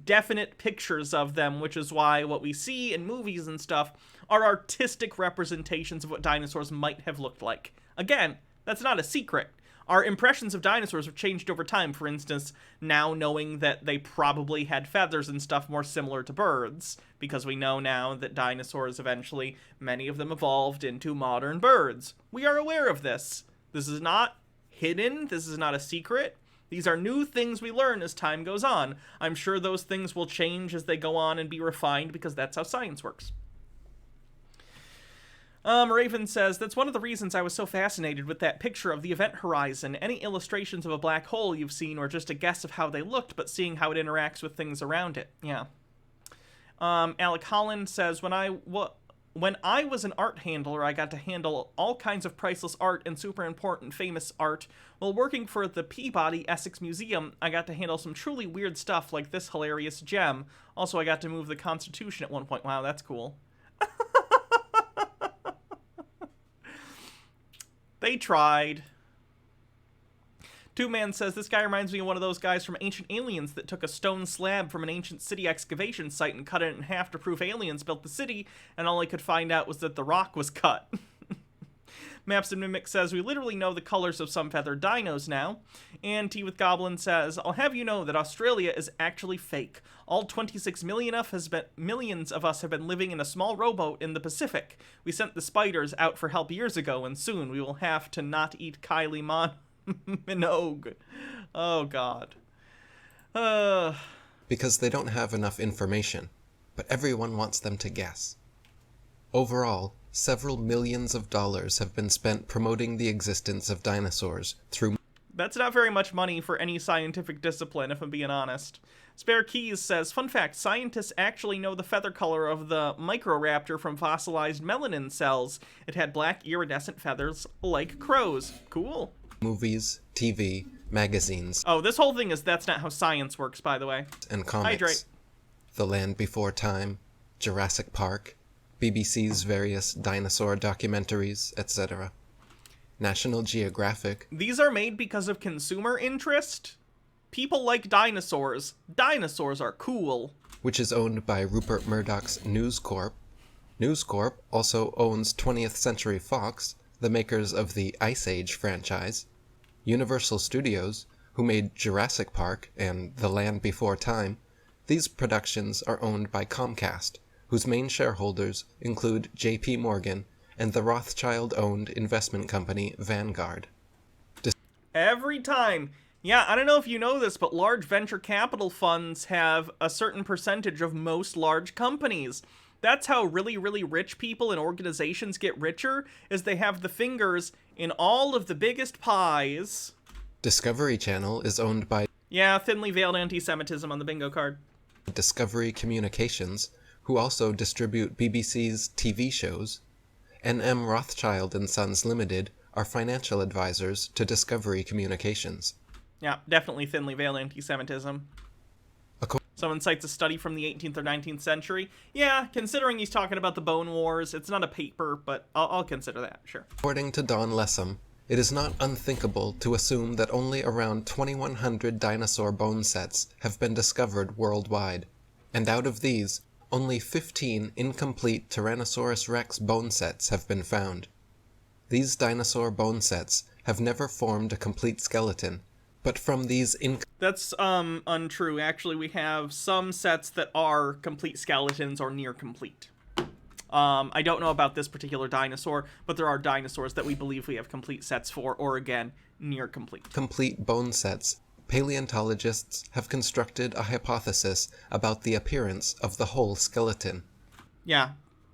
definite pictures of them, which is why what we see in movies and stuff are artistic representations of what dinosaurs might have looked like. Again, that's not a secret. Our impressions of dinosaurs have changed over time, for instance, now knowing that they probably had feathers and stuff more similar to birds, because we know now that dinosaurs eventually, many of them evolved into modern birds. We are aware of this. This is not hidden. This is not a secret. These are new things we learn as time goes on. I'm sure those things will change as they go on and be refined, because that's how science works. Raven says, that's one of the reasons I was so fascinated with that picture of the event horizon. Any illustrations of a black hole you've seen were just a guess of how they looked, but seeing how it interacts with things around it. Yeah. Alec Holland says, when I was an art handler, I got to handle all kinds of priceless art and super important famous art. While working for the Peabody Essex Museum, I got to handle some truly weird stuff like this hilarious gem. Also, I got to move the Constitution at one point. Wow, that's cool. They tried. Two Man says, this guy reminds me of one of those guys from Ancient Aliens that took a stone slab from an ancient city excavation site and cut it in half to prove aliens built the city, and all I could find out was that the rock was cut. Maps and Mimic says, we literally know the colors of some feathered dinos now. And Tea with Goblin says, I'll have you know that Australia is actually fake. All 26 millions of us have been living in a small rowboat in the Pacific. We sent the spiders out for help years ago, and soon we will have to not eat Kylie Minogue. Oh, God. Because they don't have enough information, but everyone wants them to guess. Overall, several millions of dollars have been spent promoting the existence of dinosaurs through... That's not very much money for any scientific discipline, if I'm being honest. Spare Keys says, fun fact, scientists actually know the feather color of the Microraptor from fossilized melanin cells. It had black iridescent feathers like crows. Cool. Movies, TV, magazines, Oh, this whole thing is That's Not How Science Works, by the way. and comics. Hydrate. The Land Before Time, Jurassic Park, BBC's various dinosaur documentaries, etc. National Geographic, These are made because of consumer interest. People like dinosaurs. Dinosaurs are cool. which is owned by Rupert Murdoch's News Corp. News Corp also owns 20th Century Fox, the makers of the Ice Age franchise. Universal Studios, who made Jurassic Park and The Land Before Time. These productions are owned by Comcast, whose main shareholders include J.P. Morgan and the Rothschild-owned investment company Vanguard. Every time. Yeah, I don't know if you know this, but large venture capital funds have a certain percentage of most large companies. That's how really, really rich people and organizations get richer, is they have the fingers in all of the biggest pies. Discovery Channel is owned by Yeah, thinly veiled anti-Semitism on the bingo card. Discovery Communications, who also distribute BBC's TV shows. N.M. Rothschild & Sons Limited are financial advisors to Discovery Communications. Yeah, definitely thinly veiled anti-Semitism. Someone cites a study from the 18th or 19th century. Yeah, considering he's talking about the Bone Wars, it's not a paper, but I'll consider that, sure. According to Don Lessam, it is not unthinkable to assume that only around 2,100 dinosaur bone sets have been discovered worldwide, and out of these, only 15 incomplete Tyrannosaurus rex bone sets have been found. These dinosaur bone sets have never formed a complete skeleton, but from these That's untrue. Actually, we have some sets that are complete skeletons or near complete. I don't know about this particular dinosaur, but there are dinosaurs that we believe we have complete sets for, or again, near complete. Complete bone sets, paleontologists have constructed a hypothesis about the appearance of the whole skeleton. Yeah,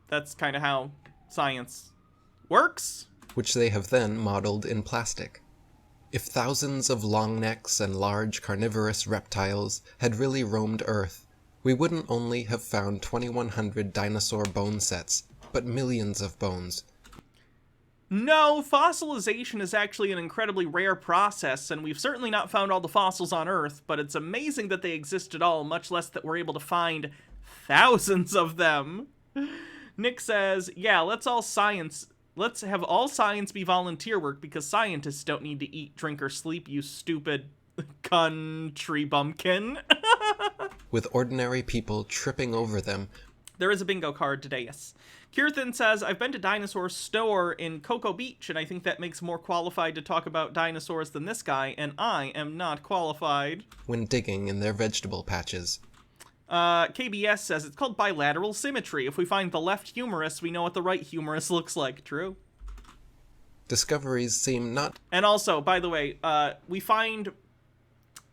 that's kind of how science works. Which they have then modeled in plastic. If thousands of long necks and large carnivorous reptiles had really roamed Earth, we wouldn't only have found 2,100 dinosaur bone sets, but millions of bones. No, fossilization is actually an incredibly rare process, and we've certainly not found all the fossils on Earth, but it's amazing that they exist at all, much less that we're able to find thousands of them. Nick says, yeah, let's have all science be volunteer work, because scientists don't need to eat, drink, or sleep, you stupid country bumpkin. With ordinary people tripping over them. There is a bingo card today, yes. Kirthan says, I've been to Dinosaur Store in Cocoa Beach, and I think that makes more qualified to talk about dinosaurs than this guy, and I am not qualified. When digging in their vegetable patches. KBS says, it's called bilateral symmetry. If we find the left humerus, we know what the right humerus looks like. True. Discoveries seem not... And also, by the way, we find...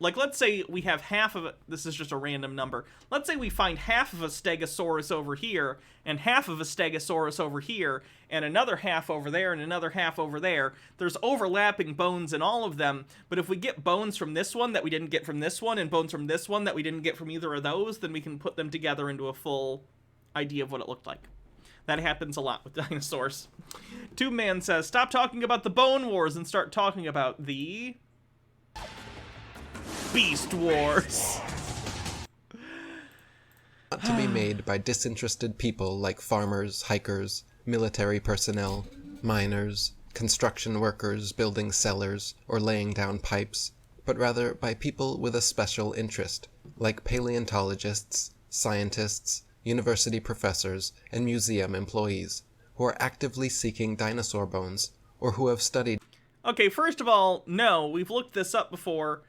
Like, let's say we have half of it. This is just a random number. Let's say we find half of a stegosaurus over here, and half of a stegosaurus over here, and another half over there, and another half over there. There's overlapping bones in all of them, but if we get bones from this one that we didn't get from this one, and bones from this one that we didn't get from either of those, then we can put them together into a full idea of what it looked like. That happens a lot with dinosaurs. Tube Man says, stop talking about the Bone Wars and start talking about the... Beast Wars. Not to be made by disinterested people like farmers, hikers, military personnel, miners, construction workers building cellars or laying down pipes, but rather by people with a special interest, like paleontologists, scientists, university professors, and museum employees, who are actively seeking dinosaur bones, or who have studied... Okay, first of all, no, we've looked this up before.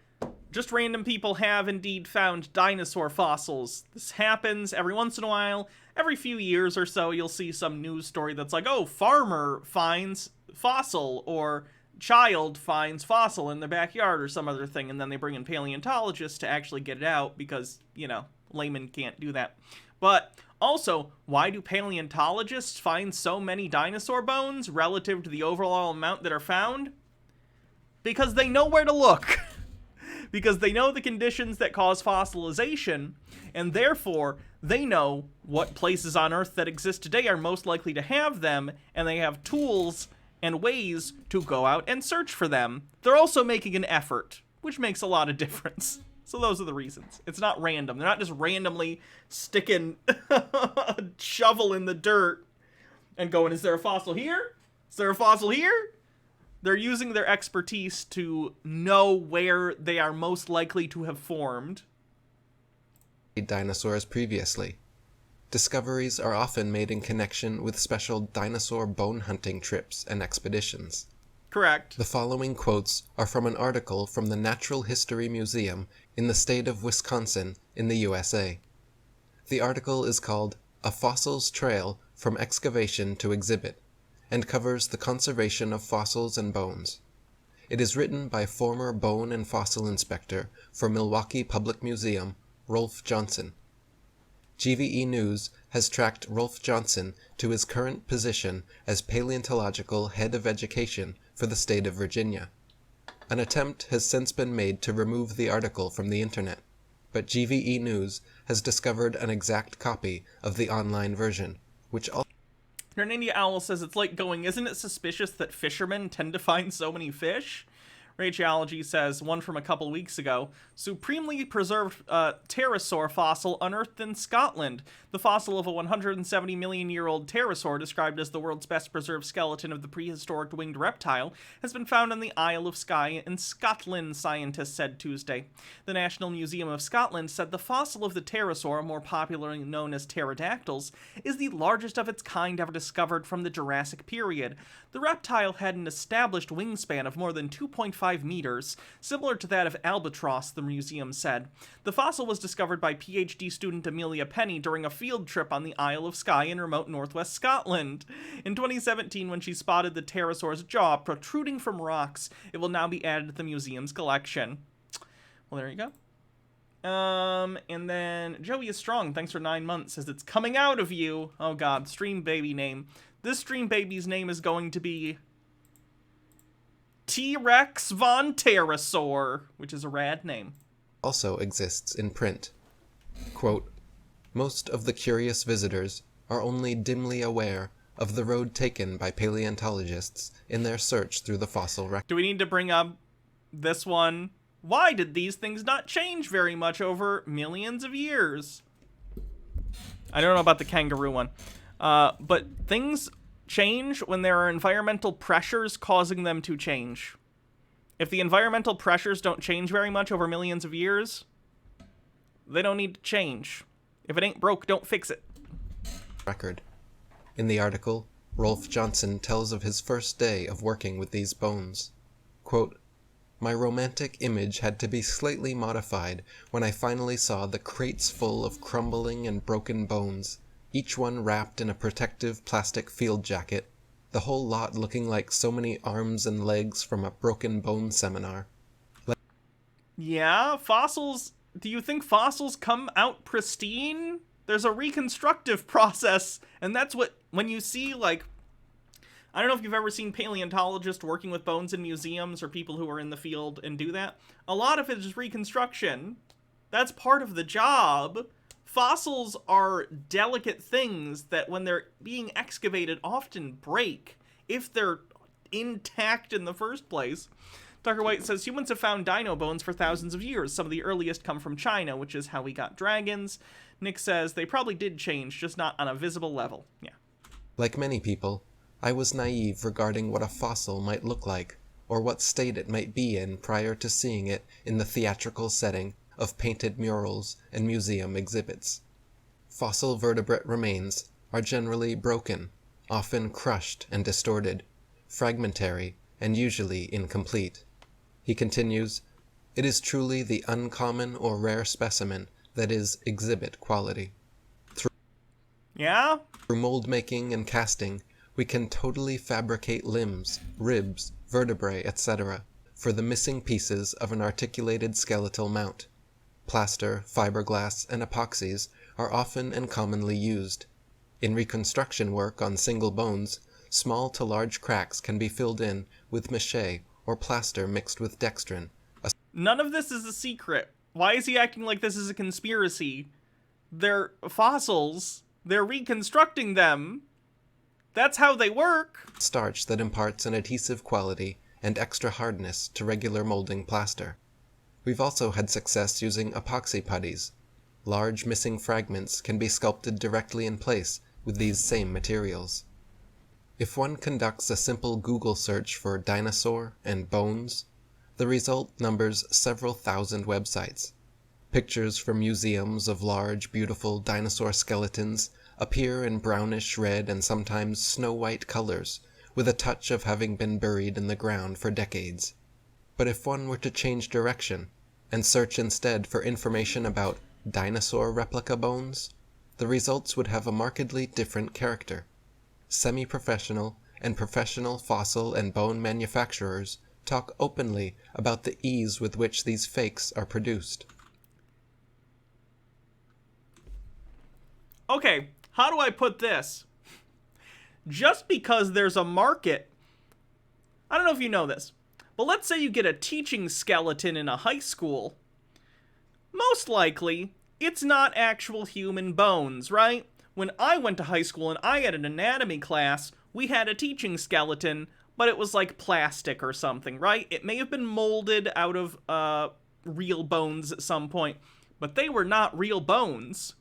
Just random people have indeed found dinosaur fossils. This happens every once in a while. Every few years or so, you'll see some news story that's like, oh, farmer finds fossil, or child finds fossil in their backyard, or some other thing, and then they bring in paleontologists to actually get it out, because, you know, laymen can't do that. But also, why do paleontologists find so many dinosaur bones relative to the overall amount that are found? Because they know where to look. because they know the conditions that cause fossilization, and therefore they know what places on Earth that exist today are most likely to have them, and they have tools and ways to go out and search for them. They're also making an effort, which makes a lot of difference. So those are the reasons. It's not random. They're not just randomly sticking a shovel in the dirt and going, is there a fossil here? Is there a fossil here? They're using their expertise to know where they are most likely to have formed. Dinosaurs previously. Discoveries are often made in connection with special dinosaur bone hunting trips and expeditions. Correct. The following quotes are from an article from the Natural History Museum in the state of Wisconsin in the USA. The article is called A Fossils Trail from Excavation to Exhibit and covers the conservation of fossils and bones. It is written by former bone and fossil inspector for Milwaukee Public Museum, Rolf Johnson. GVE News has tracked Rolf Johnson to his current position as Paleontological Head of Education for the state of Virginia. An attempt has since been made to remove the article from the internet, but GVE News has discovered an exact copy of the online version, which also... Grenadier Owl says it's like going, isn't it suspicious that fishermen tend to find so many fish? Rachology says, one from a couple weeks ago, supremely preserved pterosaur fossil unearthed in Scotland. The fossil of a 170 million year old pterosaur, described as the world's best preserved skeleton of the prehistoric winged reptile, has been found on the Isle of Skye in Scotland, scientists said Tuesday. The National Museum of Scotland said the fossil of the pterosaur, more popularly known as pterodactyls, is the largest of its kind ever discovered from the Jurassic period. The reptile had an established wingspan of more than 2.5 meters, similar to that of albatross, the museum said. The fossil was discovered by PhD student Amelia Penny during a field trip on the Isle of Skye in remote northwest Scotland. In 2017, when she spotted the pterosaur's jaw protruding from rocks, it will now be added to the museum's collection. Well, there you go. And then Joey is Strong, thanks for 9 months, says it's coming out of you. Oh god, stream baby name. This stream baby's name is going to be T-Rex von Pterosaur, which is a rad name. Also exists in print. Quote, most of the curious visitors are only dimly aware of the road taken by paleontologists in their search through the fossil record. Do we need to bring up this one? Why did these things not change very much over millions of years? I don't know about the kangaroo one. But things change when there are environmental pressures causing them to change. If the environmental pressures don't change very much over millions of years, they don't need to change. If it ain't broke, don't fix it. Record. In the article, Rolf Johnson tells of his first day of working with these bones. Quote, my romantic image had to be slightly modified when I finally saw the crates full of crumbling and broken bones, each one wrapped in a protective plastic field jacket, the whole lot looking like so many arms and legs from a broken bone seminar. Yeah, fossils... Do you think fossils come out pristine? There's a reconstructive process, and that's what... When you see, like... I don't know if you've ever seen paleontologists working with bones in museums or people who are in the field and do that. A lot of it is reconstruction. That's part of the job. Fossils are delicate things that when they're being excavated often break if they're intact in the first place. Tucker White says, humans have found dino bones for thousands of years. Some of the earliest come from China, which is how we got dragons. Nick says, they probably did change, just not on a visible level. Yeah. Like many people, I was naive regarding what a fossil might look like, or what state it might be in prior to seeing it in the theatrical setting of painted murals and museum exhibits. Fossil vertebrate remains are generally broken, often crushed and distorted, fragmentary, and usually incomplete. He continues, it is truly the uncommon or rare specimen that is exhibit quality. Through mold making and casting, we can totally fabricate limbs, ribs, vertebrae, etc. for the missing pieces of an articulated skeletal mount. Plaster, fiberglass, and epoxies are often and commonly used. In reconstruction work on single bones, small to large cracks can be filled in with mache or plaster mixed with dextrin. None of this is a secret. Why is he acting like this is a conspiracy? They're fossils. They're reconstructing them. That's how they work. Starch that imparts an adhesive quality and extra hardness to regular molding plaster. We've also had success using epoxy putties. Large missing fragments can be sculpted directly in place with these same materials. If one conducts a simple Google search for dinosaur and bones, the result numbers several thousand websites. Pictures from museums of large, beautiful dinosaur skeletons appear in brownish red and sometimes snow-white colors, with a touch of having been buried in the ground for decades. But if one were to change direction and search instead for information about dinosaur replica bones, the results would have a markedly different character. Semi-professional and professional fossil and bone manufacturers talk openly about the ease with which these fakes are produced. Okay, how do I put this? Just because there's a market, I don't know if you know this, but let's say you get a teaching skeleton in a high school. Most likely, it's not actual human bones, right? When I went to high school and I had an anatomy class, we had a teaching skeleton, but it was like plastic or something, right? It may have been molded out of real bones at some point, but they were not real bones.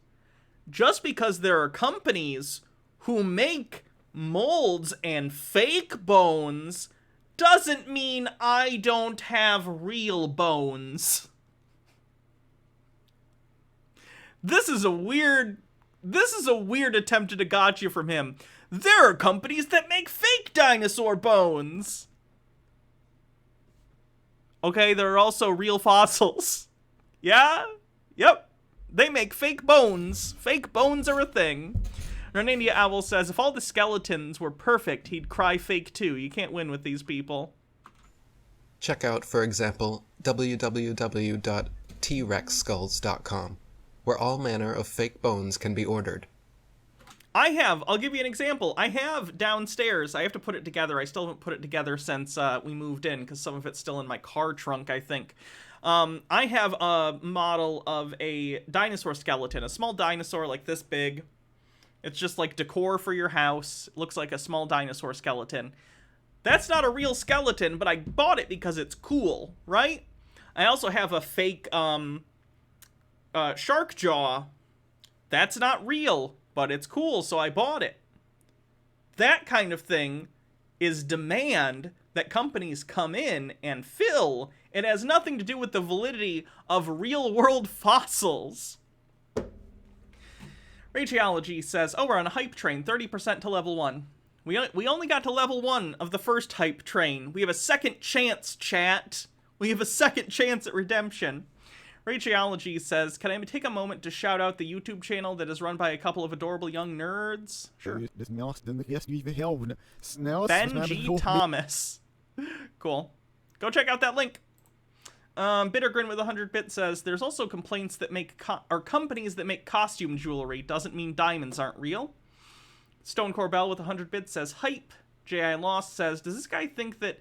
Just because there are companies who make molds and fake bones doesn't mean I don't have real bones. This is a weird attempt at a gotcha from him. There are companies that make fake dinosaur bones. Okay, there are also real fossils. Yeah? Yep. They make fake bones. Fake bones are a thing. Renania Owl says, if all the skeletons were perfect, he'd cry fake too. You can't win with these people. Check out, for example, www.trexskulls.com, where all manner of fake bones can be ordered. I'll give you an example. I have downstairs, I have to put it together. I still haven't put it together since we moved in, because some of it's still in my car trunk, I think. I have a model of a dinosaur skeleton, a small dinosaur like this big. It's just like decor for your house. It looks like a small dinosaur skeleton. That's not a real skeleton, but I bought it because it's cool, right? I also have a fake shark jaw. That's not real, but it's cool, so I bought it. That kind of thing is demand that companies come in and fill. It has nothing to do with the validity of real-world fossils. Rageology says, oh, we're on a hype train, 30% to level 1. We only got to level 1 of the first hype train. We have a second chance, chat. We have a second chance at redemption. Rageology says, can I take a moment to shout out the YouTube channel that is run by a couple of adorable young nerds? Sure. Ben G. Thomas. Cool. Go check out that link. Bittergrin with 100 bits says, there's also complaints that companies that make costume jewelry. Doesn't mean diamonds aren't real. Stone Corbell with 100 bits says, hype. J.I. Lost says, does this guy think that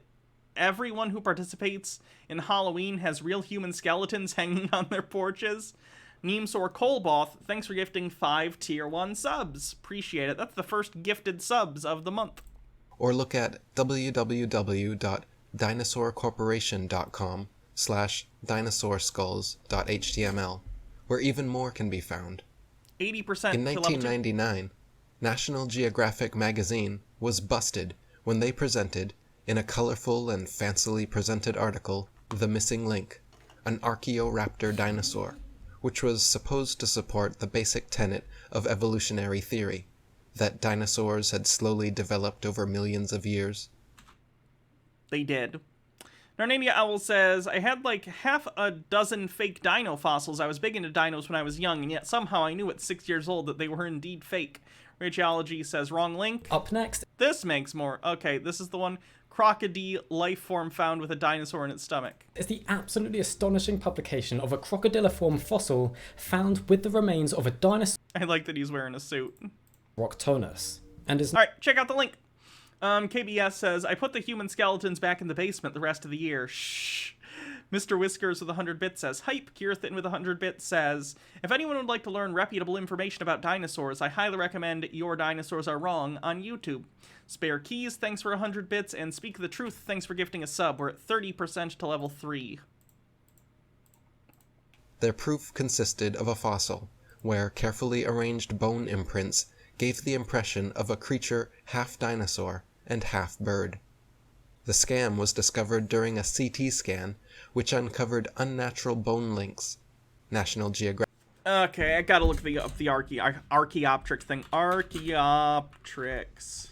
everyone who participates in Halloween has real human skeletons hanging on their porches? Neemsor Colboth, thanks for gifting 5 tier 1 subs. Appreciate it. That's the first gifted subs of the month. Or look at www.dinosaucorporation.com/dinosaurskulls.html, where even more can be found. 80% In 1999, National Geographic magazine was busted when they presented, in a colorful and fancily presented article, The Missing Link, an Archaeoraptor dinosaur, which was supposed to support the basic tenet of evolutionary theory, that dinosaurs had slowly developed over millions of years. They did. Narnania Owl says, I had like half a dozen fake dino fossils. I was big into dinos when I was young, and yet somehow I knew at 6 years old that they were indeed fake. Rageology says, wrong link. Up next. This makes more. Okay, this is the one. Crocodile life form found with a dinosaur in its stomach. It's the absolutely astonishing publication of a crocodiliform fossil found with the remains of a dinosaur. I like that he's wearing a suit. Roctonus. And is... Alright, check out the link. KBS says, I put the human skeletons back in the basement the rest of the year. Shh. Mr. Whiskers with 100 bits says, hype. Kirthin with 100 bits says, if anyone would like to learn reputable information about dinosaurs, I highly recommend Your Dinosaurs Are Wrong on YouTube. Spare Keys, thanks for 100 bits, and Speak the Truth, thanks for gifting a sub. We're at 30% to level 3. Their proof consisted of a fossil, where carefully arranged bone imprints gave the impression of a creature half dinosaur and half bird. The scam was discovered during a CT scan, which uncovered unnatural bone links. National Geographic. Okay, I gotta look up the Archaeopteryx thing. Archaeopteryx.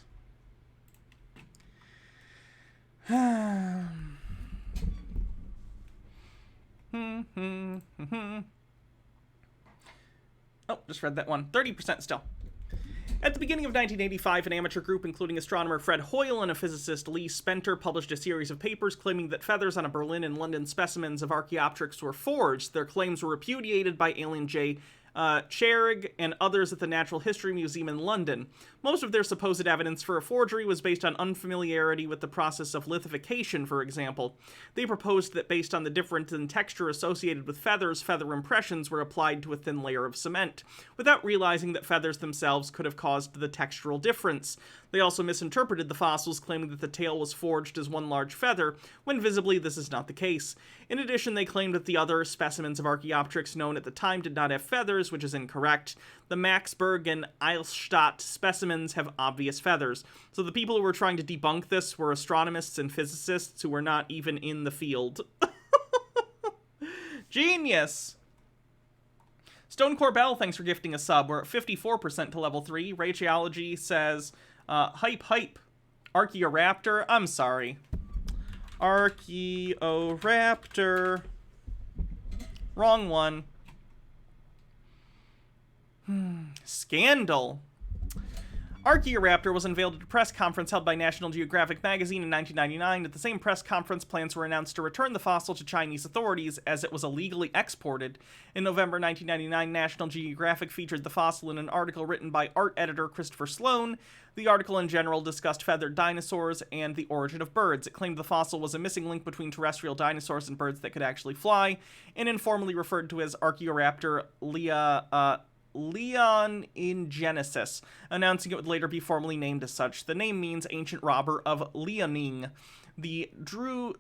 Oh, just read that one. 30% still. At the beginning of 1985, an amateur group including astronomer Fred Hoyle and a physicist Lee Spenter published a series of papers claiming that feathers on a Berlin and London specimens of Archaeopteryx were forged. Their claims were repudiated by Alien J. Charig and others at the Natural History Museum in London. Most of their supposed evidence for a forgery was based on unfamiliarity with the process of lithification, for example. They proposed that based on the difference in texture associated with feathers, feather impressions were applied to a thin layer of cement, without realizing that feathers themselves could have caused the textural difference. They also misinterpreted the fossils, claiming that the tail was forged as one large feather, when visibly this is not the case. In addition, they claimed that the other specimens of Archaeopteryx known at the time did not have feathers, which is incorrect. The Maxberg and Eilstadt specimens have obvious feathers. So the people who were trying to debunk this were astronomists and physicists who were not even in the field. Genius! Stone Corbell, thanks for gifting a sub. We're at 54% to level 3. Raygeology says, hype. Archaeoraptor. I'm sorry. Archaeoraptor. Wrong one. Scandal. Archaeoraptor was unveiled at a press conference held by National Geographic magazine in 1999. At the same press conference, plans were announced to return the fossil to Chinese authorities as it was illegally exported. In November 1999, National Geographic featured the fossil in an article written by art editor Christopher Sloan. The article in general discussed feathered dinosaurs and the origin of birds. It claimed the fossil was a missing link between terrestrial dinosaurs and birds that could actually fly, and informally referred to as Archaeoraptor Leon in Genesis, announcing it would later be formally named as such. The name means ancient robber of Leoning. This drew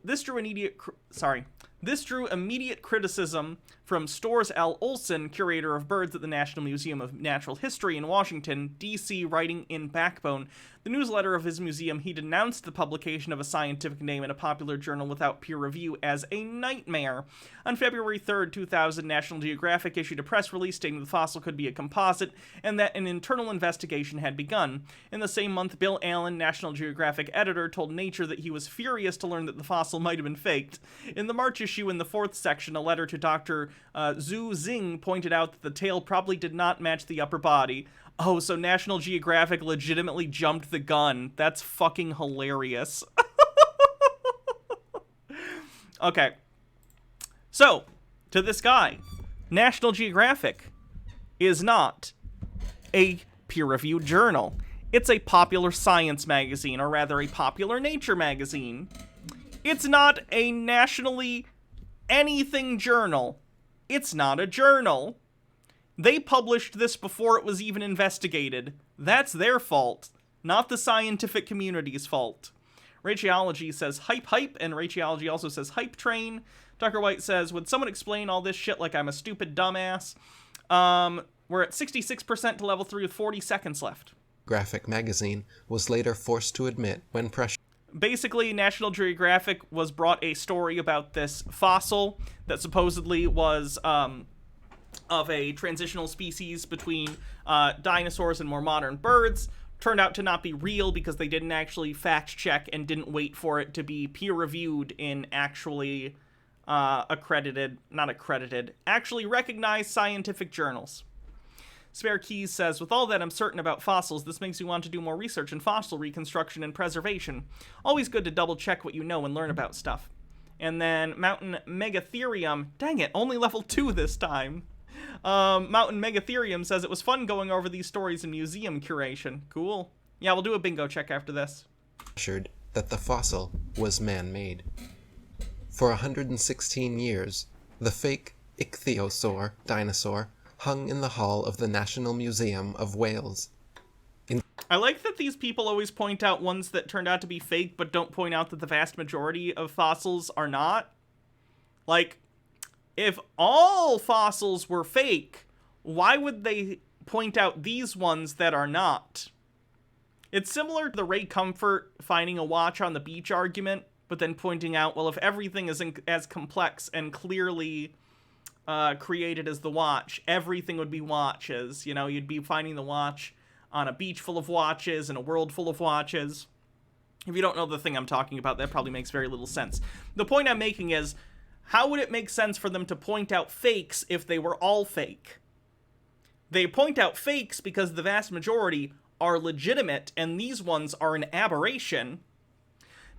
immediate criticism from Stores L. Olson, curator of birds at the National Museum of Natural History in Washington, D.C., writing in Backbone, the newsletter of his museum. He denounced the publication of a scientific name in a popular journal without peer review as a nightmare. On February 3rd, 2000, National Geographic issued a press release stating the fossil could be a composite and that an internal investigation had begun. In the same month, Bill Allen, National Geographic editor, told Nature that he was furious to learn that the fossil might have been faked. In the March issue, in the 4th section, a letter to Dr. Zhu Xing pointed out that the tail probably did not match the upper body. Oh, so National Geographic legitimately jumped the gun. That's fucking hilarious. Okay. So, to this guy, National Geographic is not a peer-reviewed journal. It's a popular science magazine, or rather a popular nature magazine. It's not a nationally anything journal. It's not a journal. They published this before it was even investigated. That's their fault, not the scientific community's fault. Raygeology says hype, and Raygeology also says hype train. Tucker White says, would someone explain all this shit like I'm a stupid dumbass? We're at 66% to level 3 with 40 seconds left. Graphic magazine was later forced to admit when pressure. Basically, National Geographic was brought a story about this fossil that supposedly was of a transitional species between dinosaurs and more modern birds. Turned out to not be real because they didn't actually fact check and didn't wait for it to be peer reviewed in actually actually recognized scientific journals. Spare Keys says, with all that I'm certain about fossils, this makes me want to do more research in fossil reconstruction and preservation. Always good to double check what you know and learn about stuff. And then Mountain Megatherium, dang it, only level 2 this time. Mountain Megatherium says, it was fun going over these stories in museum curation. Cool. Yeah, we'll do a bingo check after this. That the fossil was man-made. For 116 years, the fake ichthyosaur dinosaur hung in the hall of the National Museum of Wales. I like that these people always point out ones that turned out to be fake, but don't point out that the vast majority of fossils are not. Like, if all fossils were fake, why would they point out these ones that are not? It's similar to the Ray Comfort finding a watch on the beach argument, but then pointing out, well, if everything is as complex and clearly created as the watch, everything would be watches. You know, you'd be finding the watch on a beach full of watches and a world full of watches. If you don't know the thing I'm talking about, that probably makes very little sense. The point I'm making is, how would it make sense for them to point out fakes if they were all fake? They point out fakes because the vast majority are legitimate, and these ones are an aberration.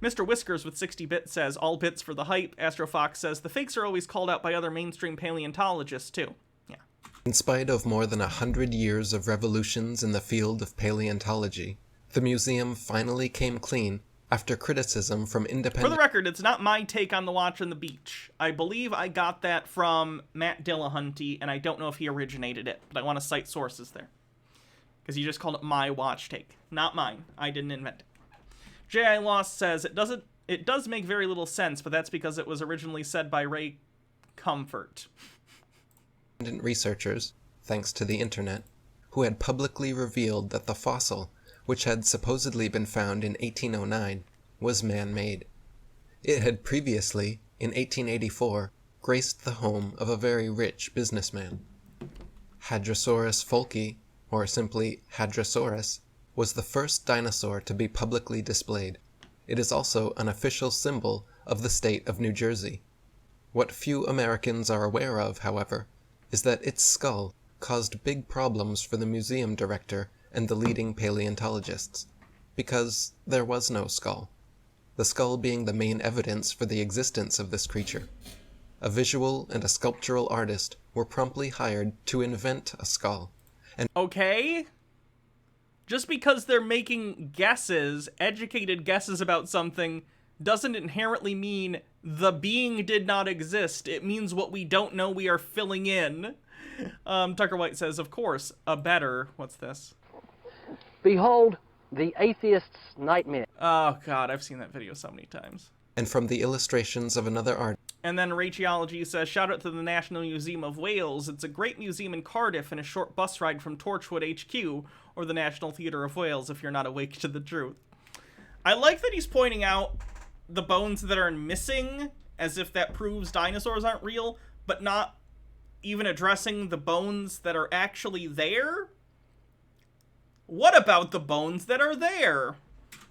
Mr. Whiskers with 60 bits says, all bits for the hype. Astrofox says, the fakes are always called out by other mainstream paleontologists, too. Yeah. In spite of more than 100 years of revolutions in the field of paleontology, the museum finally came clean after criticism from independent... For the record, it's not my take on the watch on the beach. I believe I got that from Matt Dillahunty, and I don't know if he originated it, but I want to cite sources there. Because he just called it my watch take. Not mine. I didn't invent it. J.I. Lost says, it does make very little sense, but that's because it was originally said by Ray Comfort. Researchers, thanks to the internet, who had publicly revealed that the fossil, which had supposedly been found in 1809, was man-made. It had previously, in 1884, graced the home of a very rich businessman. Hadrosaurus folki, or simply Hadrosaurus, was the first dinosaur to be publicly displayed. It is also an official symbol of the state of New Jersey. What few Americans are aware of, however, is that its skull caused big problems for the museum director and the leading paleontologists, because there was no skull, the skull being the main evidence for the existence of this creature. A visual and a sculptural artist were promptly hired to invent a skull. And okay? Just because they're making guesses, educated guesses about something, doesn't inherently mean the being did not exist. It means what we don't know we are filling in. Tucker White says, of course, a better... What's this? Behold, the atheist's nightmare. Oh, God, I've seen that video so many times. And from the illustrations of another artist. And then Racheology says, shout out to the National Museum of Wales. It's a great museum in Cardiff and a short bus ride from Torchwood HQ, or the National Theatre of Wales, if you're not awake to the truth. I like that he's pointing out the bones that are missing, as if that proves dinosaurs aren't real, but not even addressing the bones that are actually there? What about the bones that are there?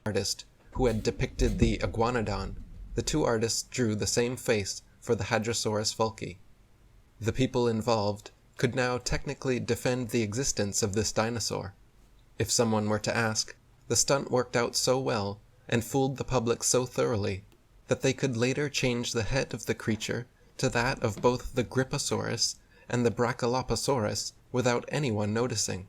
Artist who had depicted the iguanodon. The two artists drew the same face for the Hadrosaurus folki. The people involved could now technically defend the existence of this dinosaur. If someone were to ask, the stunt worked out so well and fooled the public so thoroughly that they could later change the head of the creature to that of both the Gripposaurus and the Brachioposaurus without anyone noticing.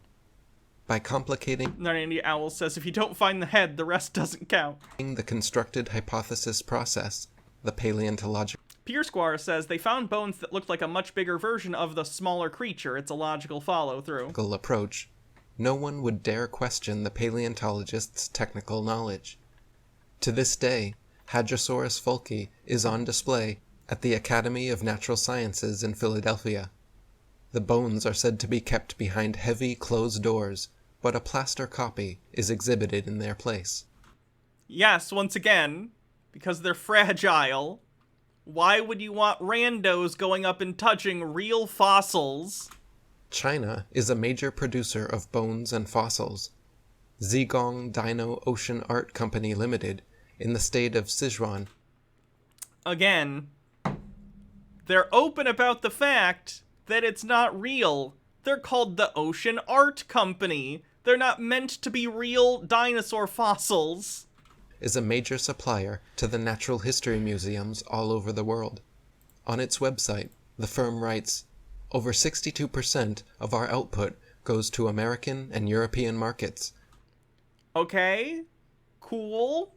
By complicating Narnia Owl says, if you don't find the head, the rest doesn't count. The constructed hypothesis process, the paleontological Pierre Squire says, they found bones that looked like a much bigger version of the smaller creature. It's a logical follow-through. approach, no one would dare question the paleontologist's technical knowledge. To this day, Hadrosaurus folki is on display at the Academy of Natural Sciences in Philadelphia. The bones are said to be kept behind heavy closed doors, but a plaster copy is exhibited in their place. Yes, once again, because they're fragile. Why would you want randos going up and touching real fossils? China is a major producer of bones and fossils. Zigong Dino Ocean Art Company Limited, in the state of Sichuan. Again, they're open about the fact that it's not real. They're called the Ocean Art Company. They're not meant to be real dinosaur fossils. Is a major supplier to the natural history museums all over the world. On its website, the firm writes, over 62% of our output goes to American and European markets. Okay, cool.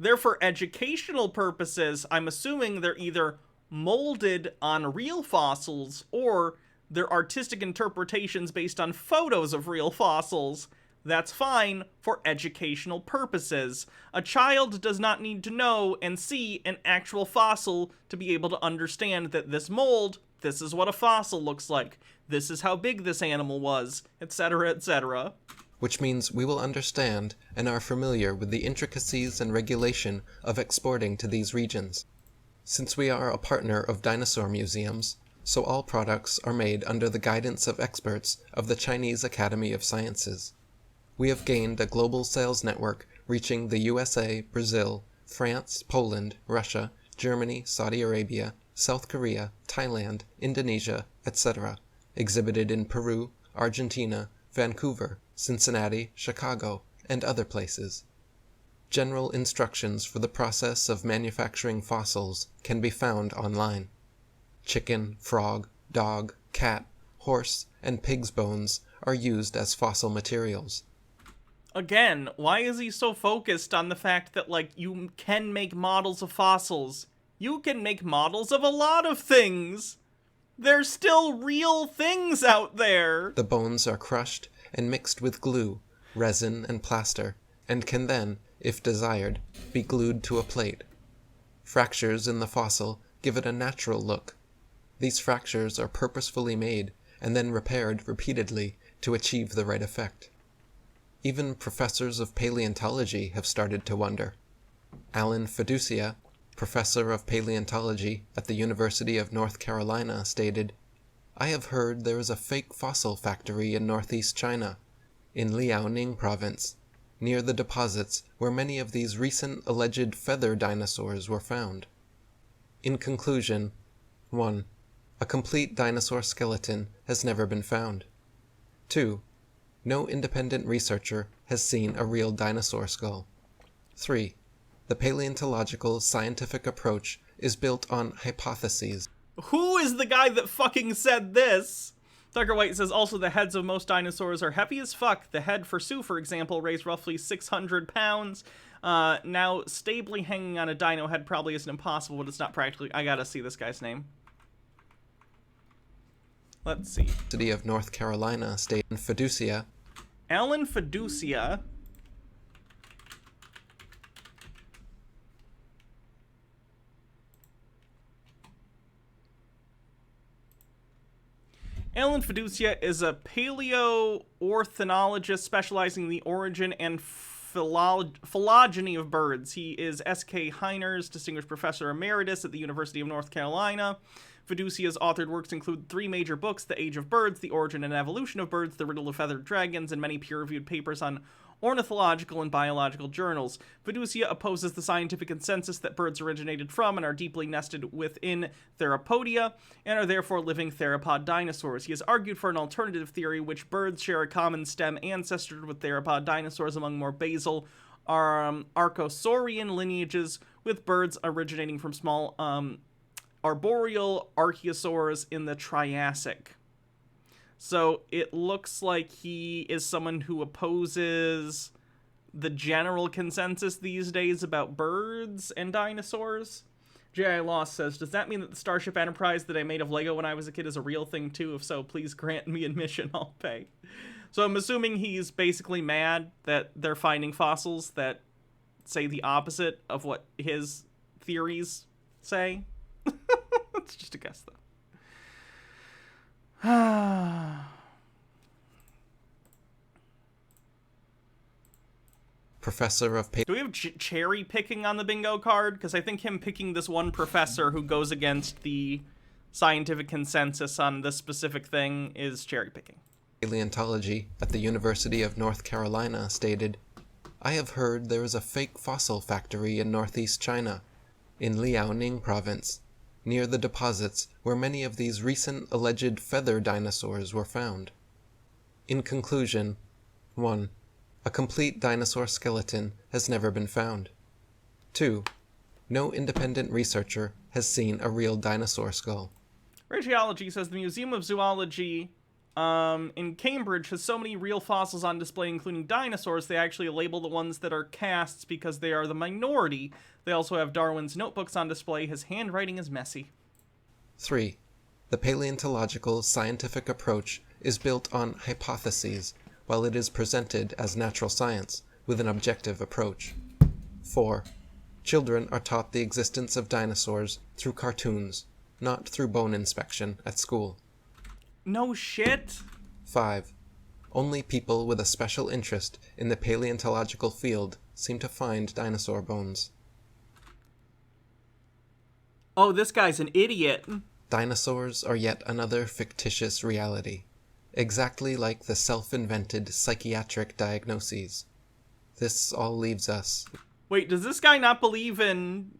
They're for educational purposes. I'm assuming they're either molded on real fossils or they're artistic interpretations based on photos of real fossils. That's fine for educational purposes. A child does not need to know and see an actual fossil to be able to understand that this mold, this is what a fossil looks like, this is how big this animal was, etc., etc. Which means we will understand and are familiar with the intricacies and regulation of exporting to these regions. Since we are a partner of dinosaur museums, so all products are made under the guidance of experts of the Chinese Academy of Sciences. We have gained a global sales network reaching the USA, Brazil, France, Poland, Russia, Germany, Saudi Arabia, South Korea, Thailand, Indonesia, etc., exhibited in Peru, Argentina, Vancouver, Cincinnati, Chicago, and other places. General instructions for the process of manufacturing fossils can be found online. Chicken, frog, dog, cat, horse, and pig's bones are used as fossil materials. Again, why is he so focused on the fact that, like, you can make models of fossils? You can make models of a lot of things! There's still real things out there! The bones are crushed and mixed with glue, resin, and plaster, and can then, if desired, be glued to a plate. Fractures in the fossil give it a natural look. These fractures are purposefully made and then repaired repeatedly to achieve the right effect. Even professors of paleontology have started to wonder. Alan Fiducia, professor of paleontology at the University of North Carolina, stated, "I have heard there is a fake fossil factory in northeast China, in Liaoning province, near the deposits where many of these recent alleged feather dinosaurs were found." In conclusion, 1. A complete dinosaur skeleton has never been found. 2. No independent researcher has seen a real dinosaur skull. 3. The paleontological scientific approach is built on hypotheses. Who is the guy that fucking said this? Tucker White says, also the heads of most dinosaurs are heavy as fuck. The head for Sue, for example, weighs roughly 600 pounds. Now, stably hanging on a dino head probably isn't impossible, but it's not practically... I gotta see this guy's name. Let's see. University of North Carolina State Fiducia. Alan Fiducia. Alan Fiducia is a paleoornithologist specializing in the origin and phylogeny of birds. He is S.K. Heiner's Distinguished Professor Emeritus at the University of North Carolina. Fiducia's authored works include 3 major books: The Age of Birds, The Origin and Evolution of Birds, The Riddle of Feathered Dragons, and many peer-reviewed papers on ornithological and biological journals. Fiducia opposes the scientific consensus that birds originated from and are deeply nested within theropodia, and are therefore living theropod dinosaurs. He has argued for an alternative theory, which birds share a common stem ancestor with theropod dinosaurs among more basal archosaurian lineages, with birds originating from small arboreal archosaurs in the Triassic. So it looks like he is someone who opposes the general consensus these days about birds and dinosaurs. J.I. Lost says, does that mean that the Starship Enterprise that I made of Lego when I was a kid is a real thing too? If so, please grant me admission, I'll pay. So I'm assuming he's basically mad that they're finding fossils that say the opposite of what his theories say. It's just a guess, though. Professor of Do we have cherry picking on the bingo card? Because I think him picking this one professor who goes against the scientific consensus on this specific thing is cherry picking. Paleontology at the University of North Carolina stated, "I have heard there is a fake fossil factory in northeast China, in Liaoning province, near the deposits where many of these recent alleged feather dinosaurs were found." In conclusion, 1. A complete dinosaur skeleton has never been found. 2. No independent researcher has seen a real dinosaur skull. Rageology says the Museum of Zoology in Cambridge has so many real fossils on display, including dinosaurs, they actually label the ones that are casts because they are the minority. They also have Darwin's notebooks on display. His handwriting is messy. 3. The paleontological scientific approach is built on hypotheses, while it is presented as natural science with an objective approach. 4. Children are taught the existence of dinosaurs through cartoons, not through bone inspection at school. No shit. 5. Only people with a special interest in the paleontological field seem to find dinosaur bones. Oh, this guy's an idiot. Dinosaurs are yet another fictitious reality, exactly like the self-invented psychiatric diagnoses. This all leaves us... Wait, does this guy not believe in...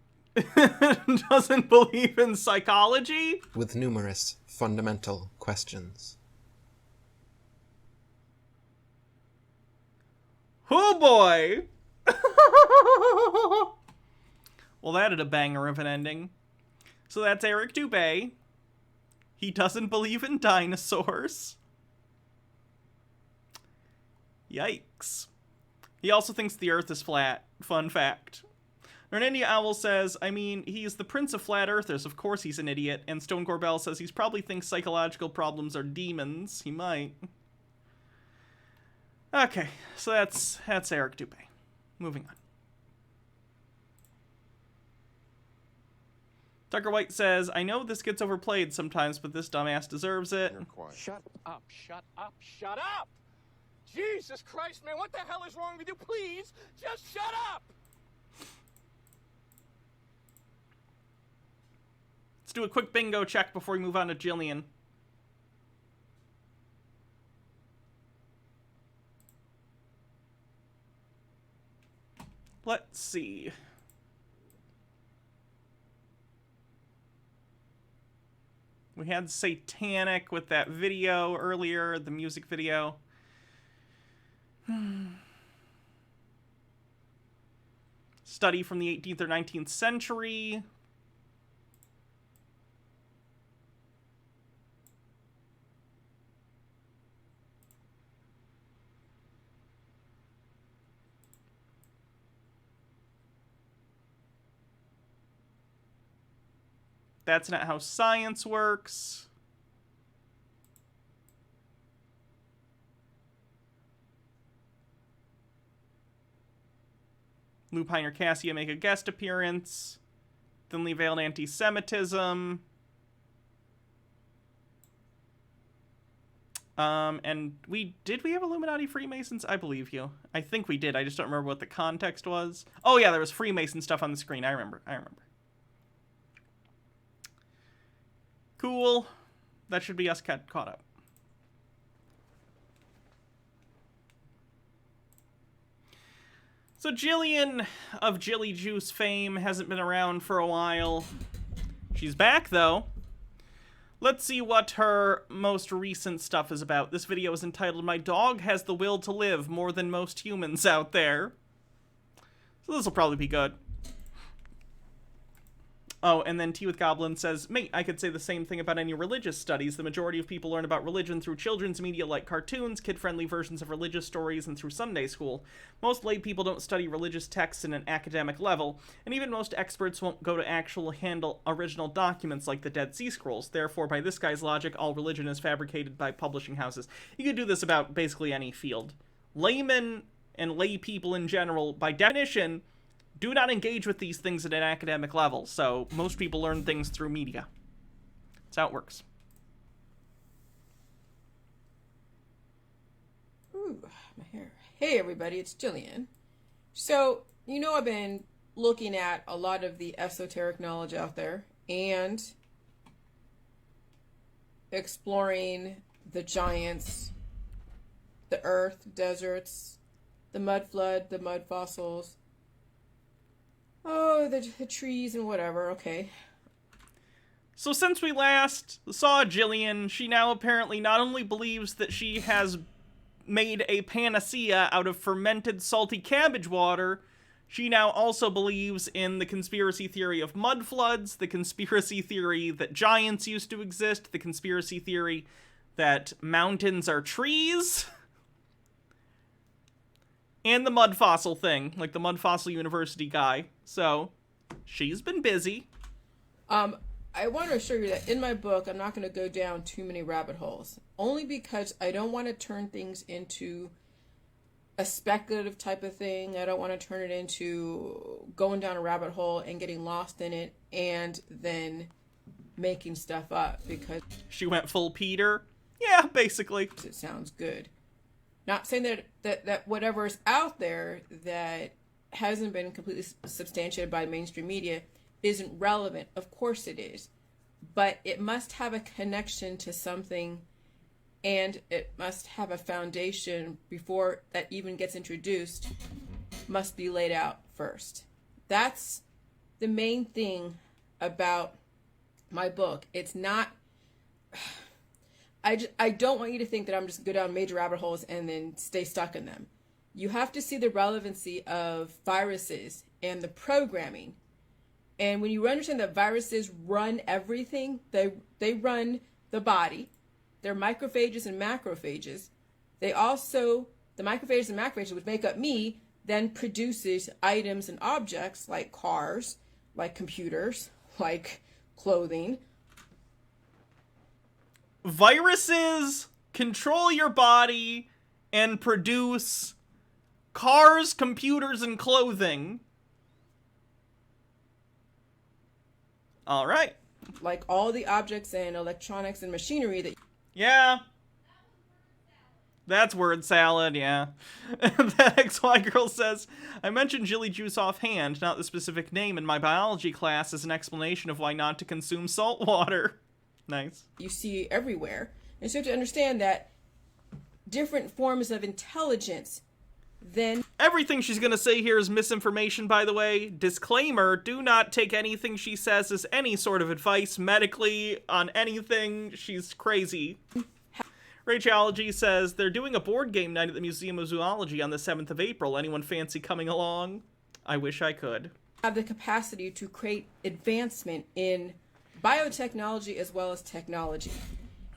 doesn't believe in psychology? ...with numerous fundamental questions. Oh boy! Well, that had a banger of an ending. So that's Eric Dubay. He doesn't believe in dinosaurs. Yikes. He also thinks the Earth is flat. Fun fact. Renandia Owl says, I mean, he's the prince of flat earthers. Of course he's an idiot. And Stone Corbell says he probably thinks psychological problems are demons. He might. Okay, so that's Eric Dubay. Moving on. Tucker White says, I know this gets overplayed sometimes, but this dumbass deserves it. Shut up, shut up, shut up! Jesus Christ, man, what the hell is wrong with you? Please, just shut up! Let's do a quick bingo check before we move on to Jillian. Let's see. We had Satanic with that video earlier, the music video. Study from the 18th or 19th century. That's not how science works. Lupine or Cassia make a guest appearance. Thinly veiled anti-Semitism. And did we have Illuminati Freemasons? I believe you. I think we did. I just don't remember what the context was. Oh yeah, there was Freemason stuff on the screen. I remember. Cool. That should be us caught up. So Jillian of Jilly Juice fame hasn't been around for a while. She's back, though. Let's see what her most recent stuff is about. This video is entitled, My Dog Has the Will to Live More Than Most Humans Out There. So this will probably be good. Oh, and then Tea with Goblin says, mate, I could say the same thing about any religious studies. The majority of people learn about religion through children's media like cartoons, kid-friendly versions of religious stories, and through Sunday school. Most lay people don't study religious texts in an academic level, and even most experts won't go to actual handle original documents like the Dead Sea Scrolls. Therefore, by this guy's logic, all religion is fabricated by publishing houses. You could do this about basically any field. Laymen and lay people in general, by definition, do not engage with these things at an academic level, so most people learn things through media. That's how it works. Ooh, my hair. Hey everybody, it's Jillian. So, you know I've been looking at a lot of the esoteric knowledge out there and exploring the giants, the earth, deserts, the mud flood, the mud fossils, oh, the trees and whatever, okay. So since we last saw Jillian, she now apparently not only believes that she has made a panacea out of fermented salty cabbage water, she now also believes in the conspiracy theory of mud floods, the conspiracy theory that giants used to exist, the conspiracy theory that mountains are trees, and the mud fossil thing, like the mud fossil university guy. So she's been busy. I want to assure you that in my book, I'm not going to go down too many rabbit holes, only because I don't want to turn things into a speculative type of thing. I don't want to turn it into going down a rabbit hole and getting lost in it and then making stuff up because she went full Peter. Yeah, basically. It sounds good. Not saying that whatever is out there that hasn't been completely substantiated by mainstream media isn't relevant. Of course it is. But it must have a connection to something, and it must have a foundation before that even gets introduced, must be laid out first. That's the main thing about my book. It's not... I don't want you to think that I'm just going to go down major rabbit holes and then stay stuck in them. You have to see the relevancy of viruses and the programming. And when you understand that viruses run everything, they run the body. They're microphages and macrophages. They also, the microphages and macrophages, which make up me, then produces items and objects like cars, like computers, like clothing. Viruses control your body and produce cars, computers, and clothing. All right. Like all the objects and electronics and machinery that... Yeah. That's word salad, yeah. That XY girl says, I mentioned Jilly Juice offhand, not the specific name, in my biology class as an explanation of why not to consume salt water. Nice. You see everywhere. And so you have to understand that different forms of intelligence then... Everything she's going to say here is misinformation, by the way. Disclaimer, do not take anything she says as any sort of advice medically on anything. She's crazy. Rachology says, they're doing a board game night at the Museum of Zoology on the 7th of April. Anyone fancy coming along? I wish I could. Have the capacity to create advancement in biotechnology as well as technology.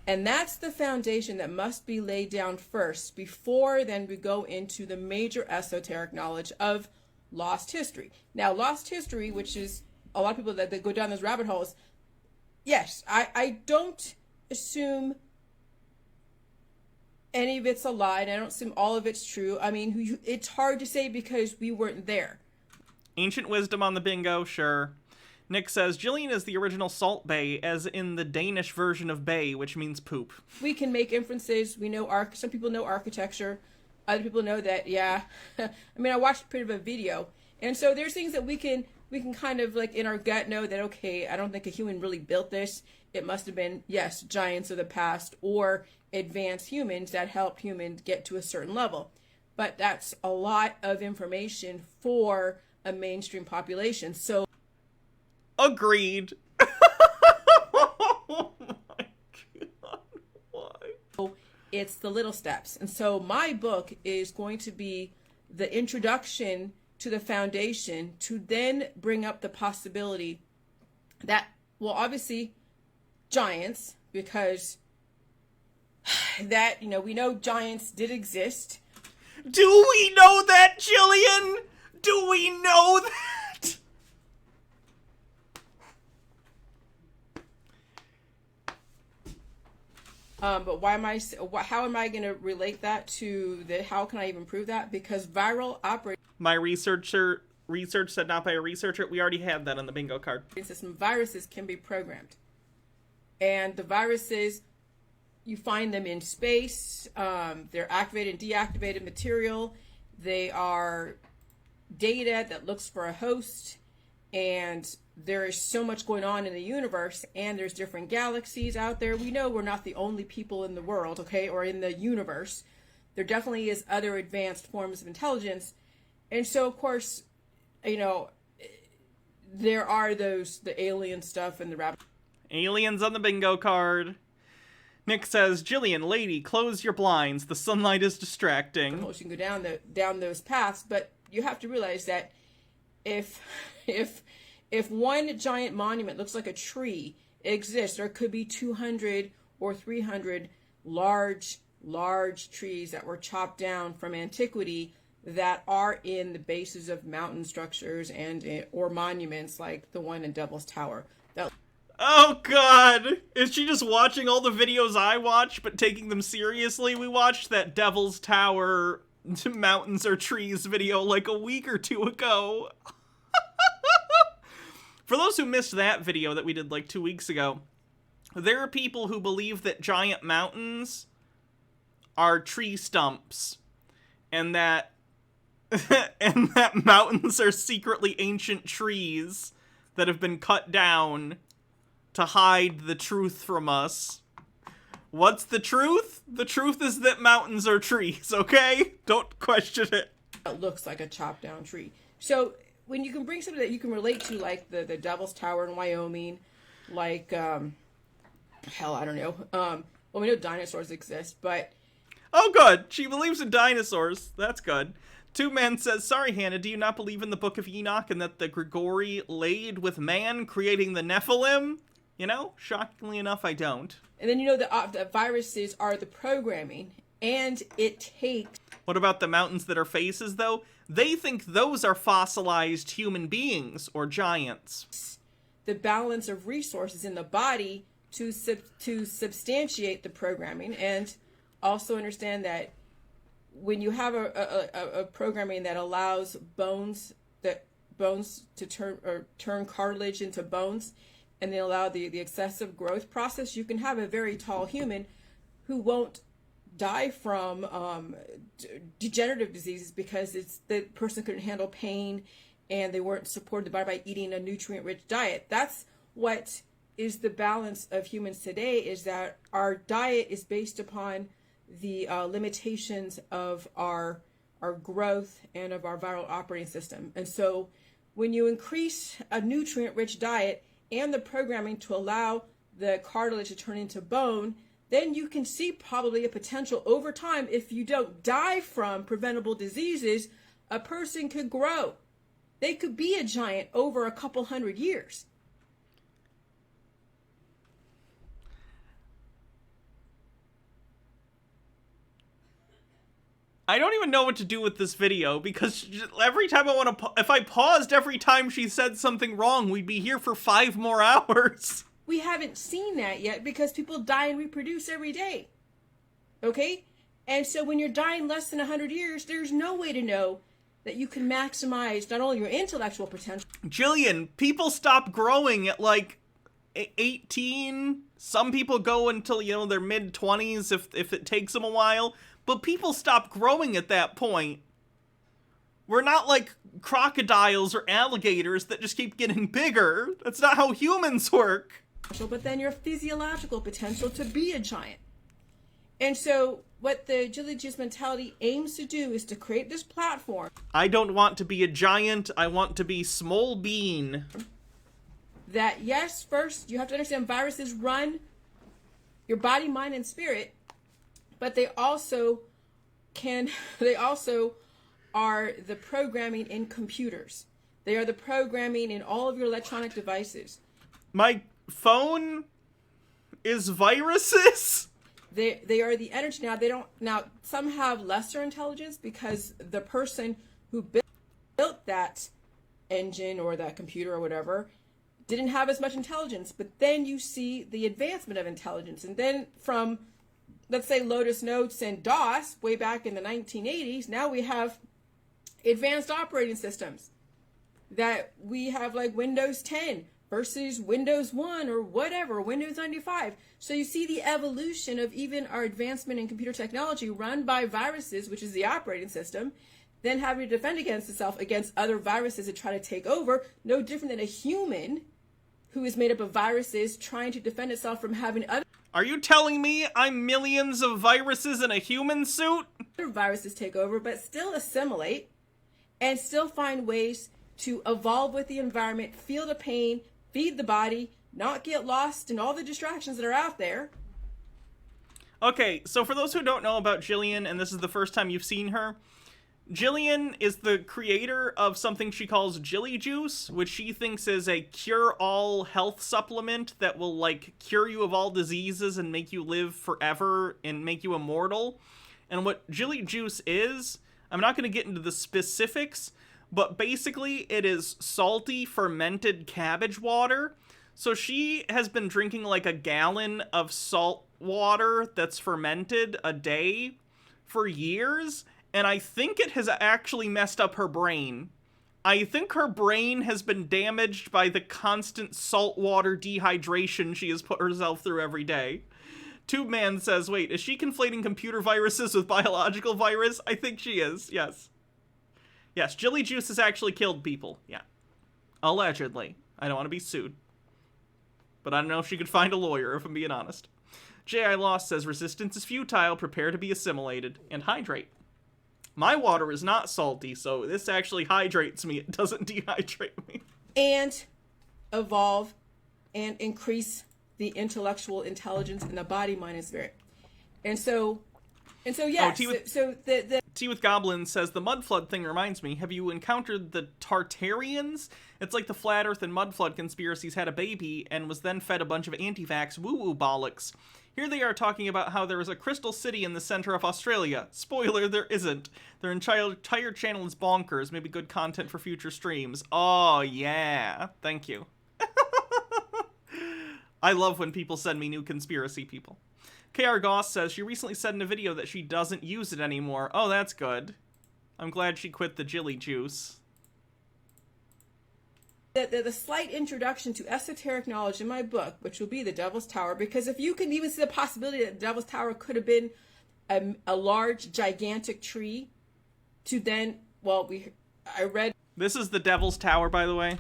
And that's the foundation that must be laid down first before then we go into the major esoteric knowledge of lost history. Now, lost history, which is a lot of people that go down those rabbit holes, yes, I don't assume any of it's a lie, and I don't assume all of it's true. I mean, it's hard to say because we weren't there. Ancient wisdom on the bingo, sure. Nick says, Jillian is the original Salt Bay, as in the Danish version of bay, which means poop. We can make inferences. We know some people know architecture. Other people know that, yeah. I mean, I watched a bit of a video. And so there's things that we can kind of, like, in our gut know that, okay, I don't think a human really built this. It must have been, yes, giants of the past or advanced humans that helped humans get to a certain level. But that's a lot of information for a mainstream population. So... Agreed. Oh my God, why? It's the little steps. And so my book is going to be the introduction to the foundation to then bring up the possibility that, well, obviously giants, because that, you know, we know giants did exist. Do we know that, Jillian? Do we know that? But how am I going to relate that to how can I even prove that? Because viral operating... My research said not by a researcher. We already had that on the bingo card. System viruses can be programmed. And the viruses, you find them in space. They're activated and deactivated material. They are data that looks for a host. And there is so much going on in the universe, and there's different galaxies out there. We know we're not the only people in the world, okay, or in the universe. There definitely is other advanced forms of intelligence. And so, of course, you know, there are the alien stuff and the rabbit. Aliens on the bingo card. Nick says, Jillian, lady, close your blinds. The sunlight is distracting. You can go down those paths, but you have to realize that if one giant monument looks like a tree exists, there could be 200 or 300 large trees that were chopped down from antiquity that are in the bases of mountain structures and or monuments like the one in Devil's Tower. Oh god! Is she just watching all the videos I watch but taking them seriously? We watched that Devil's Tower mountains or trees video like a week or two ago. For those who missed that video that we did like 2 weeks ago, there are people who believe that giant mountains are tree stumps and that and that mountains are secretly ancient trees that have been cut down to hide the truth from us. What's the truth? The truth is that mountains are trees, okay? Don't question it. It looks like a chopped down tree. So when you can bring something that you can relate to, like the Devil's Tower in Wyoming, like, hell, I don't know. Well, we know dinosaurs exist, but... Oh, good. She believes in dinosaurs. That's good. Two Men says, sorry, Hannah, do you not believe in the Book of Enoch and that the Grigori laid with man, creating the Nephilim? You know, shockingly enough, I don't. And then, you know, the viruses are the programming, and it takes... What about the mountains that are faces, though? They think those are fossilized human beings, or giants. The balance of resources in the body to substantiate the programming, and also understand that when you have a programming that allows bones to turn cartilage into bones, and they allow the excessive growth process, you can have a very tall human who won't die from degenerative diseases because the person couldn't handle pain and they weren't supported by eating a nutrient-rich diet. That's what is the balance of humans today, is that our diet is based upon the limitations of our growth and of our viral operating system. And so when you increase a nutrient-rich diet and the programming to allow the cartilage to turn into bone, then you can see probably a potential over time, if you don't die from preventable diseases, a person could grow. They could be a giant over a couple hundred years. I don't even know what to do with this video, because every time I want to... If I paused every time she said something wrong, we'd be here for 5 more hours. We haven't seen that yet because people die and reproduce every day. Okay? And so when you're dying less than 100 years, there's no way to know that you can maximize not only your intellectual potential... Jillian, people stop growing at like 18. Some people go until, you know, their mid-20s if it takes them a while. But people stop growing at that point. We're not like crocodiles or alligators that just keep getting bigger. That's not how humans work. But then your physiological potential to be a giant. And so what the Jilly Juice mentality aims to do is to create this platform. I don't want to be a giant. I want to be small bean. That, yes, first, you have to understand viruses run your body, mind, and spirit. But they also are the programming in computers. They are the programming in all of your electronic devices. My phone is viruses? They are the energy. Now some have lesser intelligence because the person who built that engine or that computer or whatever didn't have as much intelligence. But then you see the advancement of intelligence. And then from, let's say, Lotus Notes and DOS way back in the 1980s, now we have advanced operating systems that we have, like Windows 10 versus Windows 1 or whatever, Windows 95. So you see the evolution of even our advancement in computer technology run by viruses, which is the operating system, then having to defend against itself against other viruses that try to take over, no different than a human who is made up of viruses trying to defend itself from having other... Are you telling me I'm millions of viruses in a human suit? Other viruses take over, but still assimilate and still find ways to evolve with the environment, feel the pain, feed the body, not get lost in all the distractions that are out there. Okay, so for those who don't know about Jillian, and this is the first time you've seen her, Jillian is the creator of something she calls Jilly Juice, which she thinks is a cure-all health supplement that will, like, cure you of all diseases and make you live forever and make you immortal. And what Jilly Juice is, I'm not going to get into the specifics, but basically it is salty, fermented cabbage water. So she has been drinking, like, a gallon of salt water that's fermented a day for years, and I think it has actually messed up her brain. I think her brain has been damaged by the constant saltwater dehydration she has put herself through every day. Tube Man says, wait, is she conflating computer viruses with biological virus? I think she is, yes. Yes, Jilly Juice has actually killed people, yeah. Allegedly. I don't want to be sued. But I don't know if she could find a lawyer, if I'm being honest. J.I. Lost says, resistance is futile, prepare to be assimilated, and hydrate. My water is not salty, so this actually hydrates me. It doesn't dehydrate me. And evolve and increase the intellectual intelligence in the body, mind, and spirit. And so yes. Tea with Goblin says, the mud flood thing reminds me, have you encountered the Tartarians? It's like the flat earth and mud flood conspiracies had a baby and was then fed a bunch of anti-vax woo-woo bollocks. Here they are talking about how there is a crystal city in the center of Australia. Spoiler, there isn't. Their entire channel is bonkers. Maybe good content for future streams. Oh, yeah. Thank you. I love when people send me new conspiracy people. KR Goss says, she recently said in a video that she doesn't use it anymore. Oh, that's good. I'm glad she quit the Jilly Juice. The slight introduction to esoteric knowledge in my book, which will be The Devil's Tower, because if you can even see the possibility that the Devil's Tower could have been a large, gigantic tree, to then, well, I read... This is the Devil's Tower, by the way.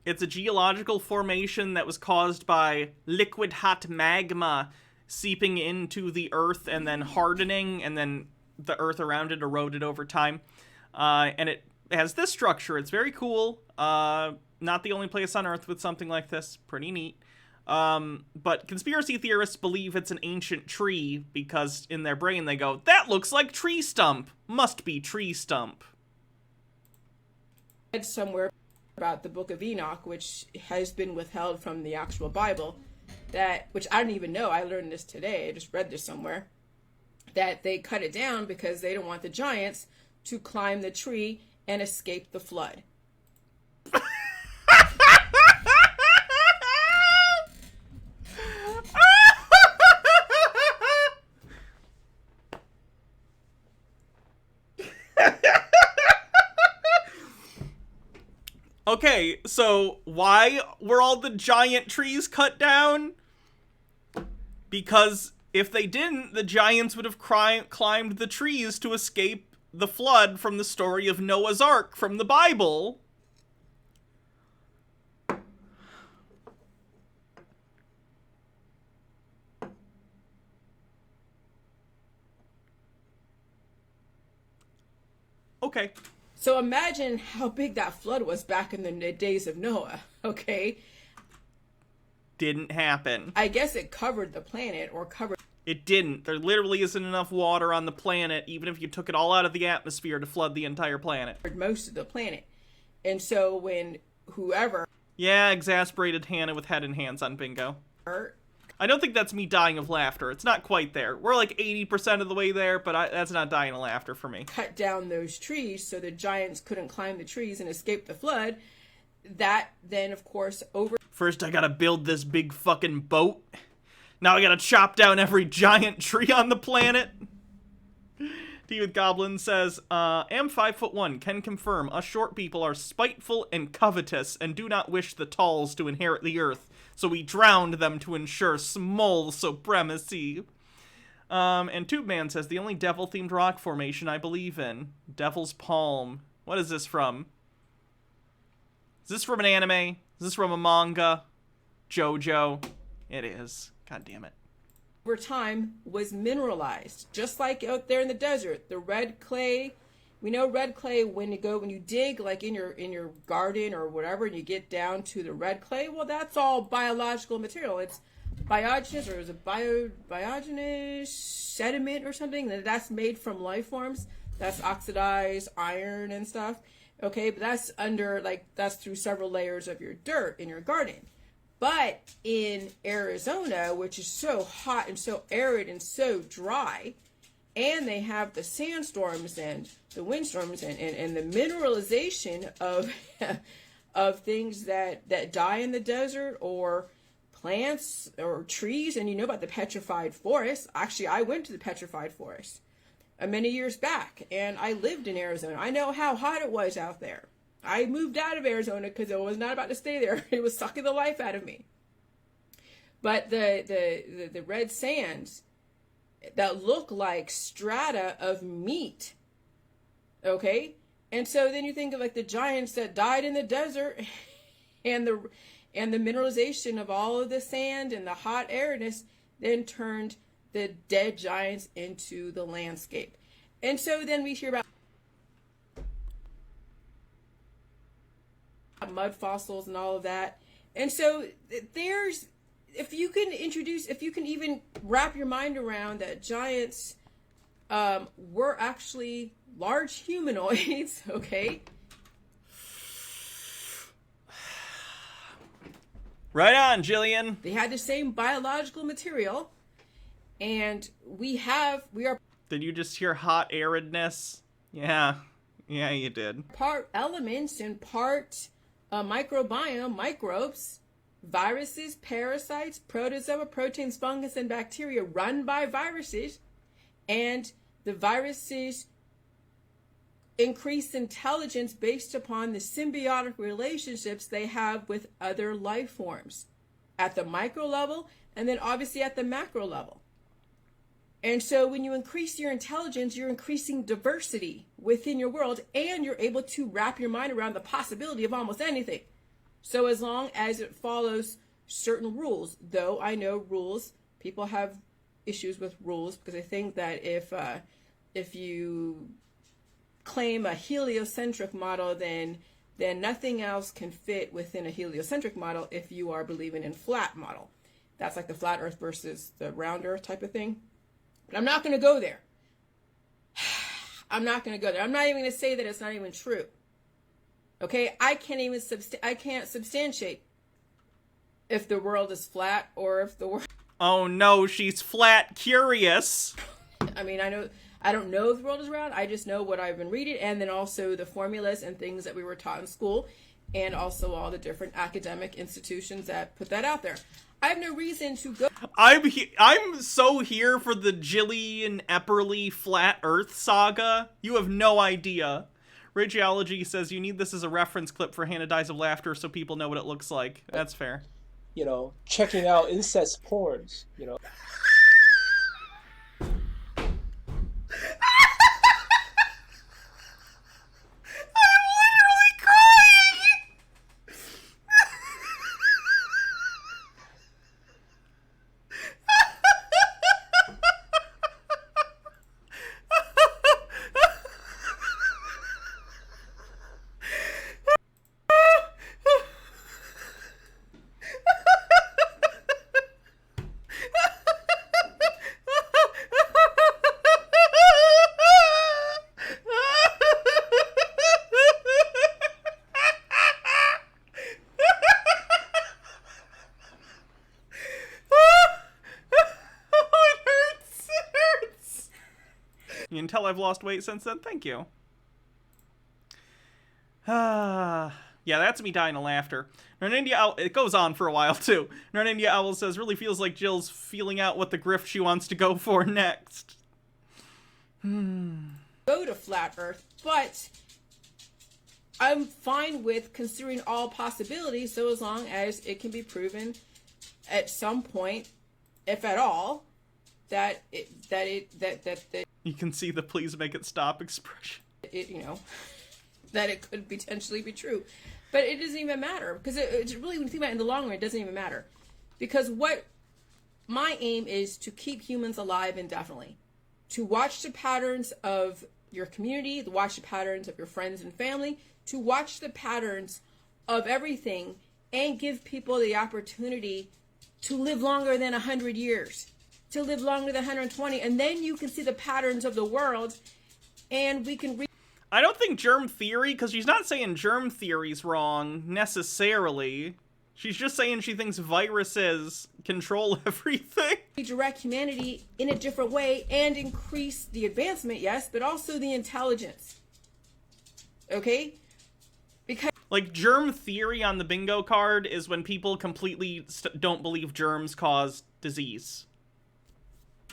It's a geological formation that was caused by liquid hot magma seeping into the earth and then hardening, and then the earth around it eroded over time. And it has this structure. It's very cool. Not the only place on earth with something like this. Pretty neat. But conspiracy theorists believe it's an ancient tree because in their brain they go, that looks like tree stump. Must be tree stump. I read somewhere about the Book of Enoch, which has been withheld from the actual Bible, which I didn't even know. I learned this today. I just read this somewhere. That they cut it down because they don't want the giants to climb the tree and escape the flood. Okay, so why were all the giant trees cut down? Because if they didn't, the giants would have climbed the trees to escape the flood from the story of Noah's Ark from the Bible. Okay. So imagine how big that flood was back in the days of Noah, okay? Didn't happen. I guess it covered the planet, or covered... It didn't. There literally isn't enough water on the planet, even if you took it all out of the atmosphere, to flood the entire planet. Most of the planet. And so when whoever... Yeah, exasperated Hannah with head and hands on bingo. I don't think that's me dying of laughter. It's not quite there. We're like 80% of the way there, but that's not dying of laughter for me. Cut down those trees so the giants couldn't climb the trees and escape the flood. That then, of course, First, I gotta build this big fucking boat. Now I gotta chop down every giant tree on the planet. D with Goblin says, am 5'1", can confirm us short people are spiteful and covetous and do not wish the talls to inherit the earth. So we drowned them to ensure small supremacy. And Tube Man says, the only devil-themed rock formation I believe in. Devil's Palm. What is this from? Is this from an anime? Is this from a manga? JoJo? It is. God damn it. Over time was mineralized. Just like out there in the desert. The red clay We know red clay, when you dig like in your garden or whatever, and you get down to the red clay, well, that's all biological material. It's biogenous, or is it biogenous sediment or something that's made from life forms. That's oxidized iron and stuff. Okay, but that's that's through several layers of your dirt in your garden. But in Arizona, which is so hot and so arid and so dry, and they have the sandstorms and the windstorms and the mineralization of of things that die in the desert, or plants or trees. And you know about the petrified forest. Actually, I went to the petrified forest many years back, and I lived in Arizona. I know how hot it was out there. I moved out of Arizona because I was not about to stay there. It was sucking the life out of me. But the red sands that look like strata of meat, okay? And so then you think of like the giants that died in the desert, and the mineralization of all of the sand and the hot airness then turned the dead giants into the landscape. And so then we hear about mud fossils and all of that. And so there's, if you can even wrap your mind around that giants were actually large humanoids, okay? Right on, Jillian. They had the same biological material, and we are... Did you just hear hot aridness? Yeah, you did. Part elements and part microbiome, microbes, viruses, parasites, protozoa, proteins, fungus, and bacteria run by viruses, and the viruses increase intelligence based upon the symbiotic relationships they have with other life forms at the micro level, and then obviously at the macro level. And so when you increase your intelligence, you're increasing diversity within your world, and you're able to wrap your mind around the possibility of almost anything. So as long as it follows certain rules, though I know rules, people have issues with rules, because I think that if you claim a heliocentric model, then nothing else can fit within a heliocentric model if you are believing in flat model. That's like the flat earth versus the round earth type of thing. But I'm not going to go there. I'm not going to go there. I'm not even going to say that it's not even true. Okay? I can't substantiate if the world is flat or if the world... Oh no, she's flat curious. I mean, I don't know if the world is round. I just know what I've been reading, and then also the formulas and things that we were taught in school, and also all the different academic institutions that put that out there. I have no reason to go. I'm so here for the Jillian Epperly flat Earth saga. You have no idea. Rageology says you need this as a reference clip for Hannah Dies of Laughter so people know what it looks like. That's fair. You know, checking out incest porns, you know. You can tell I've lost weight since then. Thank you. Yeah, that's me dying of laughter. Narnindia Owl, it goes on for a while too. Narnindia Owl says, really feels like Jill's feeling out what the grift she wants to go for next. Go to flat Earth, but I'm fine with considering all possibilities, so as long as it can be proven at some point, if at all, that you can see the please make it stop expression. That it could potentially be true. But it doesn't even matter, because it's really, when you think about it in the long run, it doesn't even matter. Because what my aim is to keep humans alive indefinitely. To watch the patterns of your community, to watch the patterns of your friends and family, to watch the patterns of everything, and give people the opportunity to live longer than 100 years, to live longer than 120, and then you can see the patterns of the world, and we can I don't think germ theory, because she's not saying germ theory's wrong, necessarily. She's just saying she thinks viruses control everything. Redirect humanity in a different way and increase the advancement, yes, but also the intelligence. Okay? Because like, germ theory on the bingo card is when people completely don't believe germs cause disease.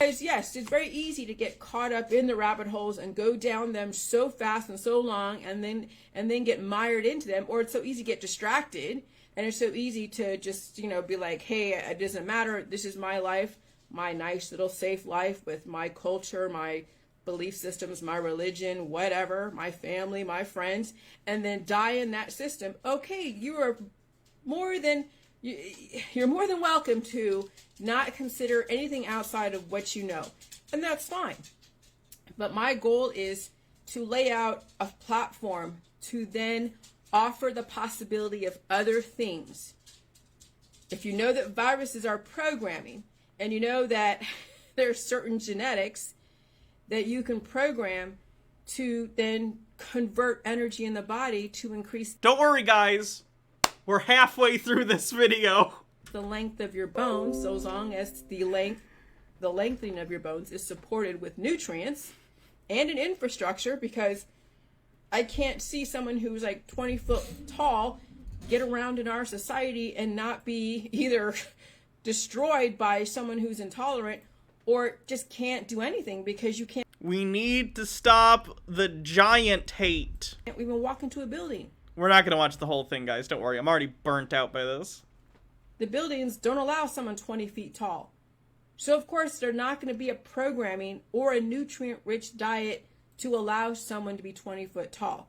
Yes, it's very easy to get caught up in the rabbit holes and go down them so fast and so long, and then get mired into them, or it's so easy to get distracted, and it's so easy to just, be like, hey, it doesn't matter, this is my life, my nice little safe life with my culture, my belief systems, my religion, whatever, my family, my friends, and then die in that system. Okay, you're more than welcome to not consider anything outside of what you know, and that's fine. But my goal is to lay out a platform to then offer the possibility of other things. If you know that viruses are programming, and you know that there's certain genetics that you can program to then convert energy in the body to increase. Don't worry, guys. We're halfway through this video. The length of your bones, so as long as the lengthening of your bones is supported with nutrients and an infrastructure, because I can't see someone who's like 20 foot tall get around in our society and not be either destroyed by someone who's intolerant or just can't do anything because you can't. We need to stop the giant hate. Can't even walk into a building. We're not going to watch the whole thing, guys. Don't worry. I'm already burnt out by this. The buildings don't allow someone 20 feet tall. So, of course, there's not going to be a programming or a nutrient-rich diet to allow someone to be 20 foot tall.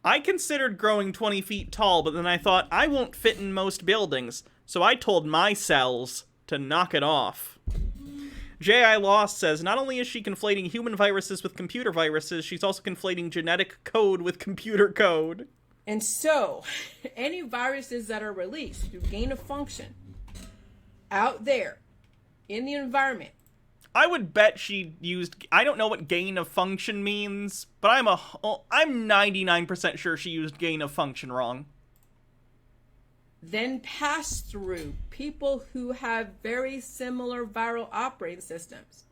I considered growing 20 feet tall, but then I thought I won't fit in most buildings, so I told my cells to knock it off. J.I. Lost says, not only is she conflating human viruses with computer viruses, she's also conflating genetic code with computer code. And so, any viruses that are released through gain of function out there in the environment. I would bet she used, I don't know what gain of function means, but I'm 99% sure she used gain of function wrong. Then pass through people who have very similar viral operating systems.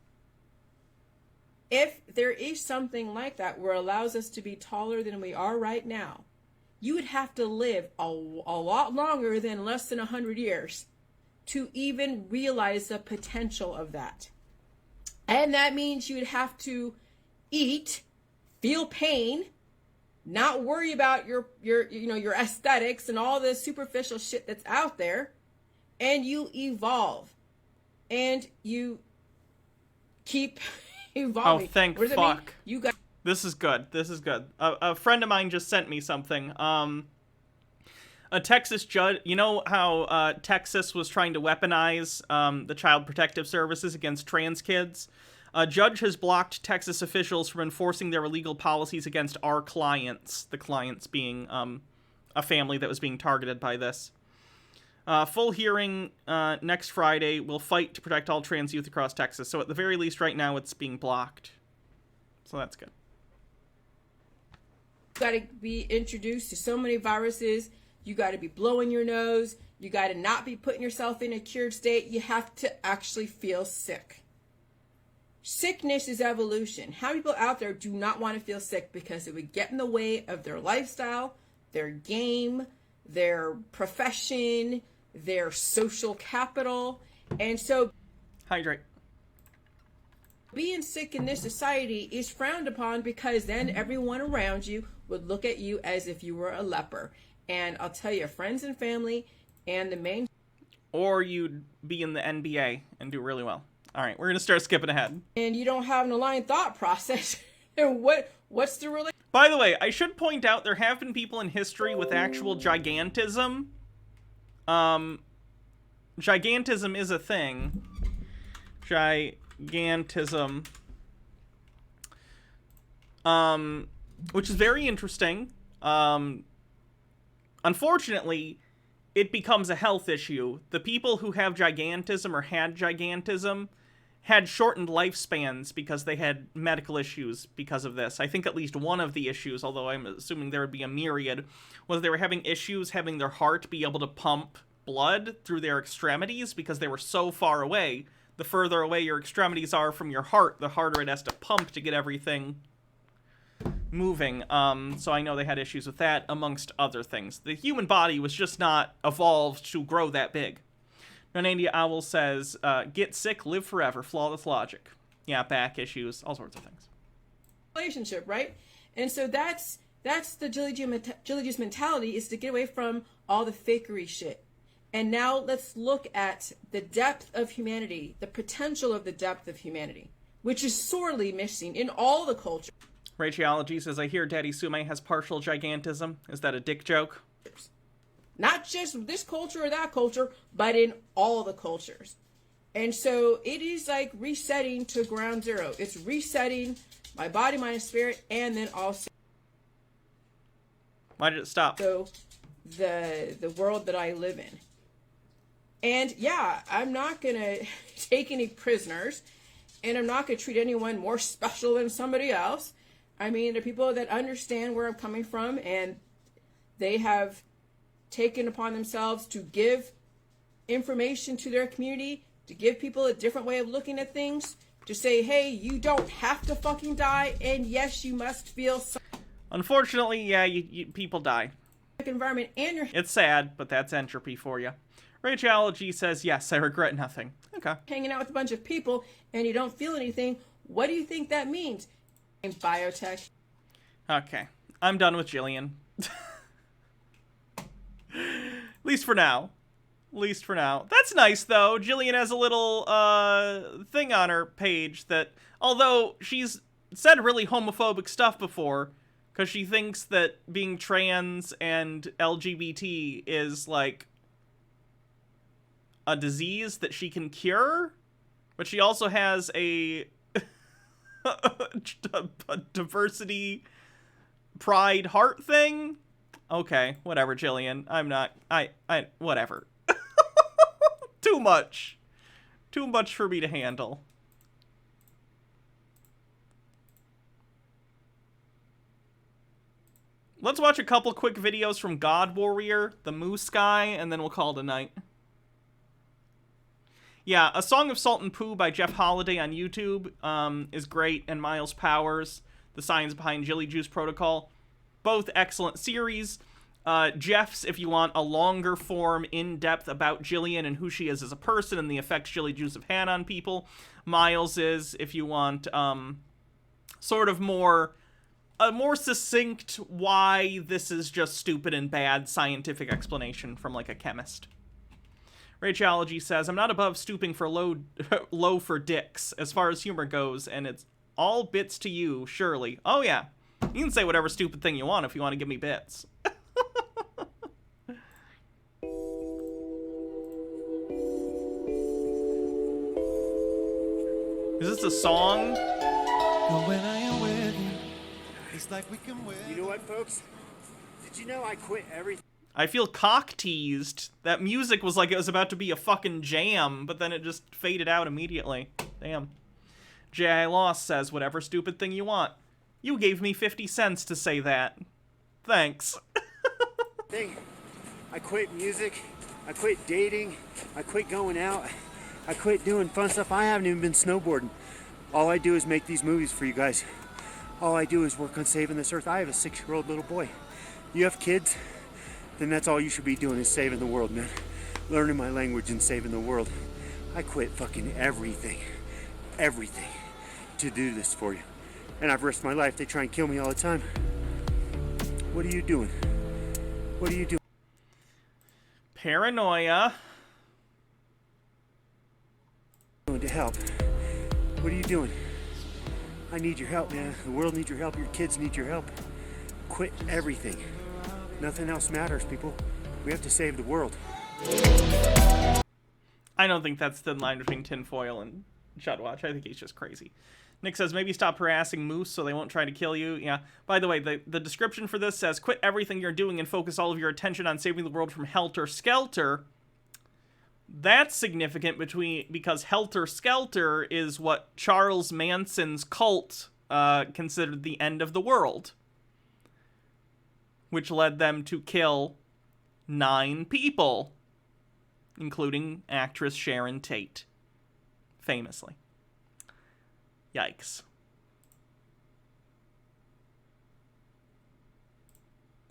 If there is something like that where it allows us to be taller than we are right now, you would have to live a lot longer than less than 100 years to even realize the potential of that. And that means you would have to eat, feel pain, not worry about your aesthetics and all the superficial shit that's out there, and you evolve and you keep evolving. Oh, thank fuck. You got. This is good. This is good. A friend of mine just sent me something. A Texas judge, you know how Texas was trying to weaponize the Child Protective Services against trans kids? A judge has blocked Texas officials from enforcing their illegal policies against our clients, the clients being a family that was being targeted by this. Full hearing next Friday. Will fight to protect all trans youth across Texas. So at the very least right now it's being blocked. So that's good. You got to be introduced to so many viruses. You got to be blowing your nose. You got to not be putting yourself in a cured state. You have to actually feel sick. Sickness is evolution. How many people out there do not want to feel sick because it would get in the way of their lifestyle, their game, their profession, their social capital? And so, hydrate. Being sick in this society is frowned upon because then everyone around you would look at you as if you were a leper. And I'll tell you, friends and family and the main... Or you'd be in the NBA and do really well. All right, we're going to start skipping ahead. And you don't have an aligned thought process. What's the relation? By the way, I should point out there have been people in history with actual gigantism. Gigantism is a thing. Gigantism. which is very interesting. Unfortunately, it becomes a health issue. The people who have gigantism or had gigantism had shortened lifespans because they had medical issues because of this. I think at least one of the issues, although I'm assuming there would be a myriad, was they were having issues having their heart be able to pump blood through their extremities because they were so far away. The further away your extremities are from your heart, the harder it has to pump to get everything moving. So I know they had issues with that, amongst other things. The human body was just not evolved to grow that big. Nanandia Owl says, get sick, live forever, flawless logic. Yeah, back issues, all sorts of things. Relationship, right? And so that's the Jilly Juice mentality, is to get away from all the fakery shit. And now let's look at the depth of humanity, the potential of the depth of humanity, which is sorely missing in all the cultures. Rageology says, I hear Daddy Sume has partial gigantism. Is that a dick joke? Not just this culture or that culture, but in all the cultures. And so it is like resetting to ground zero. It's resetting my body, mind, and spirit, and then also... Why did it stop? So the world that I live in. And yeah, I'm not going to take any prisoners, and I'm not going to treat anyone more special than somebody else. I mean, the people that understand where I'm coming from, and they have taken upon themselves to give information to their community, to give people a different way of looking at things, to say, hey, you don't have to fucking die, and yes, you must feel some... Unfortunately, yeah, people die. Environment and your... It's sad, but that's entropy for you. Rageology says, yes, I regret nothing. Okay. Hanging out with a bunch of people, and you don't feel anything. What do you think that means? In biotech. Okay. I'm done with Jillian. At least for now. That's nice, though. Jillian has a little thing on her page that, although she's said really homophobic stuff before, because she thinks that being trans and LGBT is, like, a disease that she can cure, but she also has a diversity pride heart thing. Okay, whatever, Jillian. Whatever. Too much for me to handle. Let's watch a couple quick videos from God Warrior, the Moose Guy, and then we'll call it a night. Yeah, A Song of Salt and Poo by Jeff Holiday on YouTube is great, and Miles Powers, The Science Behind Jilly Juice Protocol. Both excellent series. Jeff's, if you want a longer form, in-depth about Jillian and who she is as a person and the effects Jilly Juice have had on people. Miles is, if you want sort of a more succinct why this is just stupid and bad scientific explanation from, like, a chemist. Rageology says, I'm not above stooping for low for dicks as far as humor goes, and it's all bits to you, surely. Oh, yeah. You can say whatever stupid thing you want if you want to give me bits. Is this a song? You know what, folks? Did you know I quit everything? I feel cock-teased. That music was like it was about to be a fucking jam, but then it just faded out immediately. Damn. J.I. Lost says, whatever stupid thing you want. You gave me 50 cents to say that. Thanks. I quit music. I quit dating. I quit going out. I quit doing fun stuff. I haven't even been snowboarding. All I do is make these movies for you guys. All I do is work on saving this earth. I have a 6-year-old little boy. You have kids? Then that's all you should be doing is saving the world, man. Learning my language and saving the world. I quit fucking everything to do this for you. And I've risked my life. They try and kill me all the time. What are you doing? What are you doing? Paranoia. To help. What are you doing? I need your help, man. The world needs your help. Your kids need your help. Quit everything. Nothing else matters, people. We have to save the world. I don't think that's the line between tinfoil and Watch. I think he's just crazy. Nick says, maybe stop harassing moose so they won't try to kill you. Yeah. By the way, the description for this says, quit everything you're doing and focus all of your attention on saving the world from Helter Skelter. That's significant because Helter Skelter is what Charles Manson's cult considered the end of the world, which led them to kill 9 people, including actress Sharon Tate, famously. Yikes.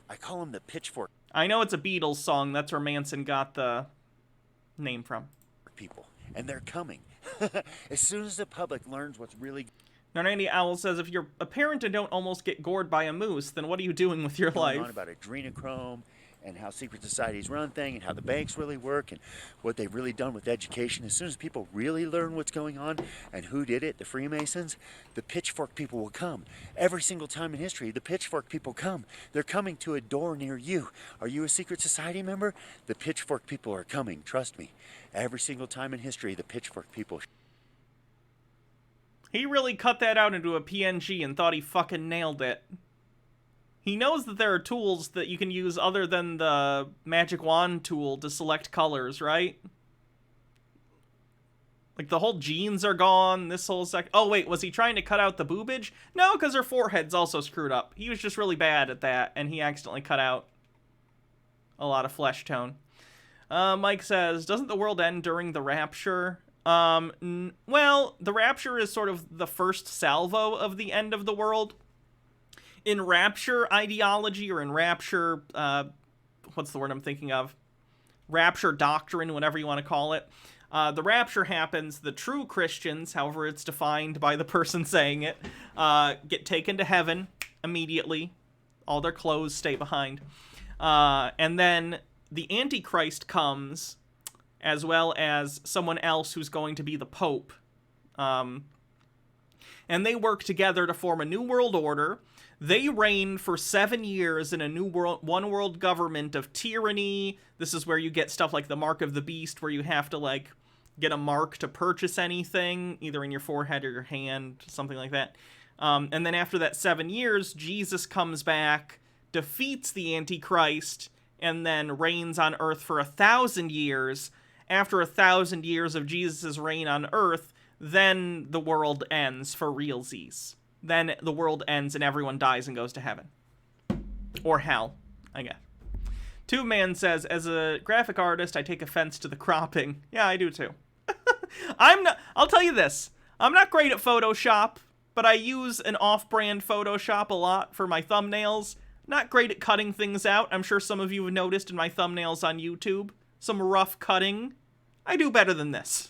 I call him the pitchfork I know it's a Beatles song. That's where Manson got the name from. people, and they're coming. As soon as the public learns what's really Narnandi Owl says, if you're a parent and don't almost get gored by a moose, then what are you doing with your going life? on about adrenochrome and how secret societies run things and how the banks really work and what they've really done with education. As soon as people really learn what's going on and who did it, the Freemasons, the pitchfork people will come. Every single time in history, the pitchfork people come. They're coming to a door near you. Are you a secret society member? The pitchfork people are coming, trust me. Every single time in history, the pitchfork people. He really cut that out into a PNG and thought he fucking nailed it. He knows that there are tools that you can use other than the magic wand tool to select colors, right? Like, the whole jeans are gone, this whole oh, wait, was he trying to cut out the boobage? No, because her forehead's also screwed up. He was just really bad at that, and he accidentally cut out a lot of flesh tone. Mike says, doesn't the world end during the rapture? Well, the rapture is sort of the first salvo of the end of the world. In rapture ideology, or in rapture, what's the word I'm thinking of? Rapture doctrine, whatever you want to call it. The rapture happens, the true Christians, however it's defined by the person saying it, get taken to heaven immediately. All their clothes stay behind. And then the Antichrist comes, as well as someone else who's going to be the Pope. And they work together to form a new world order. They reign for 7 years in a new one world government of tyranny. This is where you get stuff like the Mark of the Beast, where you have to, like, get a mark to purchase anything, either in your forehead or your hand, something like that. And then after that 7 years, Jesus comes back, defeats the Antichrist, and then reigns on Earth for 1,000 years. After 1,000 years of Jesus' reign on Earth, then the world ends for realsies. Then the world ends and everyone dies and goes to heaven. Or hell, I guess. Two Man says, as a graphic artist, I take offense to the cropping. Yeah, I do too. I'll tell you this. I'm not great at Photoshop, but I use an off-brand Photoshop a lot for my thumbnails. Not great at cutting things out. I'm sure some of you have noticed in my thumbnails on YouTube. Some rough cutting. I do better than this.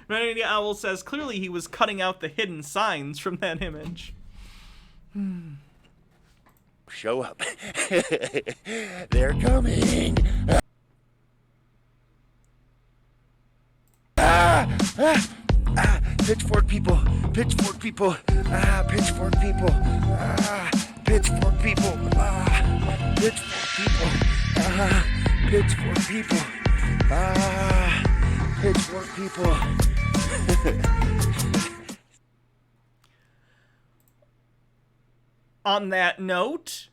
Randy Owl says, clearly he was cutting out the hidden signs from that image. Show up. They're coming. Pitchfork people. Pitchfork people. Pitchfork people. Pitchfork people. Pitchfork people. Pitchfork people. Pitchfork people. On that note,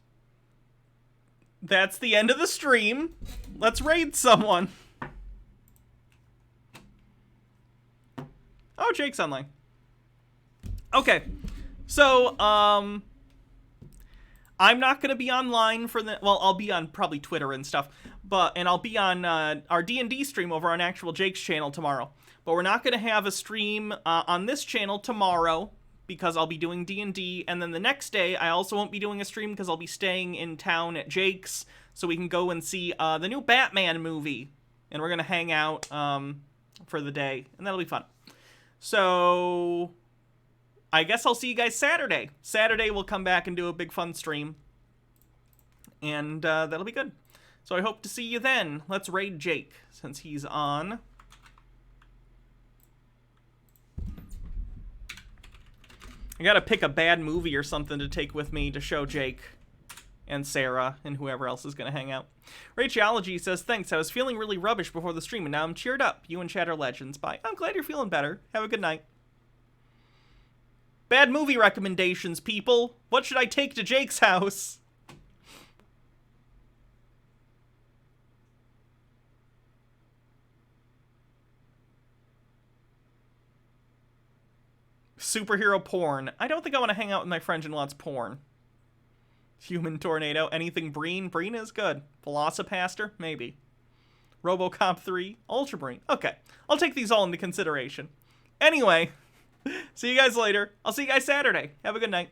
that's the end of the stream. Let's raid someone. Oh, Jake's online. Okay. So, I'm not going to be online for the... Well, I'll be on probably Twitter and stuff. And I'll be on our D&D stream over on actual Jake's channel tomorrow. But we're not going to have a stream on this channel tomorrow, because I'll be doing D&D, and then the next day I also won't be doing a stream because I'll be staying in town at Jake's, so we can go and see the new Batman movie, and we're going to hang out for the day, and that'll be fun. So, I guess I'll see you guys Saturday. Saturday we'll come back and do a big fun stream, and that'll be good. So I hope to see you then. Let's raid Jake, since he's on. I gotta pick a bad movie or something to take with me to show Jake. and Sarah, and whoever else is going to hang out. Rachology says, thanks, I was feeling really rubbish before the stream, and now I'm cheered up. You and Chatter Legends. Bye. I'm glad you're feeling better. Have a good night. Bad movie recommendations, people. What should I take to Jake's house? Superhero porn. I don't think I want to hang out with my friend and watch porn. Human Tornado. Anything Breen? Breen is good. Velocipaster? Maybe. RoboCop 3? Ultra Breen. Okay. I'll take these all into consideration. Anyway, see you guys later. I'll see you guys Saturday. Have a good night.